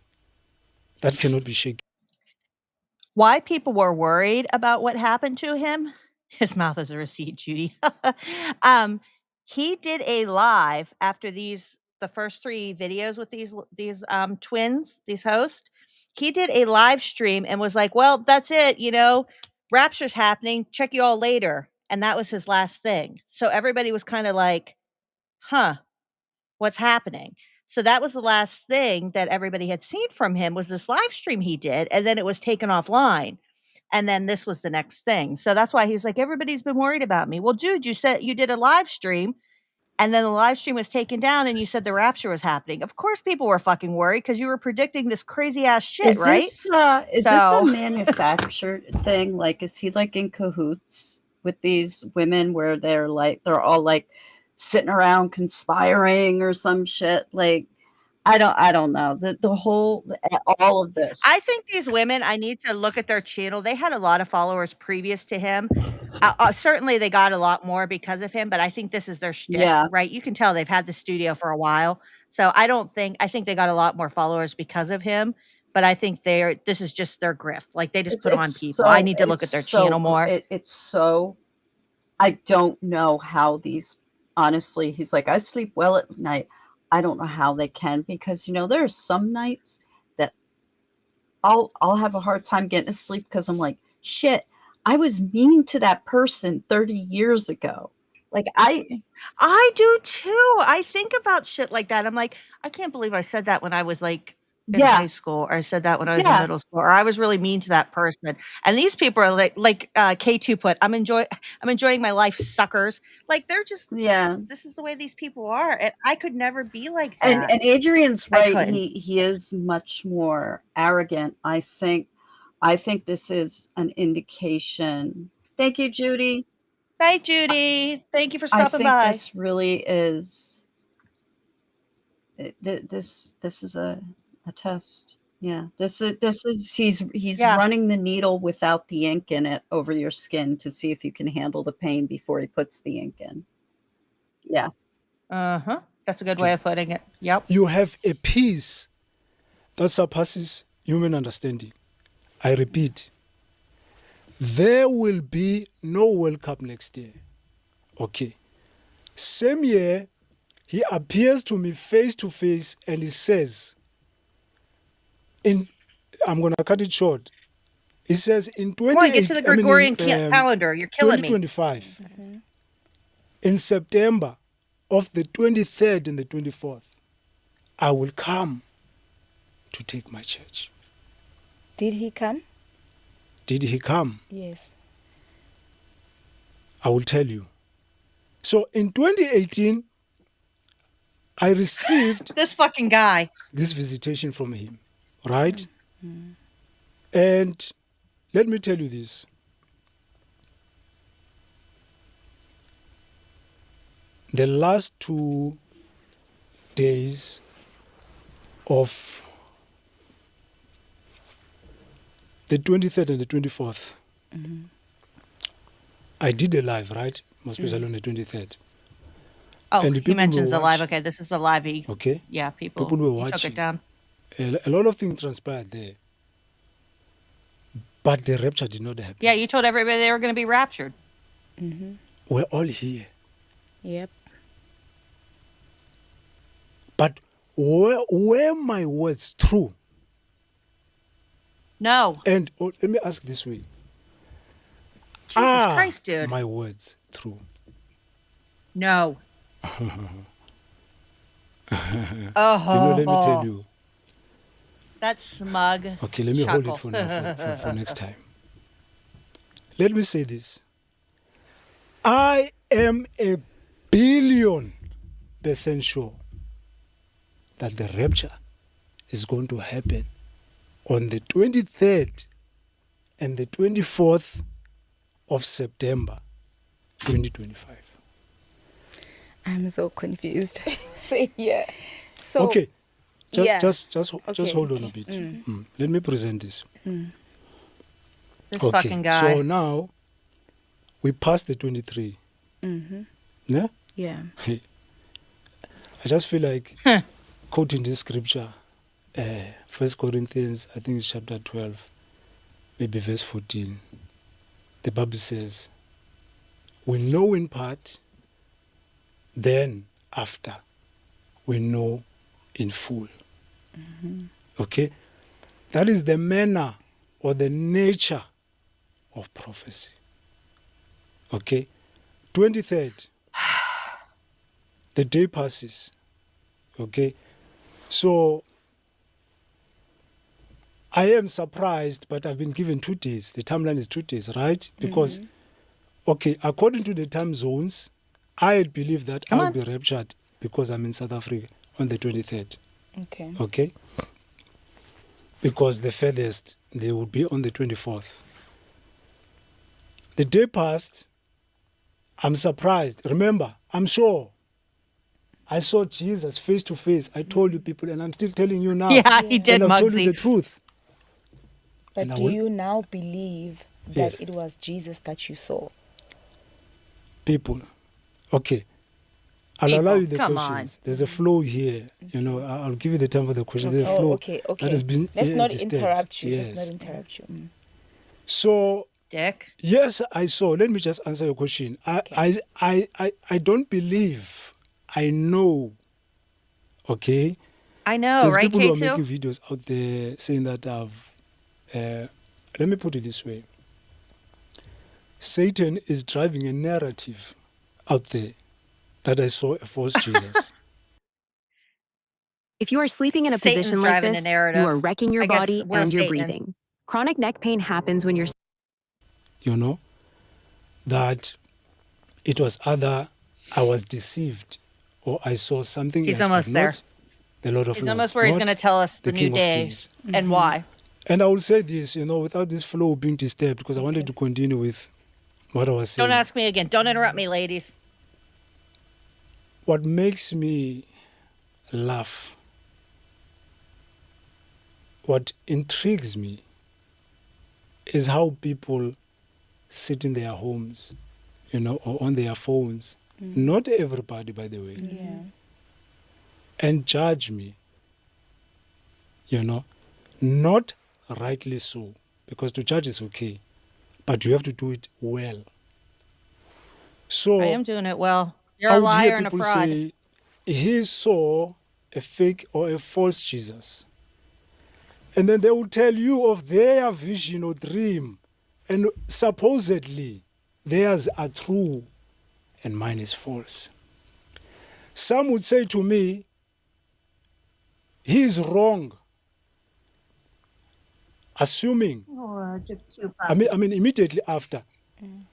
that cannot be shaken. Why people were worried about what happened to him? His mouth is a receipt, Judy. He did a live after the first 3 videos with these twins, these hosts. He did a live stream and was like, "Well, that's it, you know, rapture's happening. Check you all later." And that was his last thing. So everybody was kind of like, "Huh, what's happening?" So that was the last thing that everybody had seen from him, was this live stream he did, and then it was taken offline. And then this was the next thing. So that's why he was like, "Everybody's been worried about me." Well, dude, you said you did a live stream and then the live stream was taken down and you said the rapture was happening. Of course people were fucking worried because you were predicting this crazy ass shit, Is right? this a manufactured thing? Like, is he like in cahoots with these women where they're all like sitting around conspiring or some shit? Like, I don't know. The whole all of this. I think these women, I need to look at their channel. They had a lot of followers previous to him. Certainly they got a lot more because of him, but I think this is their shtick, Yeah. right? You can tell they've had the studio for a while. So I think they got a lot more followers because of him, but I think this is just their grift. Like they just put on people. I need to look at their channel more. It's so, I don't know how these, honestly, he's like, I sleep well at night. I don't know how they can, because, you know, there are some nights that I'll have a hard time getting to sleep because I'm like, shit, I was mean to that person 30 years ago. Like I do too. I think about shit like that. I'm like, I can't believe I said that when I was like in Yeah. high school, or I said that when I was in Yeah. middle school, or I was really mean to that person. And these people are like K2 put, I'm enjoying my life, suckers. Like they're just, this is the way these people are. And I could never be like that. And Adrian's I right. couldn't. He is much more arrogant. I think this is an indication. Thank you, Judy. Hi, Judy. Thank you for I stopping think by. this really is this is a test. Yeah. This is he's running the needle without the ink in it over your skin to see if you can handle the pain before he puts the ink in. Yeah. Uh-huh. That's a good way of putting it. Yep. You have a peace that surpasses human understanding. I repeat, there will be no World Cup next year. Okay. Same year, he appears to me face to face and he says, I'm going to cut it short. He says in Come on, get to the Gregorian calendar. You're killing me. 2025, in September of the 23rd and the 24th, I will come to take my church. Did he come? Did he come? Yes. I will tell you. So in 2018, I received this fucking guy. This visitation from him, right? And let me tell you this. The last 2 days of the 23rd and the 24th, I did a live, right? Most especially on the 23rd. Oh, And the he people mentions will a live. watch. Okay, this is a live. Okay. Yeah, people People were he took watching. it down. A lot of things transpired there. But the rapture did not happen. Yeah, you told everybody they were going to be raptured. We're all here. Yep. But were my words true? No. And let me ask this way. Jesus Christ, dude. My words true? No. Let me tell you. That smug. Okay, let me hold it chuckle. for now, for next time. Let me say this. I am 1,000,000,000% sure that the rapture is going to happen on the 23rd and the 24th of September 2025. I'm so confused. Same here. So Okay. yeah. Just Okay, hold on okay. a bit. Let me present this. This fucking guy. So now we passed the 23. Yeah? Yeah. I just feel like quoting this scripture, 1 Corinthians, I think it's chapter 12, maybe verse 14. The Bible says, we know in part, then after we know in full. Okay? That is the manner or the nature of prophecy. Okay? 23rd, the day passes. Okay? So I am surprised, but I've been given 2 days. The timeline is 2 days, right? Because, okay, according to the time zones, I had believed that I'll be raptured because I'm in South Africa on the 23rd. Okay. Okay? Because the furthest, they would be on the 24th. The day passed. I'm surprised. Remember, I'm sure I saw Jesus face to face. I told you people, and I'm still telling you now. Yeah, he did, And I've told Muggsy. you the truth. But And I do will- you now believe that Yes. it was Jesus that you saw? People. Okay. I'll People, allow you the come questions. There's a flow here. You know, I'll give you the time for the questions. There's a Oh, flow okay. that has been Let's not disturbed. interrupt you. Yes. Let's not interrupt you. So, Dick. yes, I saw. Let me just answer your question. I don't believe. I know. Okay. I know, There's right, people who are K2? making videos out there saying that let me put it this way. Satan is driving a narrative out there that I saw a false Jesus. If you are sleeping in a Satan's position like driving this, the narrative. you are wrecking your I guess body we're and your Satan. breathing. Chronic neck pain happens when you're You know, that it was either I was deceived or I saw something He's else, but almost there. not the Lord of He's Lords, almost where he's not going to tell us the new King of day Kings. and why. And I will say this, you know, without this flow being disturbed, because I wanted to continue with what I was saying. Don't ask me again. Don't interrupt me, ladies. What makes me laugh, what intrigues me, is how people sit in their homes, you know, or on their phones. Not everybody, by the way. Yeah. And judge me, you know. Not rightly so, because to judge is okay, but you have to do it well. So I am doing it well. You're I a would hear liar and a people fraud. say, he saw a fake or a false Jesus. And then they will tell you of their vision or dream. And supposedly, theirs are true and mine is false. Some would say to me, he is wrong. Assuming, I mean, immediately after,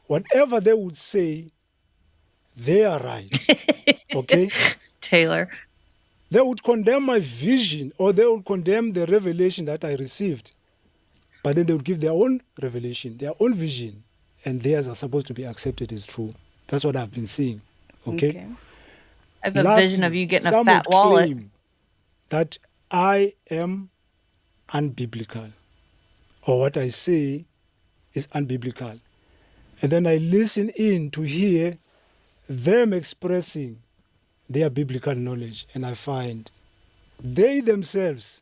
whatever they would say, they are right. Okay? Taylor. They would condemn my vision or they would condemn the revelation that I received. But then they would give their own revelation, their own vision, and theirs are supposed to be accepted as true. That's what I've been seeing. Okay? I have a vision of you getting a some fat would wallet. claim that I am unbiblical, or what I say is unbiblical. And then I listen in to hear them expressing their biblical knowledge, and I find they themselves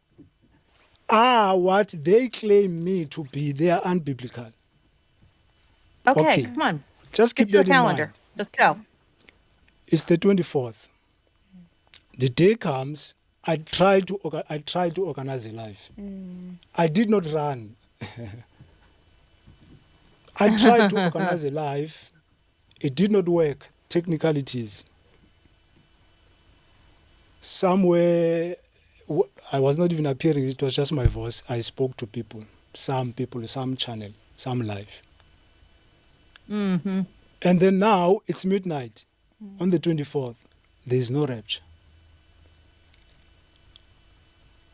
are what they claim me to be. They are unbiblical. Okay, come on. Just Get keep to the that in calendar. mind. Let's go. It's the 24th. The day comes, I try to organize a life. I did not run. I tried to organize a life. It did not work. Technicalities. Somewhere, I was not even appearing. It was just my voice. I spoke to people, some channel, some live. Mm-hmm. And then now it's midnight on the 24th. There is no rapture.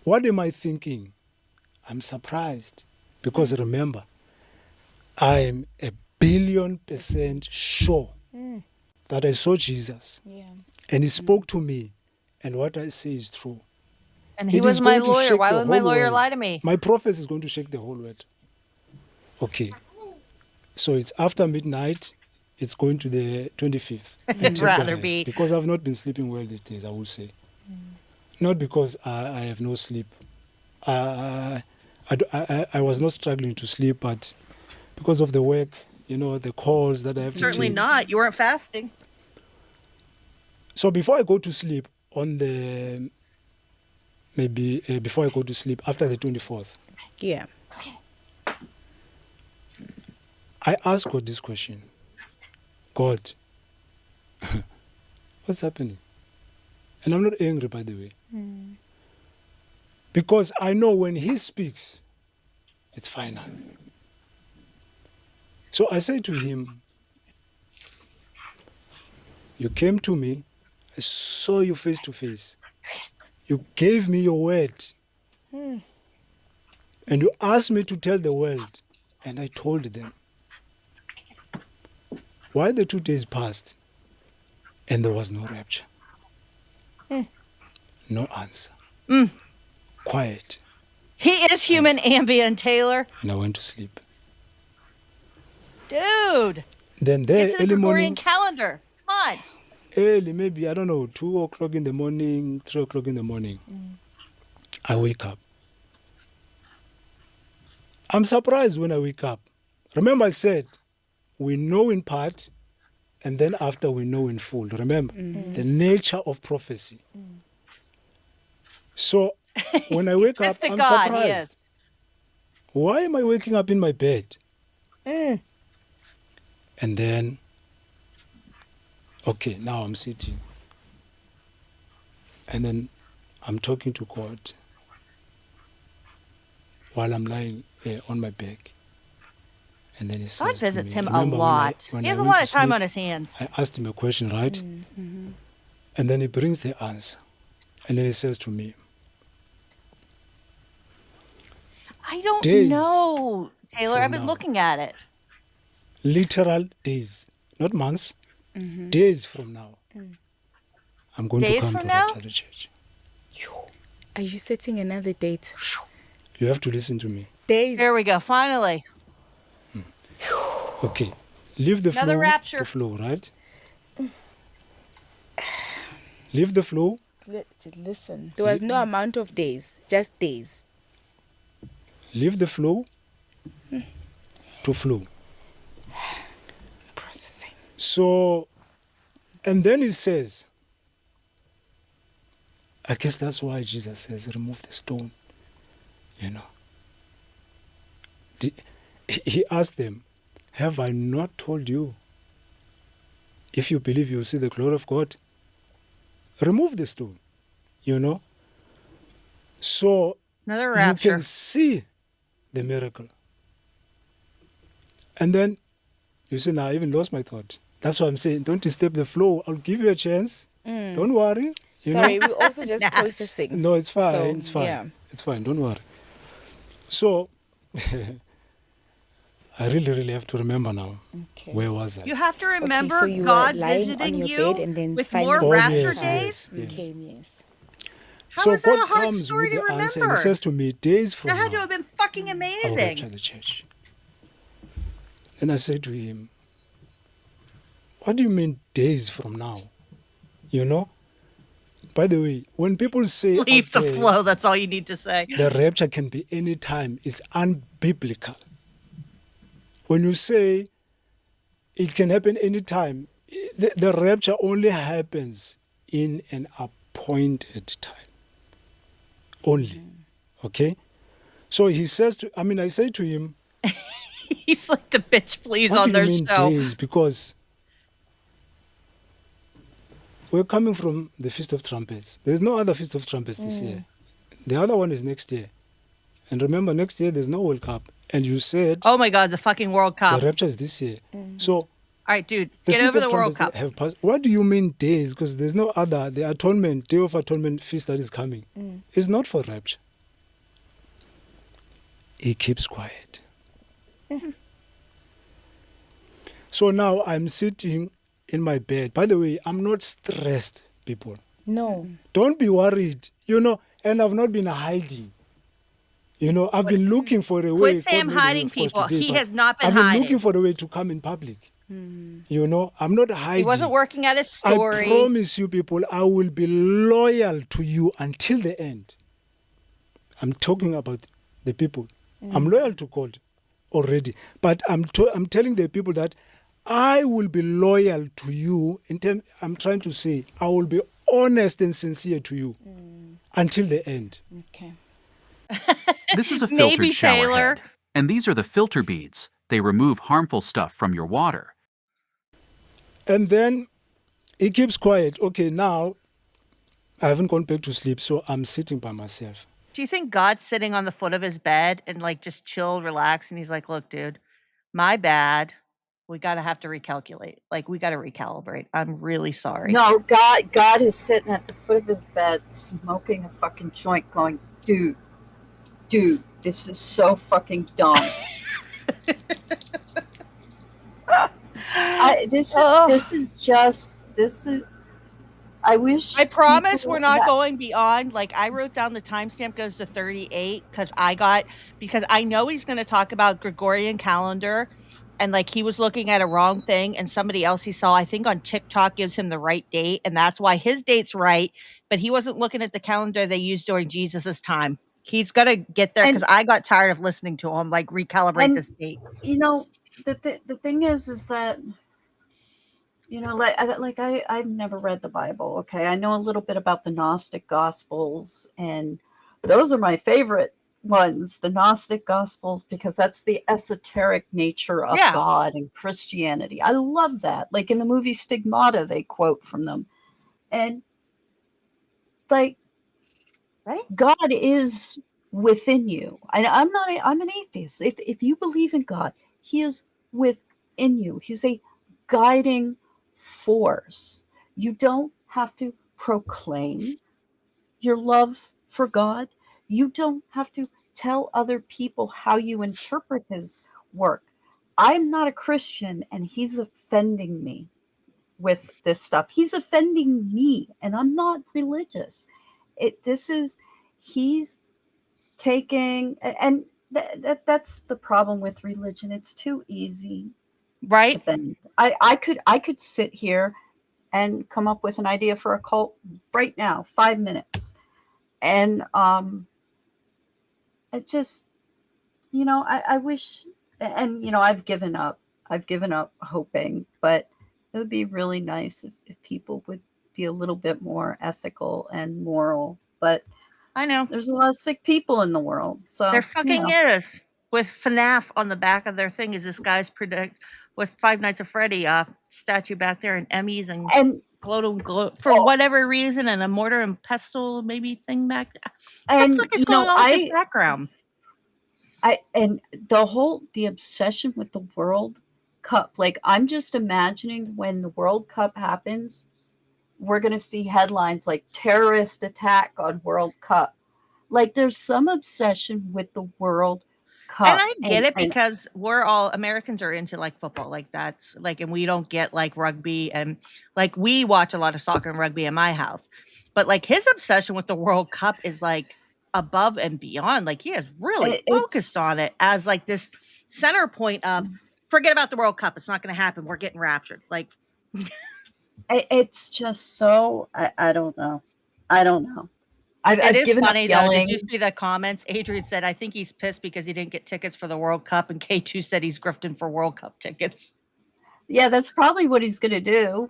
What am I thinking? I'm surprised because remember, I am 1,000,000,000% sure that I saw Jesus and he spoke to me and what I say is true. And he It was is my going to lawyer. shake Why the would my whole lawyer world. lie to me? My prophecy is going to shake the whole world. Okay. So it's after midnight. It's going to the 25th. I I'd take rather the rest be. because I've not been sleeping well these days, I will say. Not because I have no sleep. I was not struggling to sleep, but because of the work, the calls that I have Certainly to take. not. You weren't fasting. So before I go to sleep on the, maybe before I go to sleep after the 24th, Yeah. I ask God this question. God, what's happening? And I'm not angry, by the way. Because I know when he speaks, it's final. So I say to him, you came to me, I saw you face to face. You gave me your word. And you asked me to tell the world. And I told them. Why the 2 days passed and there was no rapture? No answer. Quiet. He is human ambient, Taylor. And I went to sleep. Dude. Then there, Get to the early Gregorian morning, calendar. Come on. early, maybe, I don't know, 2 o'clock in the morning, 3 o'clock in the morning, I wake up. I'm surprised when I wake up. Remember I said, we know in part, and then after we know in full. Remember, the nature of prophecy. So when I wake up, Mystic I'm God, he surprised. is. Why am I waking up in my bed? And then, okay, now I'm sitting. And then I'm talking to God while I'm lying on my back. And then he says, God visits to me, him a remember lot. when He has I a went lot to of time sleep, on his hands. I asked him a question, right? And then he brings the answer. And then he says to me, I don't days know, Taylor. from I've been now. looking at it. literal days, not months, days from now, I'm going Days to come from to now? rapture the church. Are you setting another date? You have to listen to me. Days. Here we go. Finally. Okay, leave the Another flow rapture. to flow, right? Leave the flow. Listen. There was no amount of days, just days. Leave the flow to flow. Processing. So, and then he says, I guess that's why Jesus says, remove the stone. You know. He asked them, have I not told you? If you believe you'll see the glory of God, remove the stone. You know. So Another you rapture. can see the miracle. And then you see, now I even lost my thought. That's why I'm saying, don't disturb the flow. I'll give you a chance. Don't worry. You Sorry, know? we're also just processing. No, it's fine. So, it's fine. yeah. It's fine. Don't worry. So, I really have to remember now. Okay. Where was I? You have to remember so you God were lying visiting on your you bed and then with finally more rapture yes, days. yes, yes. Okay, yes. How So is that God a hard comes story with to the answer and remember? he says to me, days from That had to now, have been fucking I will amazing. rapture the church. And I said to him, what do you mean days from now? You know? By the way, when people say Leave out the there, flow. That's all you need to say. the rapture can be any time, it's unbiblical. When you say it can happen anytime, the rapture only happens in an appointed time. Only. Okay? So he says I say to him, He's like the bitch please what on do you their mean show. days? Because we're coming from the Feast of Trumpets. There's no other Feast of Trumpets this year. The other one is next year. And remember, next year there's no World Cup. And you said Oh my God, the fucking World Cup. the rapture is this year. So All right, dude, the get Feast over of the World Trumpets Cup. have passed. What do you mean days? Because there's no other. The atonement, Day of Atonement feast that is coming is not for rapture. He keeps quiet. So now I'm sitting in my bed. By the way, I'm not stressed, people. No. Don't be worried. You know, and I've not been hiding. You know, I've been looking for a way. Quit Sam God made a way, hiding of course, people. today, He but has not been I've been hiding. looking for a way to come in public. You know, I'm not hiding. He wasn't working at his I story. promise you, people, I will be loyal to you until the end. I'm talking about the people. I'm loyal to God already, but I'm telling the people that I will be loyal to you. I'm trying to say I will be honest and sincere to you until the end. Okay. This is a Maybe filtered shower Taylor. head, and these are the filter beads. They remove harmful stuff from your water. And then he keeps quiet. Okay, now I haven't gone back to sleep, so I'm sitting by myself. Do you think God's sitting on the foot of his bed and like just chill, relax, and he's like, look, dude, my bad. We gotta have to recalculate. Like we gotta recalibrate. I'm really sorry. No, God is sitting at the foot of his bed, smoking a fucking joint, going, dude, this is so fucking dumb. I wish. I promise people we're not had- going beyond. Like I wrote down the timestamp goes to 38 because I know he's going to talk about Gregorian calendar, and like he was looking at a wrong thing, and somebody else he saw I think on TikTok gives him the right date, and that's why his date's right. But he wasn't looking at the calendar they used during Jesus's time. He's gonna get there because I got tired of listening to him like recalibrate this date. You know, the thing is that, you know, I've never read the Bible. Okay, I know a little bit about the Gnostic Gospels, and those are my favorite ones, the Gnostic Gospels, because that's the esoteric nature of God and Christianity. I love that. Like in the movie Stigmata, they quote from them, and like, God is within you. I'm an atheist. If you believe in God, he is within you. He's a guiding force. You don't have to proclaim your love for God. You don't have to tell other people how you interpret his work. I'm not a Christian, and he's offending me with this stuff. He's offending me, and I'm not religious. He's taking, and that's the problem with religion. It's too easy, right? To bend. I could sit here and come up with an idea for a cult right now, 5 minutes, and I wish, and I've given up. I've given up hoping, but it would be really nice if people would be a little bit more ethical and moral. But I know there's a lot of sick people in the world, so there fucking is. With FNAF on the back of their thing is this guy's predict with Five Nights at Freddy statue back there and Emmys and glow for whatever reason and a mortar and pestle maybe thing back there. What the fuck is going on with this background? And the obsession with the World Cup, like I'm just imagining when the World Cup happens, we're going to see headlines like terrorist attack on World Cup. Like there's some obsession with the World Cup. And I get it because we're all Americans are into like football, like that's like, and we don't get like rugby and like we watch a lot of soccer and rugby in my house, but like his obsession with the World Cup is like above and beyond. Like he is really focused on it as like this center point of forget about the World Cup. It's not going to happen. We're getting raptured. Like it's just so I don't know. It is funny though. Did you see the comments? Adrian said, I think he's pissed because he didn't get tickets for the World Cup. And K2 said he's grifting for World Cup tickets. Yeah, that's probably what he's going to do,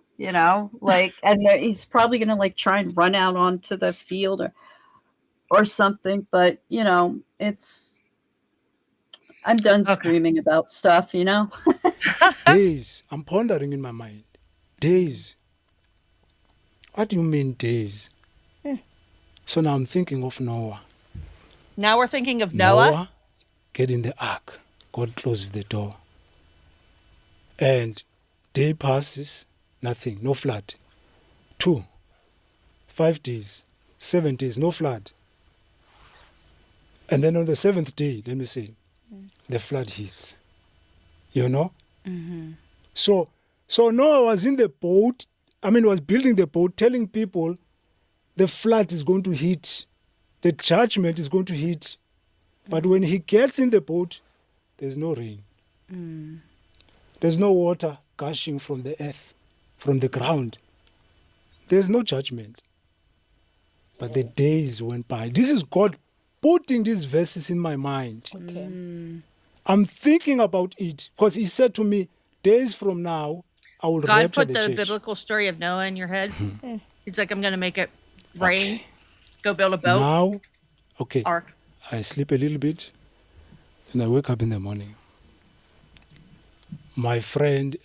like, and he's probably going to like try and run out onto the field or something. But, I'm done screaming about stuff, Days. I'm pondering in my mind. Days. What do you mean days? So now I'm thinking of Noah. Now we're thinking of Noah? Get in the ark. God closes the door. And day passes, nothing, no flood. 2, 5 days, 7 days, no flood. And then on the 7th day, let me say, the flood hits. Mm-hmm. So Noah was in the boat, was building the boat, telling people the flood is going to hit, the judgment is going to hit. But when he gets in the boat, there's no rain. There's no water gushing from the earth, from the ground. There's no judgment. But the days went by. This is God putting these verses in my mind. Okay. I'm thinking about it because he said to me, days from now, I will rapture the church. God put the biblical story of Noah in your head. He's like, I'm going to make it rain. Go build a boat. Now, Ark. I sleep a little bit. Then I wake up in the morning. My friend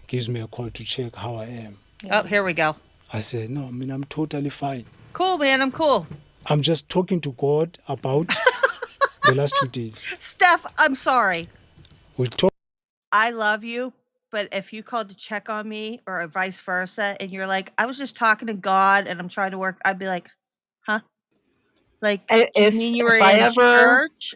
gives me a call to check how I am. Oh, here we go. I said, no, I'm totally fine. Cool, man. I'm cool. I'm just talking to God about the last 2 days. Steph, I'm sorry. We talk. I love you, but if you called to check on me or vice versa, and you're like, I was just talking to God and I'm trying to work, I'd be like, huh? Like, do you mean you were in church?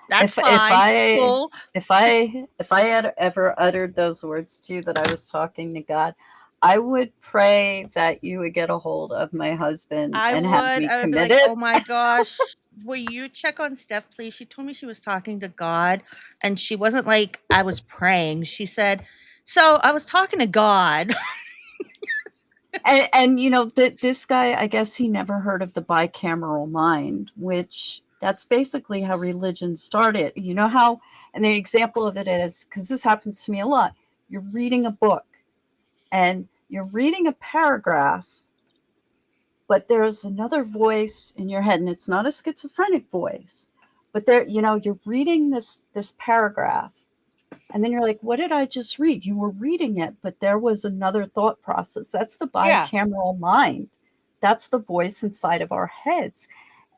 That's fine. Cool. If I had ever uttered those words to you that I was talking to God, I would pray that you would get a hold of my husband and have me committed. Be like, oh my gosh, will you check on Steph, please? She told me she was talking to God, and she wasn't like I was praying. She said, so I was talking to God. and this guy, I guess he never heard of the bicameral mind, which that's basically how religion started. You know how, and the example of it is, because this happens to me a lot, you're reading a book and you're reading a paragraph, but there's another voice in your head, and it's not a schizophrenic voice, but you're reading this paragraph, and then you're like, what did I just read? You were reading it, but there was another thought process. That's the bicameral mind. That's the voice inside of our heads.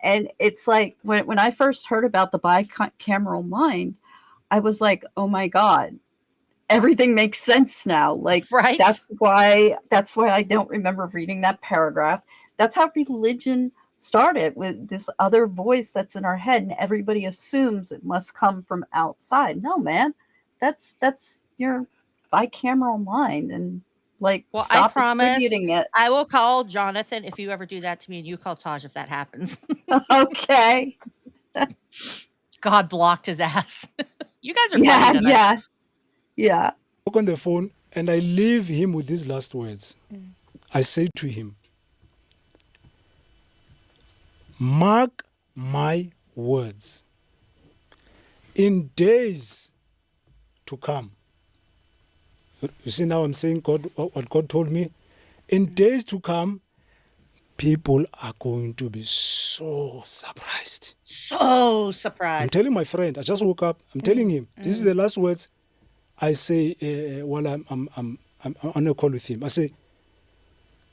And it's like when I first heard about the bicameral mind, I was like, oh my God, everything makes sense now. Like, right. That's why I don't remember reading that paragraph. That's how religion started, with this other voice that's in our head, and everybody assumes it must come from outside. No, man, that's your bicameral mind. And like, well, stop I promise attributing it. I will call Jonathan if you ever do that to me, and you call Taj if that happens. Okay. God blocked his ass. You guys are funny tonight. Yeah. Talk on the phone, and I leave him with these last words. I say to him, mark my words. in days to come. You see now I'm saying what God told me. In days to come, people are going to be so surprised. So I'm surprised. telling my friend, I just woke up, I'm telling him, this is the last words I say while I'm on a call with him. I say,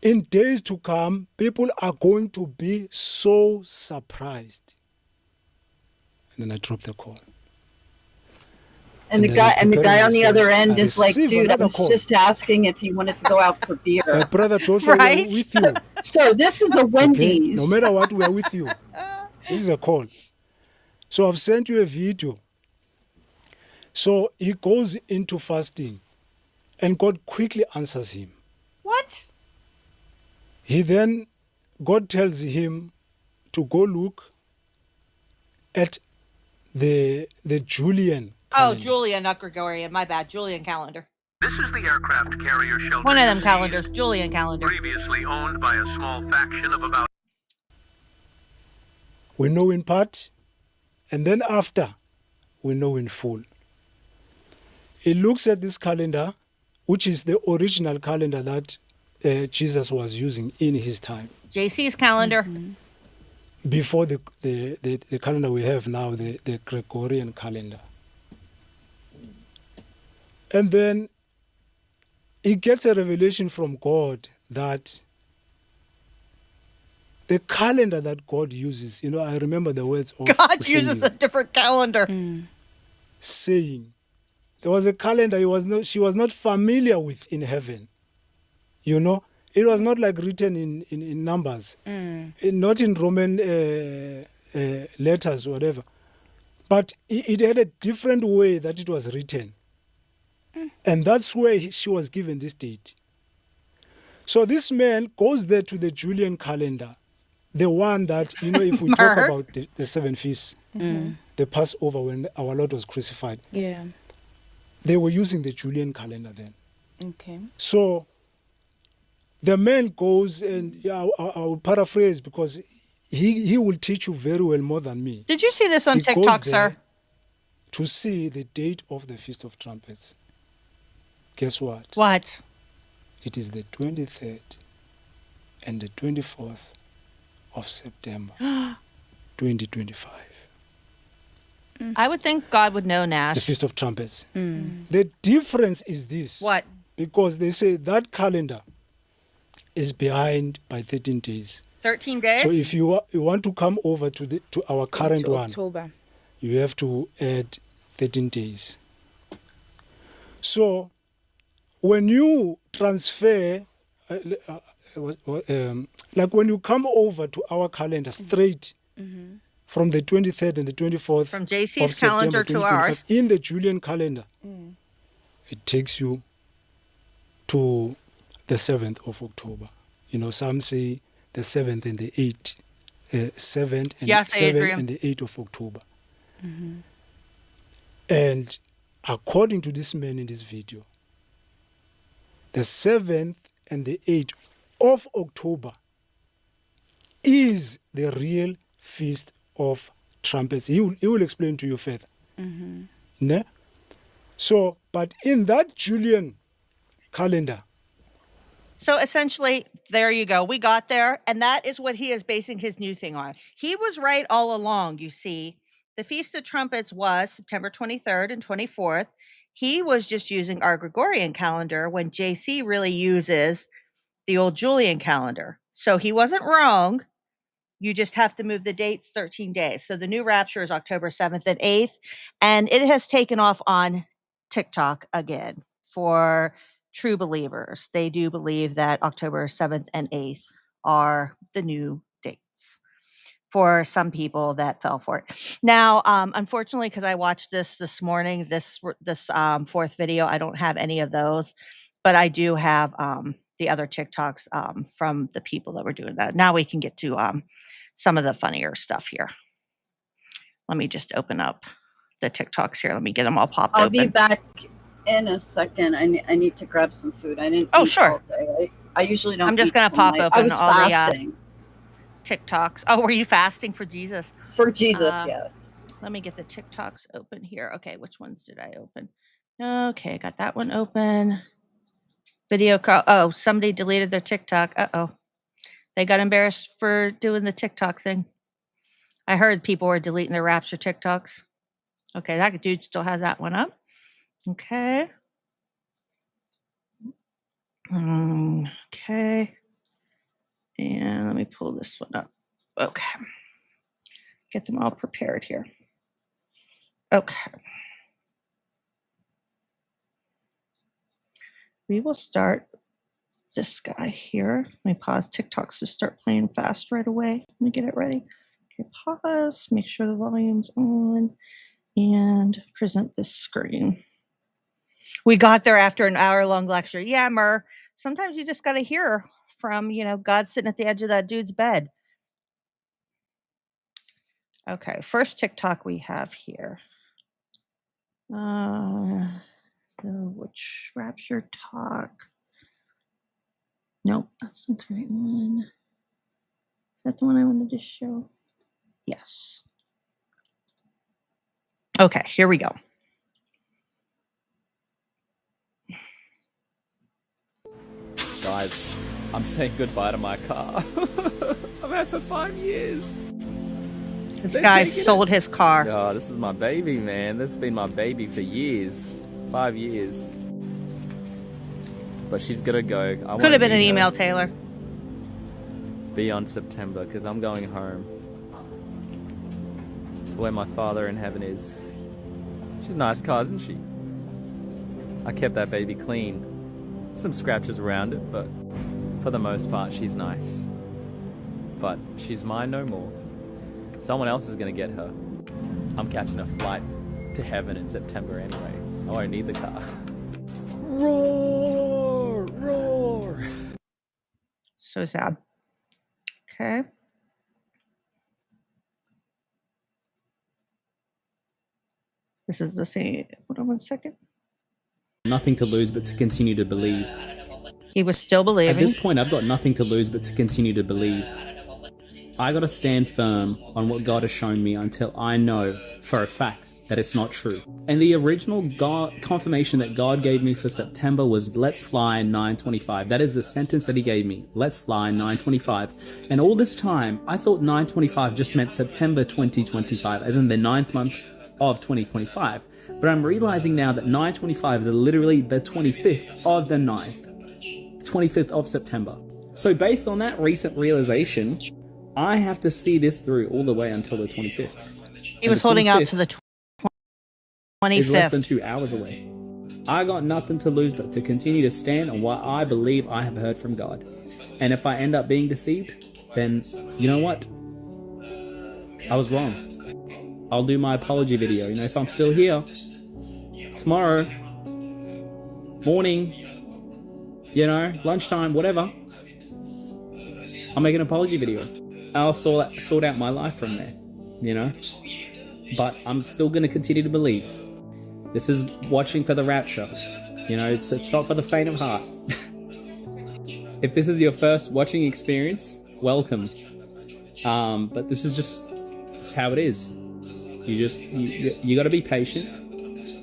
in days to come, people are going to be so surprised. And then I drop the call. And the then I guy prepare on the myself. other end I is like, receive dude, I another was call. just asking if you wanted to go out for beer. Brother Joshua, we Right? are with you. So this is a Okay? Wendy's. No matter what, we are with you. This is a call. So I've sent you a video. So he goes into fasting, and God quickly answers him. What? God tells him to go look at the Julian calendar. Oh, Julian, not Gregorian. My bad. Julian calendar. This is the aircraft carrier shelter. One of them you calendars. seized, Julian calendar. previously owned by a small faction of about. We know in part, and then after, we know in full. He looks at this calendar, which is the original calendar that Jesus was using in his time. JC's calendar. Before the calendar we have now, the Gregorian calendar. And then he gets a revelation from God that the calendar that God uses, I remember the words of God uses a different calendar. Saying, there was a calendar she was not familiar with in heaven. It was not like written in numbers, not in Roman letters or whatever. But it had a different way that it was written. And that's where she was given this date. So this man goes there to the Julian calendar, the one that, if we talk about the 7 feasts, the Passover when our Lord was crucified, they were using the Julian calendar then. Okay. So the man goes, and I will paraphrase because he will teach you very well more than me. Did you see this on TikTok, sir? To see the date of the Feast of Trumpets. Guess what? What? It is the 23rd and the 24th of September, 2025. I would think God would know, Nash. The Feast of Trumpets. The difference is this. What? Because they say that calendar is behind by 13 days. 13 days? So if you want to come over to our current one, October, you have to add 13 days. So when you transfer, like when you come over to our calendar straight from the 23rd and the 24th from JC's calendar to ours, in the Julian calendar, it takes you to the 7th of October. Some say the 7th and the 8th, 7th and, yes, 7th and the 8th of October. And according to this man in this video, the 7th and the 8th of October is the real Feast of Trumpets. He will explain to you further. Ne? So, but in that Julian calendar. So essentially, there you go. We got there, and that is what he is basing his new thing on. He was right all along, you see. The Feast of Trumpets was September 23rd and 24th. He was just using our Gregorian calendar when JC really uses the old Julian calendar. So he wasn't wrong. You just have to move the dates 13 days. So the new rapture is October 7th and 8th, and it has taken off on TikTok again for true believers. They do believe that October 7th and 8th are the new dates for some people that fell for it. Now, unfortunately, because I watched this morning, this fourth video, I don't have any of those, but I do have the other TikToks from the people that were doing that. Now we can get to some of the funnier stuff here. Let me just open up the TikToks here. Let me get them all popped open. I'll be back in a second. I need to grab some food. I didn't. Oh, eat sure. all day. I usually don't. I'm just going to pop open I was all fasting. the TikToks. Oh, were you fasting for Jesus? For Jesus, yes. Let me get the TikToks open here. Okay, which ones did I open? Okay, I got that one open. Video call. Oh, somebody deleted their TikTok. Uh-oh. They got embarrassed for doing the TikTok thing. I heard people were deleting their Rapture TikToks. Okay, that dude still has that one up. Okay. Okay. And let me pull this one up. Okay. Get them all prepared here. Okay. We will start this guy here. Let me pause TikToks to start playing fast right away. Let me get it ready. Okay, pause, make sure the volume's on, and present this screen. We got there after an hour-long lecture. Yeah, Mur, sometimes you just got to hear from, God sitting at the edge of that dude's bed. Okay, first TikTok we have here. So which Rapture talk? Nope, that's not the right one. Is that the one I wanted to show? Yes. Okay, here we go. Guys, I'm saying goodbye to my car. I've had it for 5 years. This guy sold his car. Oh, this is my baby, man. This has been my baby for years. 5 years. But she's gonna go. Could have been an email, Taylor. Beyond September, because I'm going home to where my Father in heaven is. She's a nice car, isn't she? I kept that baby clean. Some scratches around it, but for the most part, she's nice. But she's mine no more. Someone else is gonna get her. I'm catching a flight to heaven in September anyway. I won't need the car. Roar! Roar! So sad. Okay. This is the same. Hold on one second. Nothing to lose but to continue to believe. He was still believing. At this point, I've got nothing to lose but to continue to believe. I gotta stand firm on what God has shown me until I know for a fact that it's not true. And the original confirmation that God gave me for September was, let's fly 9/25. That is the sentence that he gave me. Let's fly 9/25. And all this time, I thought 9/25 just meant September 2025, as in the 9th month of 2025. But I'm realizing now that 9/25 is literally the 25th of the 9th. 25th of September. So based on that recent realization, I have to see this through all the way until the 25th. He was holding out to the 25th. Is less than 2 hours away. I got nothing to lose but to continue to stand on what I believe I have heard from God. And if I end up being deceived, then you know what? I was wrong. I'll do my apology video. If I'm still here tomorrow morning, lunchtime, whatever, I'll make an apology video. I'll sort out my life from there, But I'm still going to continue to believe. This is watching for the rapture. It's not for the faint of heart. If this is your first watching experience, welcome. But this is just how it is. You got to be patient.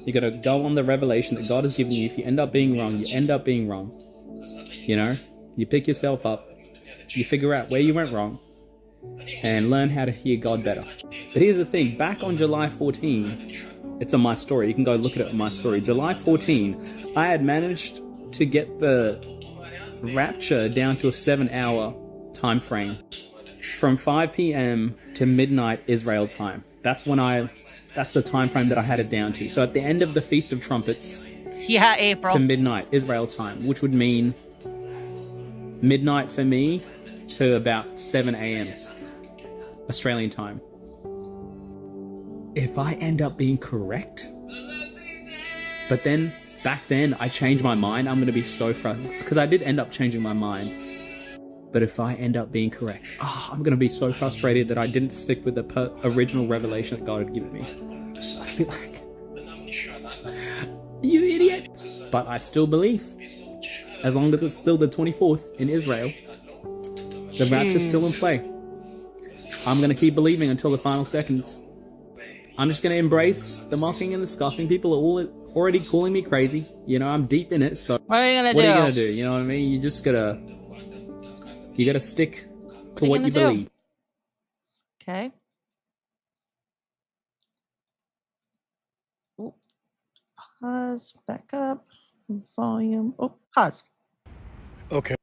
You got to go on the revelation that God has given you. If you end up being wrong, you end up being wrong. You pick yourself up. You figure out where you went wrong. And learn how to hear God better. But here's the thing, back on July 14, it's on my story, you can go look at it on my story. July 14, I had managed to get the rapture down to a 7-hour time frame. From 5 p.m. to midnight Israel time. That's the time frame that I had it down to. So at the end of the Feast of Trumpets, April, to midnight Israel time, which would mean midnight for me to about 7 a.m. Australian time. If I end up being correct, but then back then I changed my mind, I'm going to be so frustrated because I did end up changing my mind. But if I end up being correct, I'm going to be so frustrated that I didn't stick with the original revelation that God had given me. I'd be like, you idiot. But I still believe. As long as it's still the 24th in Israel, the rapture's still in play. I'm going to keep believing until the final seconds. I'm just gonna embrace the mocking and the scoffing. People are all already calling me crazy. You know, I'm deep in it, so What are you gonna what do? are you gonna do? You know what I mean? You just gotta stick to what you do? believe. Okay. Ooh. Pause. Back up. Volume. Oh, pause. Okay.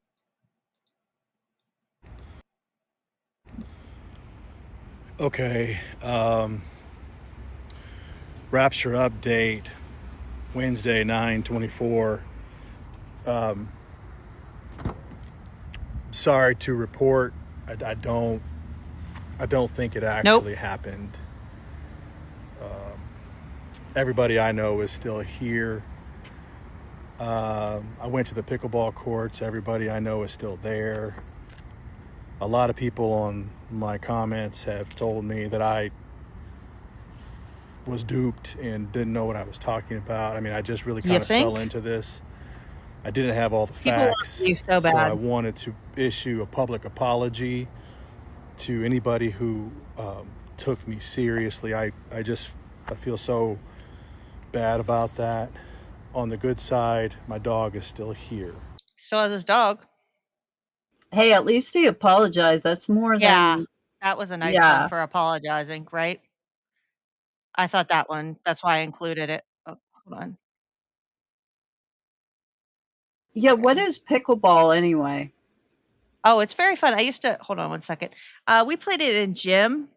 Okay. Rapture update. Wednesday 9/24. Sorry to report. I don't think it actually happened. Everybody I know is still here. I went to the pickleball courts. Everybody I know is still there. A lot of people on my comments have told me that I was duped and didn't know what I was talking about. I mean, I just really kind of fell into this. I didn't have all the People want facts. you so So I bad. wanted to issue a public apology to anybody who took me seriously. I feel so bad about that. On the good side, my dog is still here. Still has his dog. Hey, at least he apologized. That's more than That was a nice one for apologizing, right? I thought that one. That's why I included it. Oh, hold on. Yeah, what is pickleball anyway? Oh, it's very fun. I used to hold on one second. We played it in gym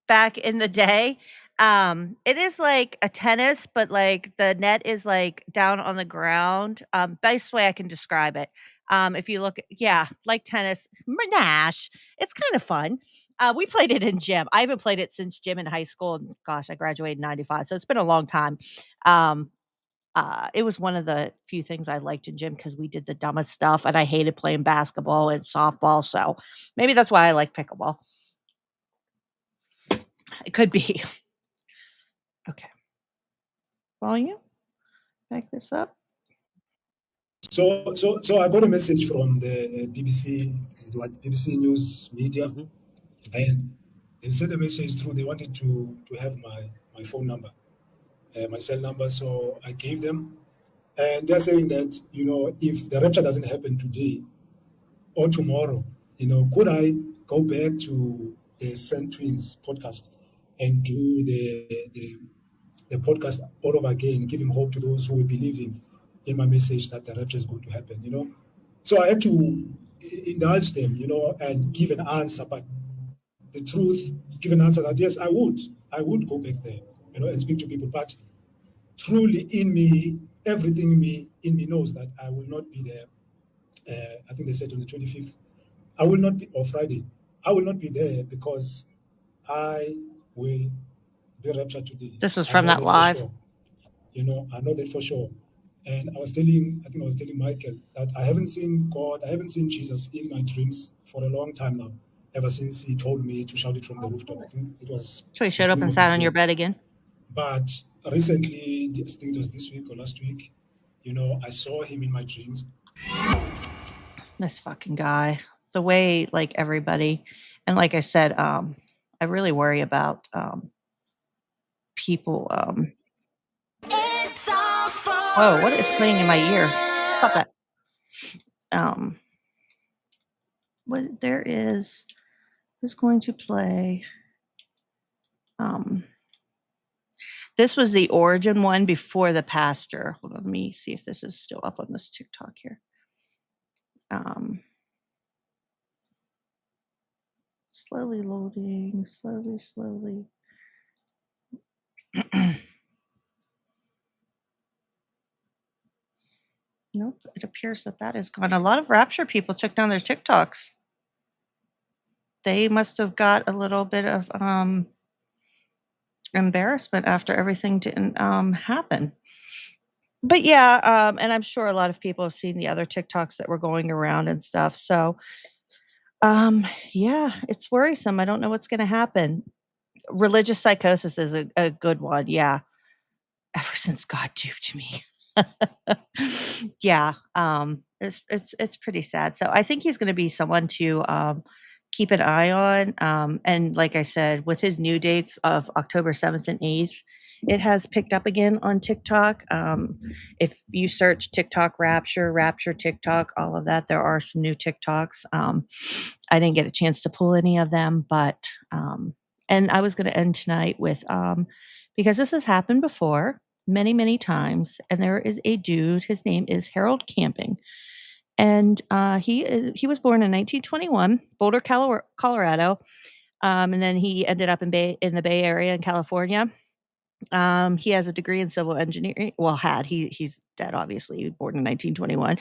back in the day. It is like a tennis, but like the net is like down on the ground. Best way I can describe it. If you look, like tennis, Nash. It's kind of fun. We played it in gym. I haven't played it since gym in high school. And gosh, I graduated in '95, so it's been a long time. It was one of the few things I liked in gym because we did the dumbest stuff, and I hated playing basketball and softball. So maybe that's why I like pickleball. It could be. Okay. Volume. Back this up. So I got a message from the BBC, is it what, BBC News Media, and they sent a message through. They wanted to have my phone number, my cell number. So I gave them, and they're saying that, you know, if the rapture doesn't happen today or tomorrow, you know, could I go back to the Saint Twins podcast and do the podcast all over again, giving hope to those who are believing in my message that the rapture is going to happen, you know? So I had to indulge them, you know, and give an answer, but the truth, give an answer that yes, I would go back there, you know, and speak to people. But truly in me, everything in me knows that I will not be there. I think they said on the 25th. I will not be, or Friday. I will not be there because I will be raptured today. This was I from know that for live. sure. You know, I know that for sure. And I think I was telling Michael that I haven't seen God, I haven't seen Jesus in my dreams for a long time now, ever since he told me to shout it from the rooftop. I think it was. So he showed up and sat on your bed again. But recently, I think it was this week or last week, you know, I saw him in my dreams. This fucking guy. The way, like, everybody, and like I said, I really worry about people. Whoa, what is playing in my ear? Stop that. What there is, who's going to play? This was the origin one before the pastor. Hold on, let me see if this is still up on this TikTok here. Slowly loading, slowly. Nope, it appears that is gone. A lot of Rapture people took down their TikToks. They must have got a little bit of embarrassment after everything didn't happen. But yeah, and I'm sure a lot of people have seen the other TikToks that were going around and stuff. So yeah, it's worrisome. I don't know what's going to happen. Religious psychosis is a good one. Yeah. Ever since God duped me. Yeah. It's pretty sad. So I think he's going to be someone to keep an eye on. And like I said, with his new dates of October 7th and 8th, it has picked up again on TikTok. If you search TikTok Rapture TikTok, all of that, there are some new TikToks. I didn't get a chance to pull any of them, but and I was going to end tonight with because this has happened before many, many times, and there is a dude. His name is Harold Camping, and he was born in 1921, Boulder, Colorado, and then he ended up in the Bay Area in California. He has a degree in civil engineering. Well, he's dead, obviously, born in 1921.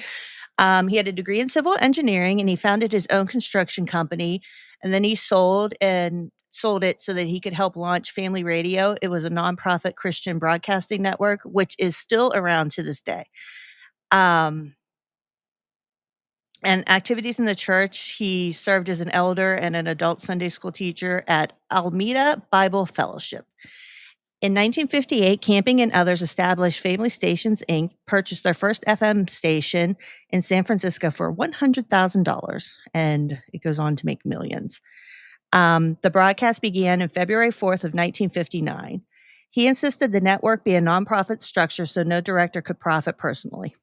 He had a degree in civil engineering, and he founded his own construction company. And then he sold it so that he could help launch Family Radio. It was a nonprofit Christian broadcasting network, which is still around to this day. And activities in the church, he served as an elder and an adult Sunday school teacher at Alameda Bible Fellowship. In 1958, Camping and others established Family Stations, Inc., purchased their first FM station in San Francisco for $100,000, and it goes on to make millions. The broadcast began on February 4th of 1959. He insisted the network be a nonprofit structure so no director could profit personally.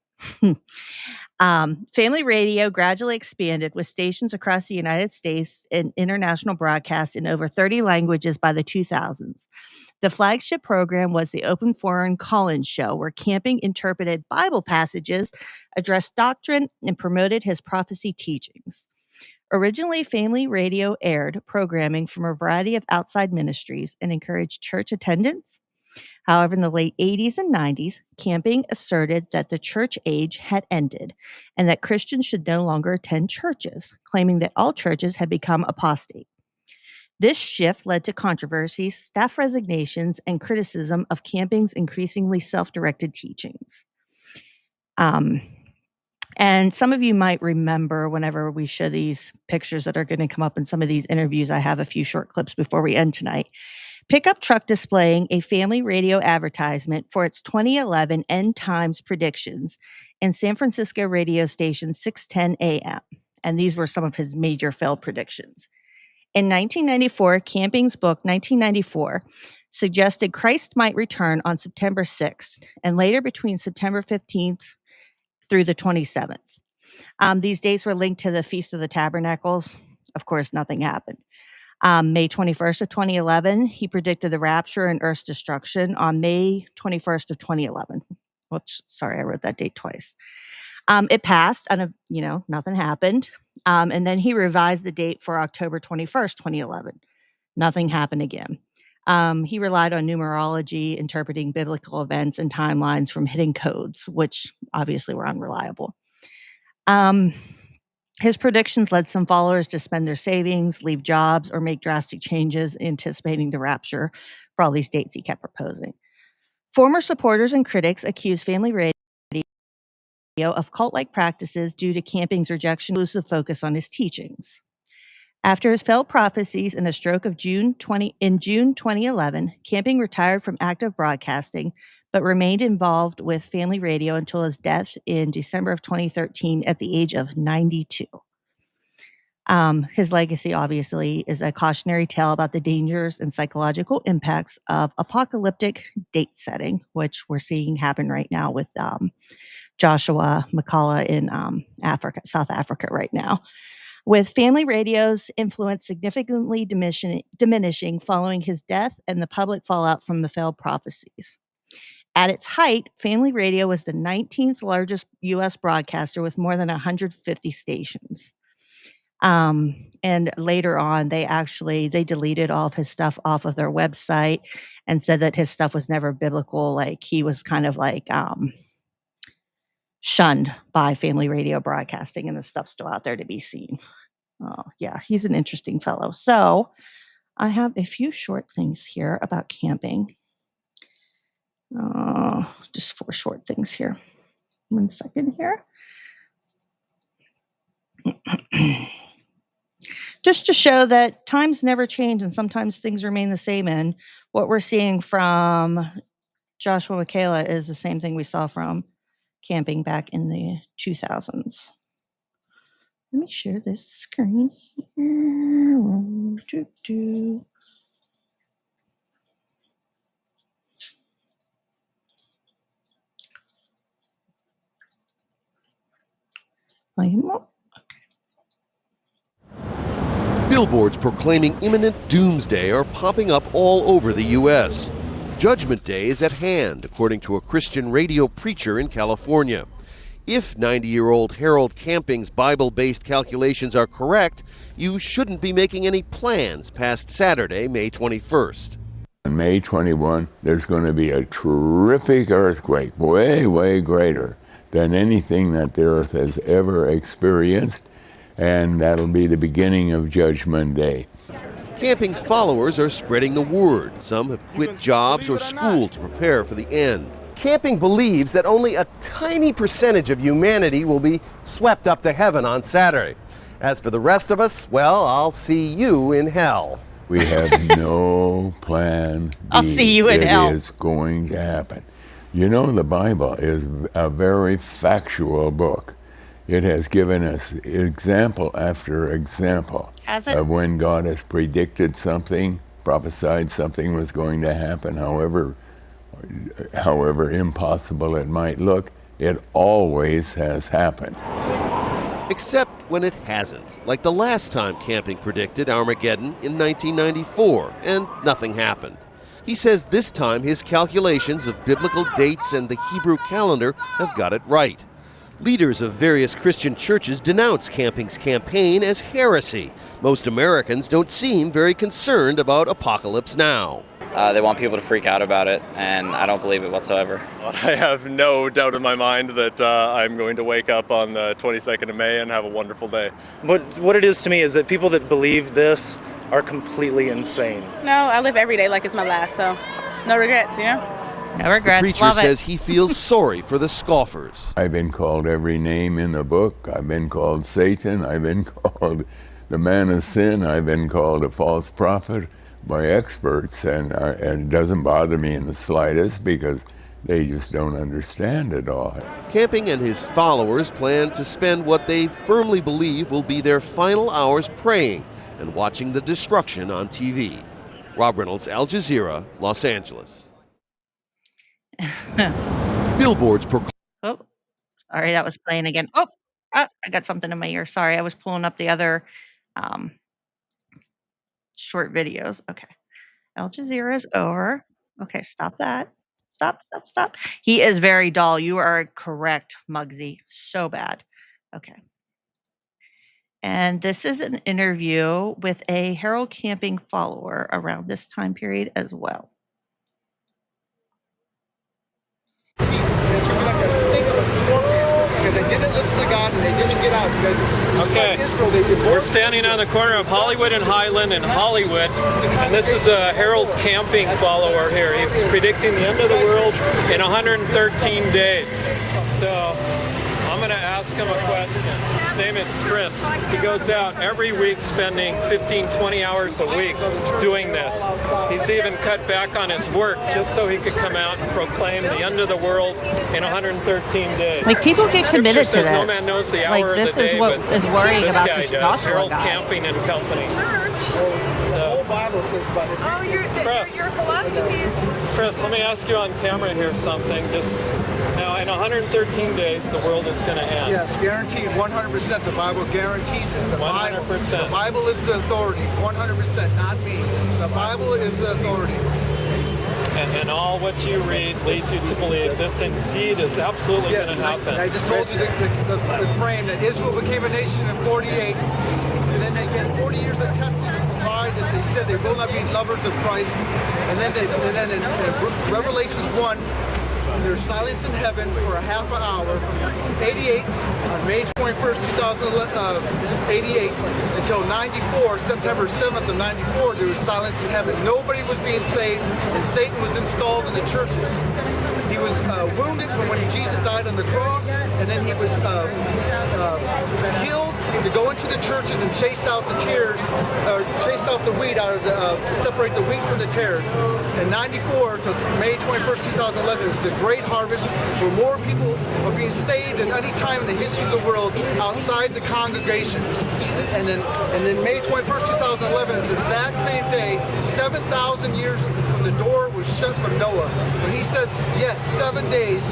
Family Radio gradually expanded with stations across the United States and international broadcasts in over 30 languages by the 2000s. The flagship program was the Open Forum Call-In Show, where Camping interpreted Bible passages, addressed doctrine, and promoted his prophecy teachings. Originally, Family Radio aired programming from a variety of outside ministries and encouraged church attendance. However, in the late 80s and 90s, Camping asserted that the church age had ended and that Christians should no longer attend churches, claiming that all churches had become apostate. This shift led to controversies, staff resignations, and criticism of Camping's increasingly self-directed teachings. And some of you might remember whenever we show these pictures that are going to come up in some of these interviews, I have a few short clips before we end tonight. Pickup truck displaying a Family Radio advertisement for its 2011 end times predictions in San Francisco radio station 610 AM. And these were some of his major failed predictions. In 1994, Camping's book, 1994, suggested Christ might return on September 6th and later between September 15th through the 27th. These dates were linked to the Feast of the Tabernacles. Of course, nothing happened. May 21st of 2011, he predicted the rapture and Earth's destruction on May 21st of 2011. Whoops, sorry, I wrote that date twice. It passed, and nothing happened. And then he revised the date for October 21st, 2011. Nothing happened again. He relied on numerology, interpreting biblical events and timelines from hidden codes, which obviously were unreliable. His predictions led some followers to spend their savings, leave jobs, or make drastic changes, anticipating the rapture for all these dates he kept proposing. Former supporters and critics accused Family Radio of cult-like practices due to Camping's rejection, exclusive focus on his teachings. After his failed prophecies and a stroke of June 2011, Camping retired from active broadcasting, but remained involved with Family Radio until his death in December of 2013 at the age of 92. His legacy, obviously, is a cautionary tale about the dangers and psychological impacts of apocalyptic date setting, which we're seeing happen right now with Joshua Mhlakela in South Africa right now. With Family Radio's influence significantly diminishing following his death and the public fallout from the failed prophecies. At its height, Family Radio was the 19th largest U.S. broadcaster with more than 150 stations. And later on, they deleted all of his stuff off of their website and said that his stuff was never biblical. Like, he was kind of like shunned by Family Radio broadcasting, and the stuff's still out there to be seen. Oh, yeah, he's an interesting fellow. So I have a few short things here about Camping. Just 4 short things here. 1 second here. Just to show that times never change and sometimes things remain the same. And what we're seeing from Joshua Mhlakela is the same thing we saw from Camping back in the 2000s. Let me share this screen here. Volume up. Billboards proclaiming imminent doomsday are popping up all over the U.S. Judgment Day is at hand, according to a Christian radio preacher in California. If 90-year-old Harold Camping's Bible-based calculations are correct, you shouldn't be making any plans past Saturday, May 21st. On May 21, there's going to be a terrific earthquake, way, way greater than anything that the earth has ever experienced, and that'll be the beginning of Judgment Day. Camping's followers are spreading the word. Some have quit jobs or school to prepare for the end. Camping believes that only a tiny percentage of humanity will be swept up to heaven on Saturday. As for the rest of us, well, I'll see you in hell. We have no plan B. I'll see you in hell. It is going to happen. You know, the Bible is a very factual book. It has given us example after example of when God has predicted something, prophesied something was going to happen, however impossible it might look, it always has happened. Except when it hasn't, like the last time Camping predicted Armageddon in 1994, and nothing happened. He says this time his calculations of biblical dates and the Hebrew calendar have got it right. Leaders of various Christian churches denounce Camping's campaign as heresy. Most Americans don't seem very concerned about Apocalypse Now. They want people to freak out about it, and I don't believe it whatsoever. I have no doubt in my mind that I'm going to wake up on the 22nd of May and have a wonderful day. But what it is to me is that people that believe this are completely insane. No, I live every day like it's my last, so no regrets, you know? No regrets. The preacher Love says it. he feels sorry for the scoffers. I've been called every name in the book. I've been called Satan. I've been called the man of sin. I've been called a false prophet by experts, and it doesn't bother me in the slightest because they just don't understand it all. Camping and his followers plan to spend what they firmly believe will be their final hours praying and watching the destruction on TV. Rob Reynolds, Al Jazeera, Los Angeles. Billboards proclaim. Oh, sorry, that was playing again. Oh, I got something in my ear. Sorry, I was pulling up the other short videos. Okay. Al Jazeera is over. Okay, stop that. Stop. He is very dull. You are correct, Muggsy. So bad. Okay. And this is an interview with a Harold Camping follower around this time period as well. Because they didn't listen to God and they didn't get out. Because Okay, Israel, they we're standing on the corner of Hollywood and Highland in Hollywood, and this is a Harold Camping follower here. He's predicting the end of the world in 113 days. So I'm going to ask him a question. His name is Chris. He goes out every week spending 15-20 hours a week doing this. He's even cut back on his work just so he could come out and proclaim the end of the world in 113 days. Like, people get committed Scripture to says no this. man knows the Like, hour of this the is day, what but is worrying this about guy this does, Joshua Harold guy. Camping and Company. The whole Bible says about it. Oh, your philosophies. Chris, let me ask you on camera here something. Just now, in 113 days, the world is going to end. Yes, guaranteed, 100%. The Bible guarantees it. The 100%. The Bible is the authority, 100%, not me. The Bible is the authority. And all what you read leads you to believe this indeed is absolutely going to happen. And I just told you the frame that Israel became a nation in 48, and then they get 40 years of testing to provide that they said they will not be lovers of Christ. And then in Revelations 1, there's silence in heaven for a half an hour from 88 on May 21st, 2088 until 94, September 7th of 94, there was silence in heaven. Nobody was being saved, and Satan was installed in the churches. He was wounded from when Jesus died on the cross, and then he was killed to go into the churches and chase out the tares, or chase out the wheat out of separate the wheat from the tares. In 94 to May 21st, 2011 is the great harvest where more people are being saved than any time in the history of the world outside the congregations. And then May 21st, 2011 is the exact same day, 7,000 years from the door was shut from Noah. When he says, yet 7 days,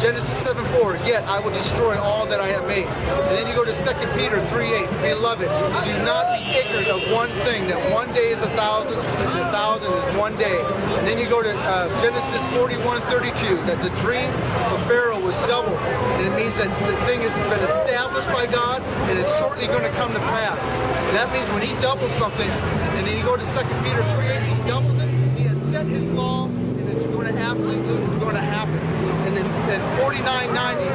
Genesis 7:4, yet I will destroy all that I have made. And then you go to 2 Peter 3:8, beloved, do not be ignorant of one thing, that one day is 1,000, and 1,000 is one day. And then you go to Genesis 41:32, that the dream of Pharaoh was double. And it means that the thing has been established by God, and it's shortly going to come to pass. And that means when he doubles something, and then you go to 2 Peter 3:8, he doubles it, he has set his law, and it's going to absolutely going to happen. And then 4990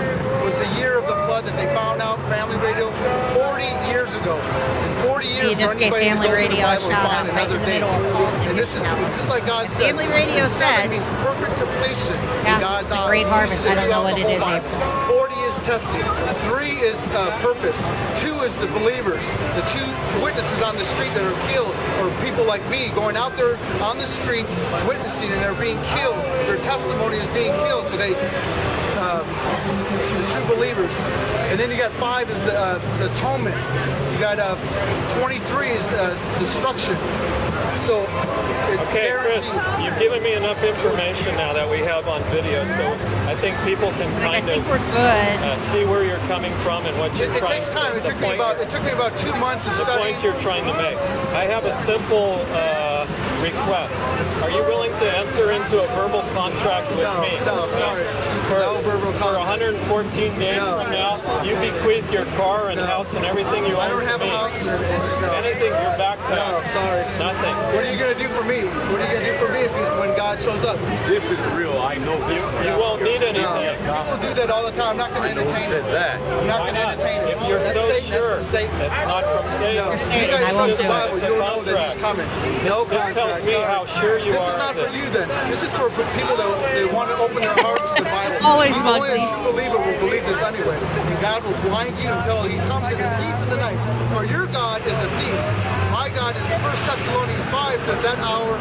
was the year of the flood that they found out, Family Radio, 40 years ago. And 40 years You just for gave anybody Family to go Radio through a the Bible and shout find out right another in the date. middle of all the And this is it's just like God said. Family Radio said means perfect completion Yeah, in God's the eyes. great He harvest. said I don't know throughout what the it whole is, Bible. 40 is testing. 3 is purpose. 2 is the believers. The 2 witnesses on the street that are killed, or people like me going out there on the streets witnessing, and they're being killed. Their testimony is being killed because they. The true believers. And then you got 5 is the atonement. You got 23 is destruction. So Okay, Chris, you've given me enough information now that we have on video, so I think people can kind of see where you're coming from and what you're trying to. It takes time. It took me about 2 months of the studying. point you're trying to make. I have a simple request. Are you willing to enter into a verbal contract with me? No, sorry. No verbal contract. For 114 days from now, you bequeath your car and house and everything you own. I don't have to a me. house. Anything, your backpack. No, sorry. Nothing. What are you going to do for me? What are you going to do for me when God shows up? This is real. I know this. You won't need anything. People do that all the time. I'm not going to entertain Who says that? I'm not going to entertain it. If you're That's so Satan. sure, That's from Satan. that's not from Satan. No. You guys study the Bible. You'll know that he's coming. No This tells contract. me Sorry. how sure you this are is not that- for you then. This is for people that they want to open their hearts to the Bible. Always Only a Muggsy. true believer will believe this anyway. And God will blind you until he comes in a thief in the night. For your God is a thief. My God in 1 Thessalonians 5 says that hour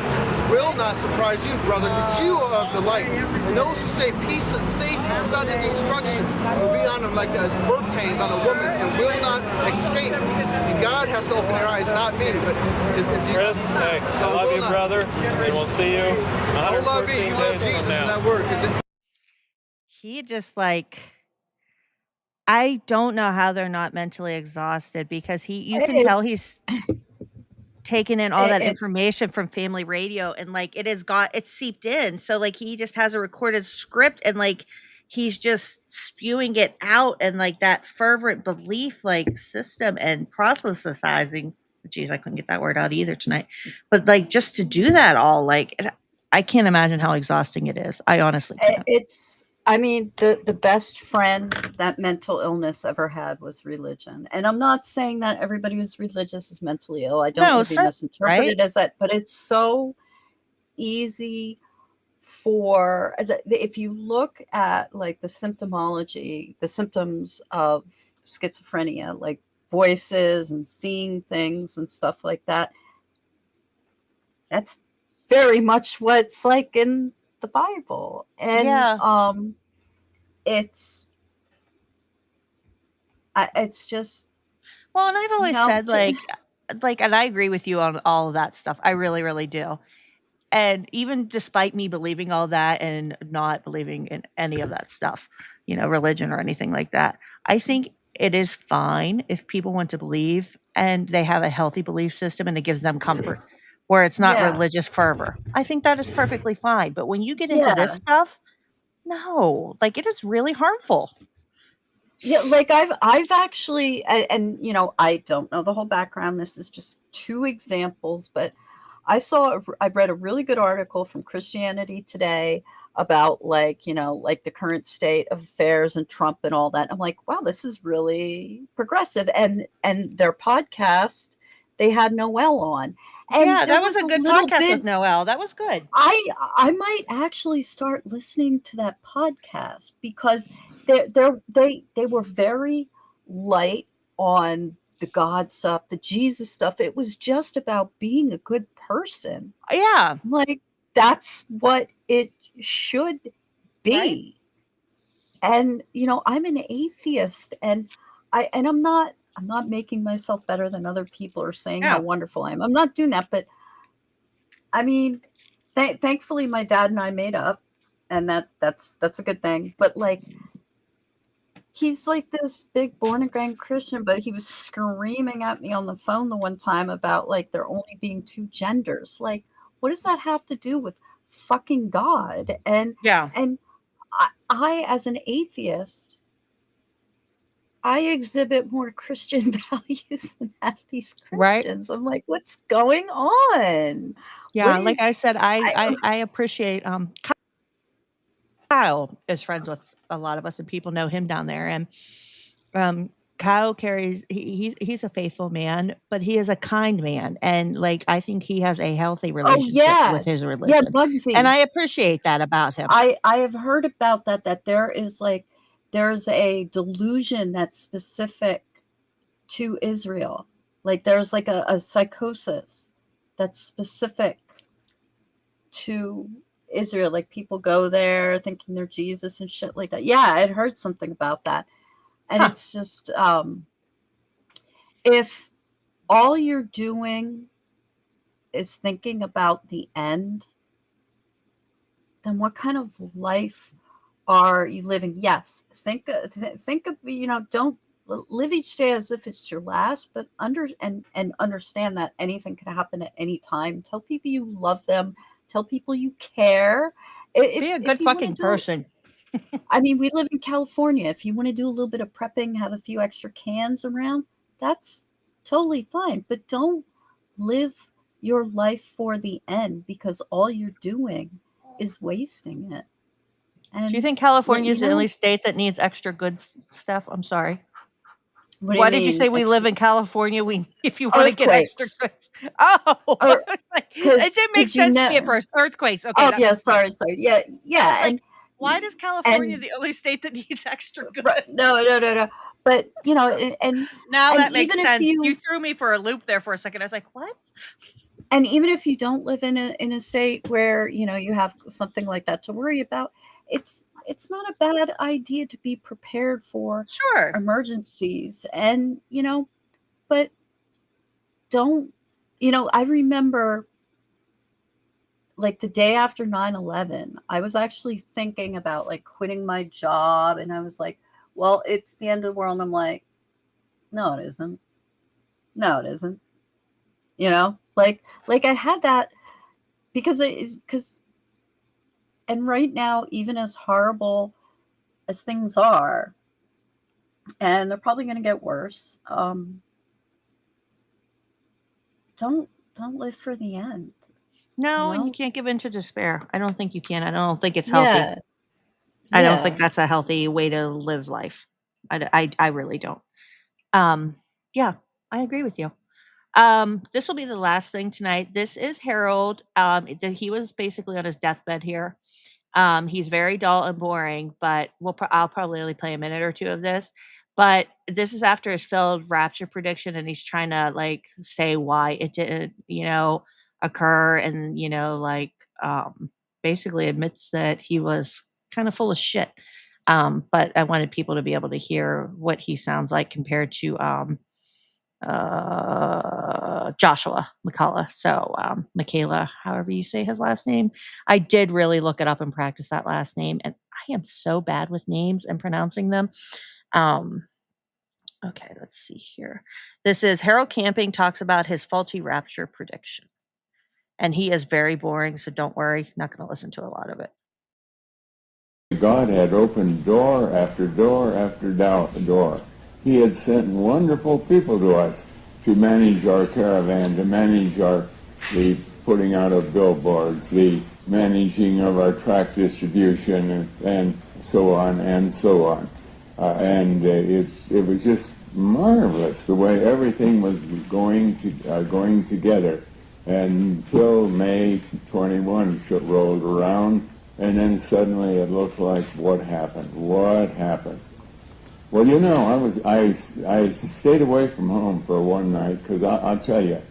will not surprise you, brother, because you are of the light. And those who say peace and safety, sudden destruction will be on them like birth pains on a woman and will not escape. And God has to open your eyes, not me. But if you, Chris, hey, I love you, brother, and we'll see you I love you. 114 You love days Jesus from in now. that word. 'Cause He just I don't know how they're not mentally exhausted because you can tell he's taken in all that information from Family Radio, and it's seeped in. So he just has a recorded script, and he's just spewing it out, and that fervent belief system and proselytizing. Geez, I couldn't get that word out either tonight. But just to do that all, I can't imagine how exhausting it is. I honestly can't. I mean, the best friend that mental illness ever had was religion. And I'm not saying that everybody who's religious is mentally ill. I don't want to be misinterpreted as that, but it's so easy for, if you look at the symptomology, the symptoms of schizophrenia, like voices and seeing things and stuff like that, that's very much what's in the Bible. And it's just, well, and I've always said and I agree with you on all of that stuff. I really, really do. And even despite me believing all that and not believing in any of that stuff, religion or anything like that, I think it is fine if people want to believe and they have a healthy belief system and it gives them comfort, where it's not religious fervor. I think that is perfectly fine. But when you get into this stuff, no, it is really harmful. Yeah, I've actually, and I don't know the whole background. This is just 2 examples, but I read a really good article from Christianity Today about the current state of affairs and Trump and all that. I'm like, wow, this is really progressive. And their podcast, they had Noel on. And that was a good podcast with Noel. That was good. I might actually start listening to that podcast because they were very light on the God stuff, the Jesus stuff. It was just about being a good person. Yeah. Like, that's what it should be. Right? And, I'm an atheist, and I'm not making myself better than other people or saying how wonderful I am. I'm not doing that, but I mean, thankfully my dad and I made up, and that's a good thing. But like, he's like this big born again Christian, but he was screaming at me on the phone the one time about like there only being 2 genders. Like, what does that have to do with fucking God? And I as an atheist, I exhibit more Christian values than half these Christians. I'm like, what's going on? Yeah, like I said, I appreciate Kyle is friends with a lot of us, and people know him down there. And Kyle carries he's a faithful man, but he is a kind man, and like I think he has a healthy relationship with his religion. Yeah, Bugsy. And I appreciate that about him. I have heard about that there is like there's a delusion that's specific to Israel. Like there's like a psychosis that's specific to Israel. Like people go there thinking they're Jesus and shit like that. Yeah, I'd heard something about that. And it's just if all you're doing is thinking about the end, then what kind of life are you living? Yes, think of don't live each day as if it's your last, but understand that anything can happen at any time. Tell people you love them. Tell people you care. Be a good fucking person. I mean, we live in California. If you want to do a little bit of prepping, have a few extra cans around, that's totally fine. But don't live your life for the end, because all you're doing is wasting it. And do you think California is the only state that needs extra good stuff? I'm sorry. Why did you say we live in California? If you want to get extra goods. Oh, it didn't make sense to me at first. Earthquakes. Okay. Oh, yeah. Sorry. Yeah. Yeah. And why does California the only state that needs extra goods? No. But and now that makes sense. You threw me for a loop there for a second. I was like, what? And even if you don't live in a state where you have something like that to worry about, it's not a bad idea to be prepared for emergencies. And but don't I remember like the day after 9/11, I was actually thinking about like quitting my job, and I was like, well, it's the end of the world. And I'm like, no, it isn't. Like I had that because and right now, even as horrible as things are, and they're probably going to get worse, don't live for the end. No, and you can't give in to despair. I don't think you can. I don't think it's healthy. Yeah. I don't think that's a healthy way to live life. I really don't. Yeah, I agree with you. This will be the last thing tonight. This is Harold. He was basically on his deathbed here. He's very dull and boring, but I'll probably only play a minute or two of this. But this is after his failed rapture prediction, and he's trying to like say why it didn't, occur, and basically admits that he was kind of full of shit. But I wanted people to be able to hear what he sounds like compared to Joshua Mhlakela. So Mhlakela, however you say his last name. I did really look it up and practice that last name, and I am so bad with names and pronouncing them. Okay, let's see here. This is Harold Camping talks about his faulty rapture prediction. And he is very boring, so don't worry. Not going to listen to a lot of it. God had opened door after door after door. He had sent wonderful people to us to manage our caravan, to manage the putting out of billboards, the managing of our tract distribution, and so on and so on. It was just marvelous the way everything was going together. Until May 21 rolled around, and then suddenly it looked like what happened? Well, you know, I stayed away from home for one night because I'll tell you,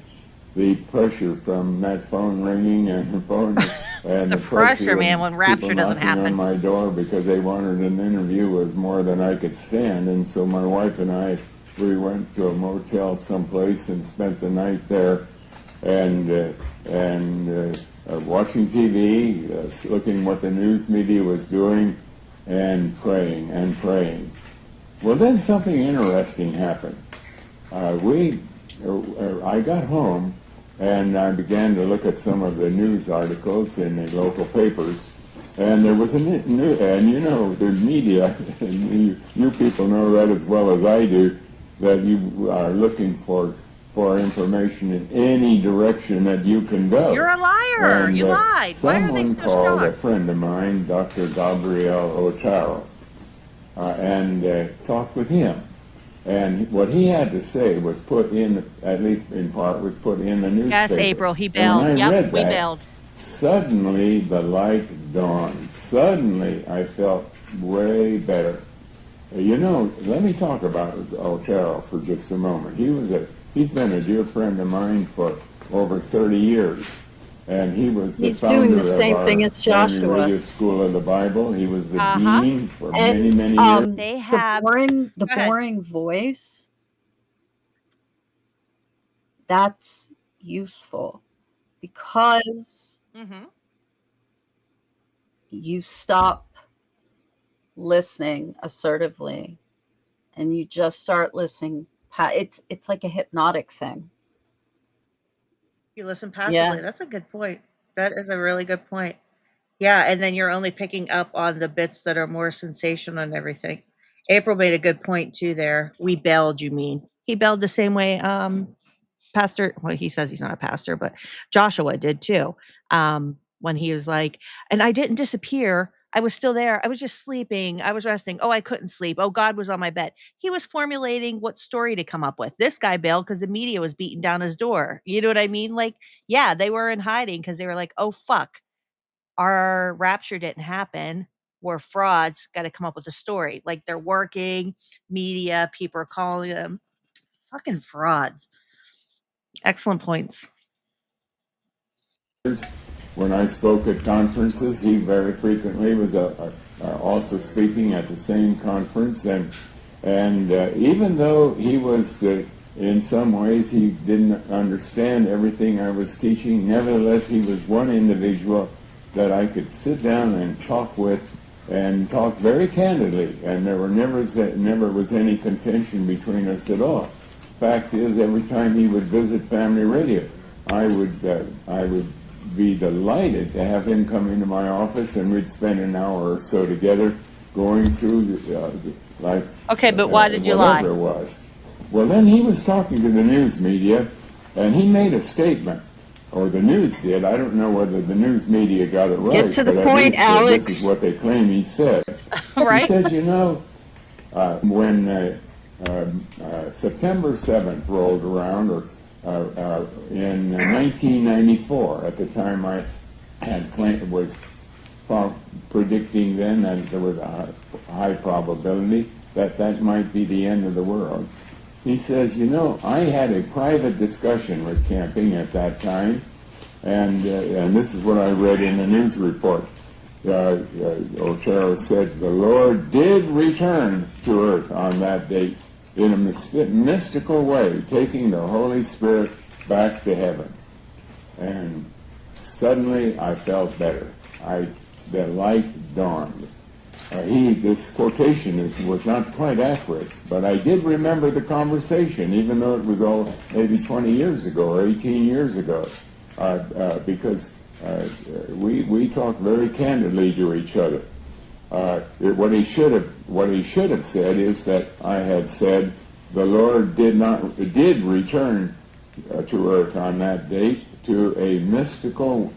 the pressure from that phone ringing and the phone and The pressure, man, when people rapture doesn't knocking on happen. my door because they wanted an interview was more than I could stand. And so my wife and I, we went to a motel someplace and spent the night there, and watching TV, looking what the news media was doing, and praying and praying. Well, then something interesting happened. I got home and I began to look at some of the news articles in the local papers, and there was a new, and you know, the media, and you people know that as well as I do, that you are looking for information in any direction that you can go. You're a liar. And, You lied. Why are they someone so called a shocked? friend of mine, Dr. Gabriel Otaro, and talked with him. And what he had to say was put in, at least in part, was put in the newspaper. Yes, April, he And bailed. when I Yep, read we that, bailed. suddenly the light dawned. Suddenly I felt way better. You know, let me talk about Otero for just a moment. He's been a dear friend of mine for over 30 years. And he was the He's founder doing the of same our thing as Family Joshua. Radio School of the Bible. He was the Uh-huh. dean for And many years. They have the Go ahead. boring voice, that's useful because Mhm. you stop listening assertively and you just start listening. It's like a hypnotic thing. You listen passively. Yeah. That's a good point. That is a really good point. Yeah, and then you're only picking up on the bits that are more sensational and everything. April made a good point too there. We bailed, you mean. He bailed the same way Pastor, well, he says he's not a pastor, but Joshua did too. When he was like, and I didn't disappear. I was still there. I was just sleeping. I was resting. Oh, I couldn't sleep. Oh, God was on my bed. He was formulating what story to come up with. This guy bailed because the media was beating down his door. You know what I mean? Like, yeah, they were in hiding because they were like, oh, fuck, our rapture didn't happen. We're frauds. Got to come up with a story. Like they're working, media, people are calling them fucking frauds. Excellent points. When I spoke at conferences, he very frequently was also speaking at the same conference, and even though he was in some ways he didn't understand everything I was teaching, nevertheless he was one individual that I could sit down and talk with, and talk very candidly, and there never was any contention between us at all. Fact is, every time he would visit Family Radio, I would be delighted to have him come into my office, and we'd spend an hour or so together going through Okay, but why did you lie? whatever it was. Well, then he was talking to the news media, and he made a statement, or the news did. I don't know whether the news media got it right. Get to the but at point, least, Alex. This is what they claim he said. Right? He says, you know, when September 7th rolled around, or in 1994, at the time I had was predicting then that there was a high probability that that might be the end of the world. He says, you know, I had a private discussion with Camping at that time, and this is what I read in the news report. Otero said, the Lord did return to earth on that date in a mystical way, taking the Holy Spirit back to heaven. And suddenly I felt better. The light dawned. This quotation was not quite accurate, but I did remember the conversation, even though it was all maybe 20 years ago or 18 years ago, because we talked very candidly to each other. What he should have said is that I had said the Lord did return to earth on that date in a mystical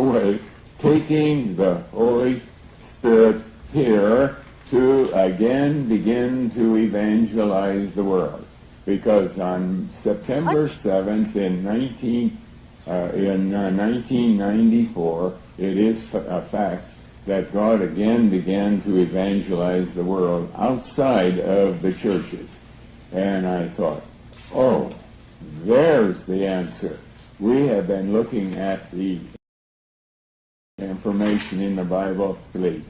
way, taking the Holy Spirit here to again begin to evangelize the world. Because on September 7th in 1994, it is a fact that God again began to evangelize the world outside of the churches. And I thought, oh, there's the answer. We have been looking at the information in the Bible to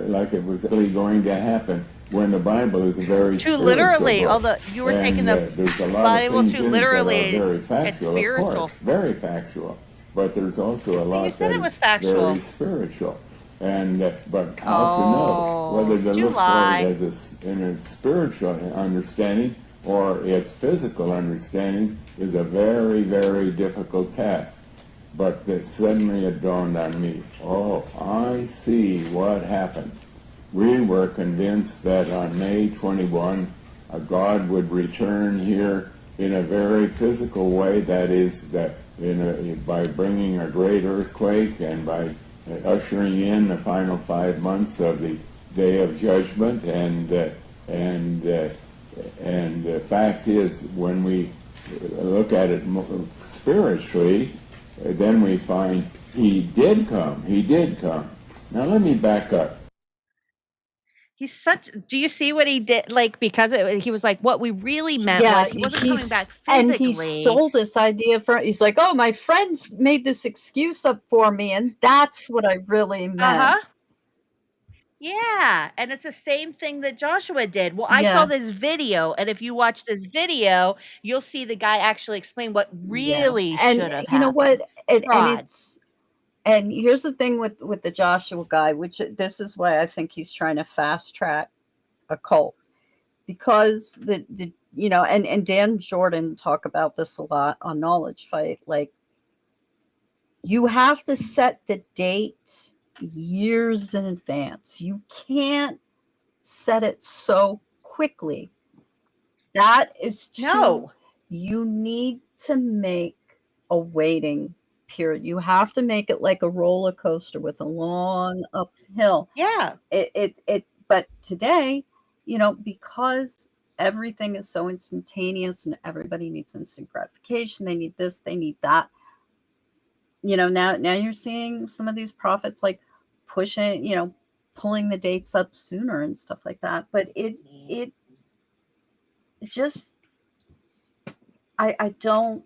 like it was really going to happen, when the Bible is a very Too spiritual literally, book. although you were taking the There's a lot Bible of things too in it literally, that are very it's factual, of spiritual. course, very factual. But there's also a lot You said that it was is factual. very spiritual. And but how to know whether to you look lie. for it as in its spiritual understanding or its physical understanding is a very, very difficult task. But suddenly it dawned on me, oh, I see what happened. We were convinced that on May 21, God would return here in a very physical way, that is, that by bringing a great earthquake and by ushering in the final 5 months of the Day of Judgment. And the fact is, when we look at it spiritually, then we find he did come. He did come. Now let me back up. He's such. Do you see what he did? Like, because he was like, what we really meant was he wasn't coming back and physically. he stole this idea from. He's like, oh, my friends made this excuse up for me, and that's what I really meant. Yeah, and it's the same thing that Joshua did. Well, I saw Yeah. this video, and if you watch this video, you'll see the guy actually explain what really And should have you know happened. what? And Fraud. and here's the thing with the Joshua guy, which this is why I think he's trying to fast track a cult, because the and Dan Jordan talk about this a lot on Knowledge Fight. Like, you have to set the date years in advance. You can't set it so quickly. That is too. You need to make a waiting period. You have to make it like a roller coaster with a long uphill. Yeah. But today, because everything is so instantaneous and everybody needs instant gratification, they need this, they need that. Now you're seeing some of these prophets like pushing, pulling the dates up sooner and stuff like that. But it just, I don't,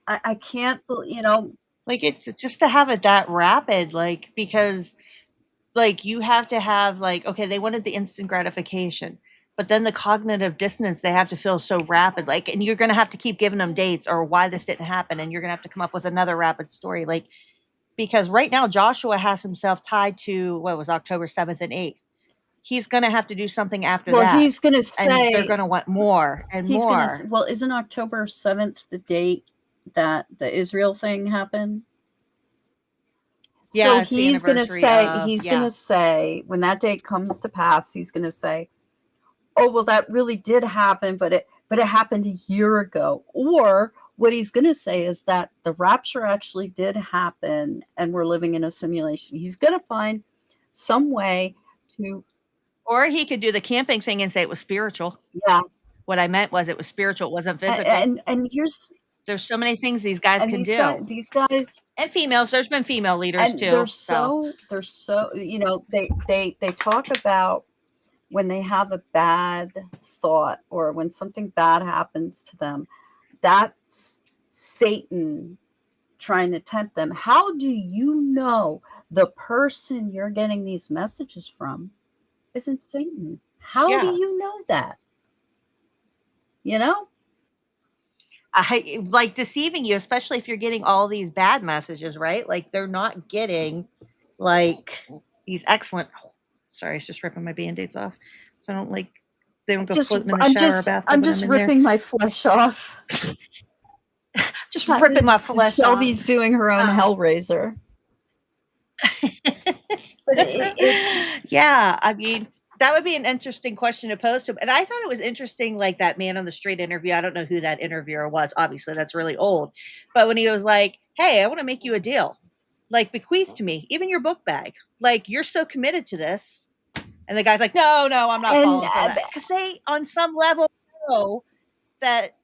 I can't, Like, it's just to have it that rapid, like, because like you have to have like, okay, they wanted the instant gratification, but then the cognitive dissonance they have to feel so rapid, like, and you're going to have to keep giving them dates or why this didn't happen, and you're going to have to come up with another rapid story, like, because right now Joshua has himself tied to what was October 7th and 8th. He's going to have to do something after that. He's going to say, and they're going to want more and more. Well, isn't October 7th the date that the Israel thing happened? Yeah, so he's going to say, when that date comes to pass, he's going to say, oh, well, that really did happen, but it happened a year ago. Or what he's going to say is that the rapture actually did happen and we're living in a simulation. He's going to find some way to. Or he could do the camping thing and say it was spiritual. Yeah. What I meant was it was spiritual, it wasn't physical. And there's so many things these guys can do. These guys and females. There's been female leaders too. They're so they talk about when they have a bad thought or when something bad happens to them, that's Satan trying to tempt them. How do you know the person you're getting these messages from isn't Satan? How do you know that? I like deceiving you, especially if you're getting all these bad messages, right? Like they're not getting like these excellent. Sorry, it's just ripping my Band-Aids off, so I don't they don't go floating in the shower or bathtub. I'm just ripping my flesh off. just ripping my flesh off. Shelby's doing her own Hellraiser. But yeah, I mean, that would be an interesting question to pose to him. And I thought it was interesting, like that Man on the Street interview. I don't know who that interviewer was. Obviously, that's really old. But when he was like, hey, I want to make you a deal. Like, bequeath to me, even your book bag. Like, you're so committed to this. And the guy's like, no, I'm not falling for that. Because they, on some level, know that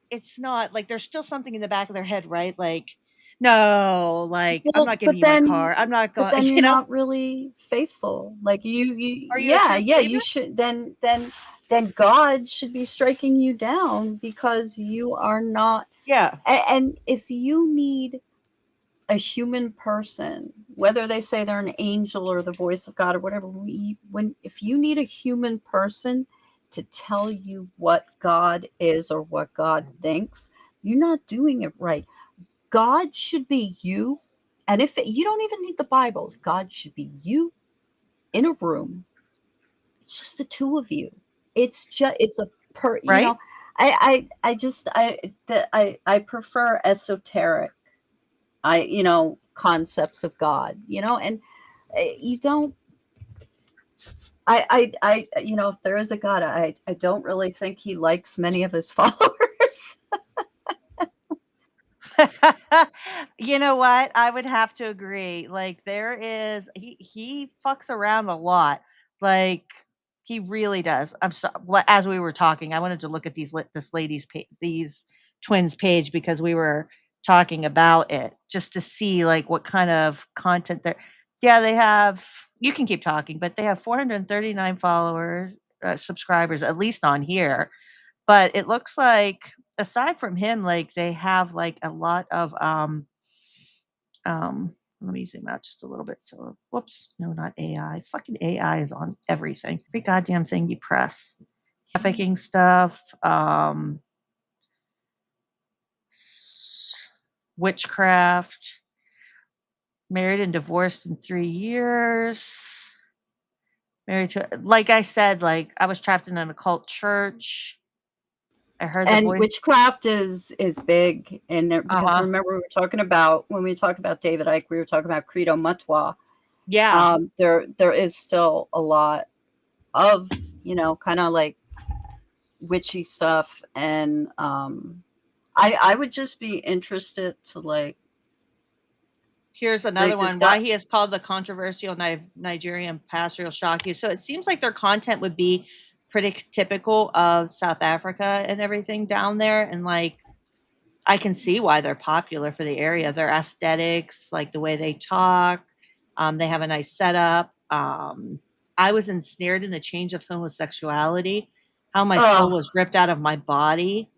it's not like there's still something in the back of their head, right? Like, no, like I'm not giving you my car. I'm not but going. then You you're know, not really faithful. Like are you a true yeah, believer? you should then God should be striking you down because you are not. Yeah. And if you need a human person, whether they say they're an angel or the voice of God or whatever, if you need a human person to tell you what God is or what God thinks, you're not doing it right. God should be you. And if you don't even need the Bible, God should be you in a room. It's just the two of you. It's a you know, Right? I prefer esoteric concepts of God, and you don't if there is a God, I don't really think he likes many of his followers. You know what? I would have to agree. Like there is he fucks around a lot. Like he really does. I'm so as we were talking, I wanted to look at this lady's these twins page because we were talking about it just to see like what kind of content they're yeah, they have you can keep talking, but they have 439 followers, subscribers at least on here. But it looks like aside from him, like, they have, like, a lot of, let me zoom out just a little bit. So, whoops, no, not AI. Fucking AI is on everything. Every goddamn thing you press. Trafficking stuff, witchcraft, married and divorced in 3 years. Married to like I said, like, I was trapped in an occult church. I heard the And voice. witchcraft is big in there because Uh-huh. remember we were talking about when we talked about David Icke, we were talking about Credo Mutwa. Yeah. There is still a lot of kind of like witchy stuff, and I would just be interested to like Here's another break this one. down. Why he is called the controversial Nigerian pastor will shock you. So it seems like their content would be pretty typical of South Africa and everything down there. And like, I can see why they're popular for the area. Their aesthetics, like the way they talk, they have a nice setup. I was ensnared in the change of homosexuality, how my soul was ripped out of my body.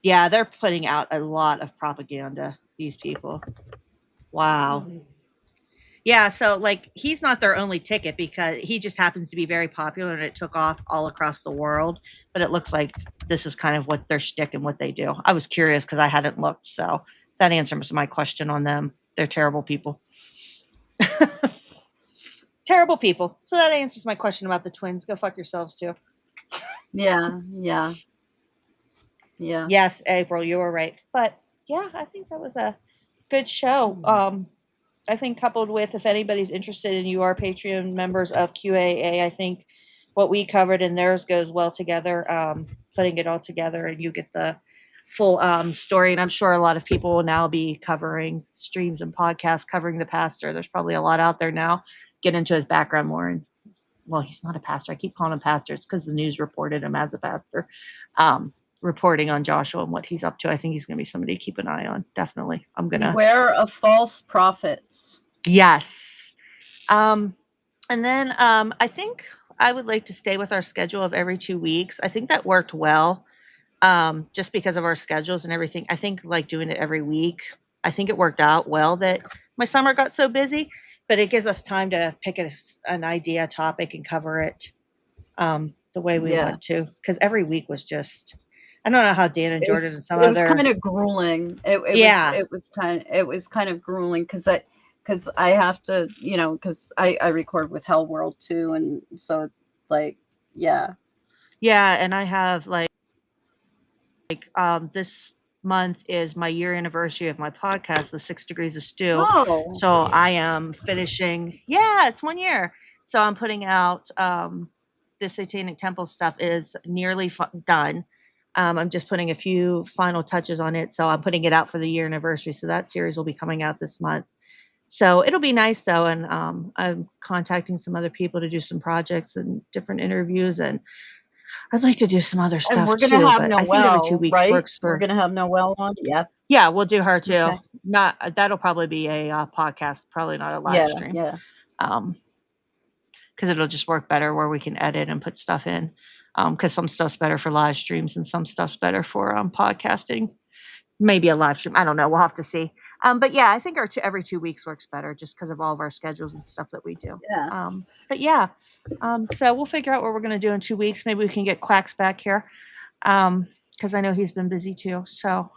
Yeah, they're putting out a lot of propaganda, these people. Wow. Yeah, so, like, he's not their only ticket because he just happens to be very popular and it took off all across the world, but it looks like this is kind of what their shtick and what they do. I was curious because I hadn't looked, so that answers my question on them. They're terrible people. Terrible people. So that answers my question about the twins. Go fuck yourselves too. Yeah. Yes, April, you were right. But, yeah, I think that was a good show. I think coupled with if anybody's interested and you are Patreon members of QAA, I think what we covered and theirs goes well together, putting it all together and you get the full story. And I'm sure a lot of people will now be covering streams and podcasts covering the pastor. There's probably a lot out there now. Get into his background more. And well, he's not a pastor. I keep calling him pastor. It's because the news reported him as a pastor. Reporting on Joshua and what he's up to. I think he's going to be somebody to keep an eye on. Definitely. I'm going to. Beware of false prophets. Yes. And then I think I would like to stay with our schedule of every 2 weeks. I think that worked well just because of our schedules and everything. I think like doing it every week, I think it worked out well that my summer got so busy, but it gives us time to pick an idea topic and cover it the way we Yeah. want to. Because every week was just, I don't know how Dan and Jordan and some It was other. kind of grueling. Yeah. It was kind of grueling because I have to, because I record with Hell World too, and so like yeah. Yeah, and I have like this month is my year anniversary of my podcast, The 6 Degrees of Stew. Oh. So I am finishing. Yeah, it's 1 year. So I'm putting out the Satanic Temple stuff is nearly done. I'm just putting a few final touches on it. So I'm putting it out for the year anniversary. So that series will be coming out this month. So it'll be nice though. And I'm contacting some other people to do some projects and different interviews. And I'd like to do some other And stuff we're gonna too, have but I think every 2 Noelle, weeks right? works We're for. gonna have Noelle on. Yeah. Yeah, we'll do her too. Okay. Not that'll probably be a podcast, probably not a live Yeah. stream. Yeah. Because it'll just work better where we can edit and put stuff in. Because some stuff's better for live streams and some stuff's better for podcasting. Maybe a live stream. I don't know. We'll have to see. But yeah, I think every 2 weeks works better just because of all of our schedules and stuff that we do. Yeah. But yeah, so we'll figure out what we're going to do in 2 weeks. Maybe we can get Quacks back here because I know he's been busy too. So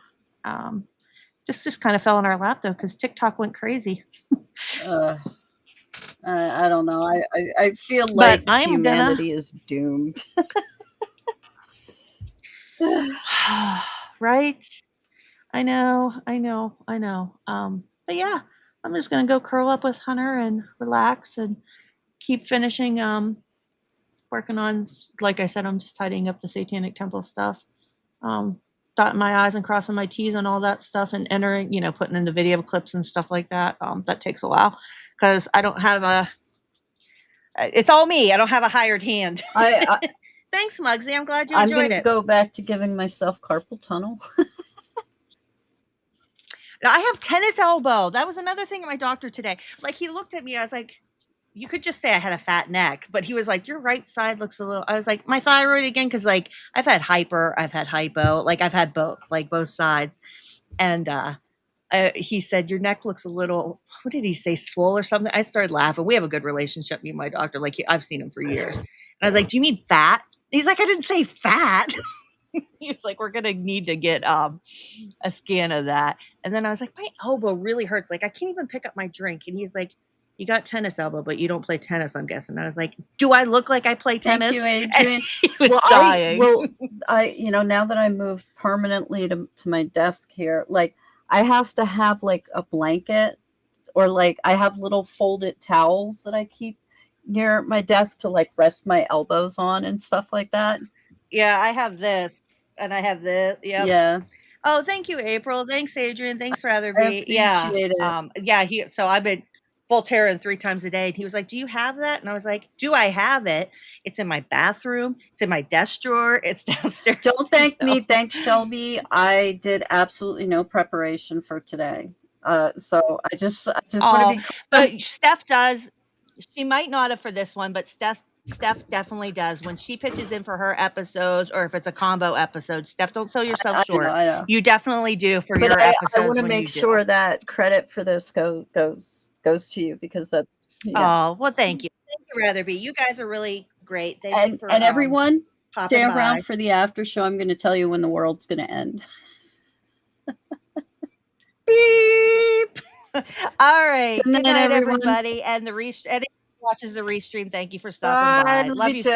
this just kind of fell in our lap though because TikTok went crazy. I don't know. I feel like humanity is doomed. Right? I know. But yeah, I'm just gonna go curl up with Hunter and relax and keep finishing working on, like I said, I'm just tidying up the Satanic Temple stuff. Dotting my I's and crossing my T's and all that stuff and entering, putting in the video clips and stuff like that. That takes a while because I don't have it's all me. I don't have a hired hand. Thanks, Muggsy. I'm glad you enjoyed I'm gonna it. go back to giving myself carpal tunnel. Now, I have tennis elbow. That was another thing at my doctor today. Like, he looked at me. I was like, you could just say I had a fat neck. But he was like, your right side looks a little. I was like, my thyroid again? Because, like, I've had hyper. I've had hypo. Like, I've had both. Like, both sides. And he said, your neck looks a little, what did he say, swole or something? I started laughing. We have a good relationship, me and my doctor. Like, I've seen him for years. And I was like, do you mean fat? And he's like, I didn't say fat. He was like, we're going to need to get a scan of that. And then I was like, my elbow really hurts. Like, I can't even pick up my drink. And he's like, you got tennis elbow, but you don't play tennis, I'm guessing. And I was like, do I look like I play tennis? Thank you, Adrian. He was dying. Now that I moved permanently to my desk here, like, I have to have like a blanket or like I have little folded towels that I keep near my desk to like rest my elbows on and stuff like that. Yeah, I have this and I have this. Yep. Yeah. Oh, thank you, April. Thanks, Adrian. Thanks for having I me. Yeah. appreciate it. So I've been Voltaren 3 times a day. And he was like, do you have that? And I was like, do I have it? It's in my bathroom. It's in my desk drawer. It's downstairs. Don't thank me. Thank Shelby. I did absolutely no preparation for today. So I just want to be. But Steph does. She might not have for this one, but Steph definitely does. When she pitches in for her episodes or if it's a combo episode, Steph, don't sell yourself short. I know. You definitely do for But your episodes. I want to when make you sure that credit for this goes to you because that's. Yeah. Oh, well, thank you. Thank you, Ratherby. You guys are really great. Thank you for And everyone stay popping around by. for the after show. I'm going to tell you when the world's going to end. Beep. All right. Good night, Good night, everyone. everybody. And anyone who watches the restream, thank you for stopping by. Bye. Love you, Steph.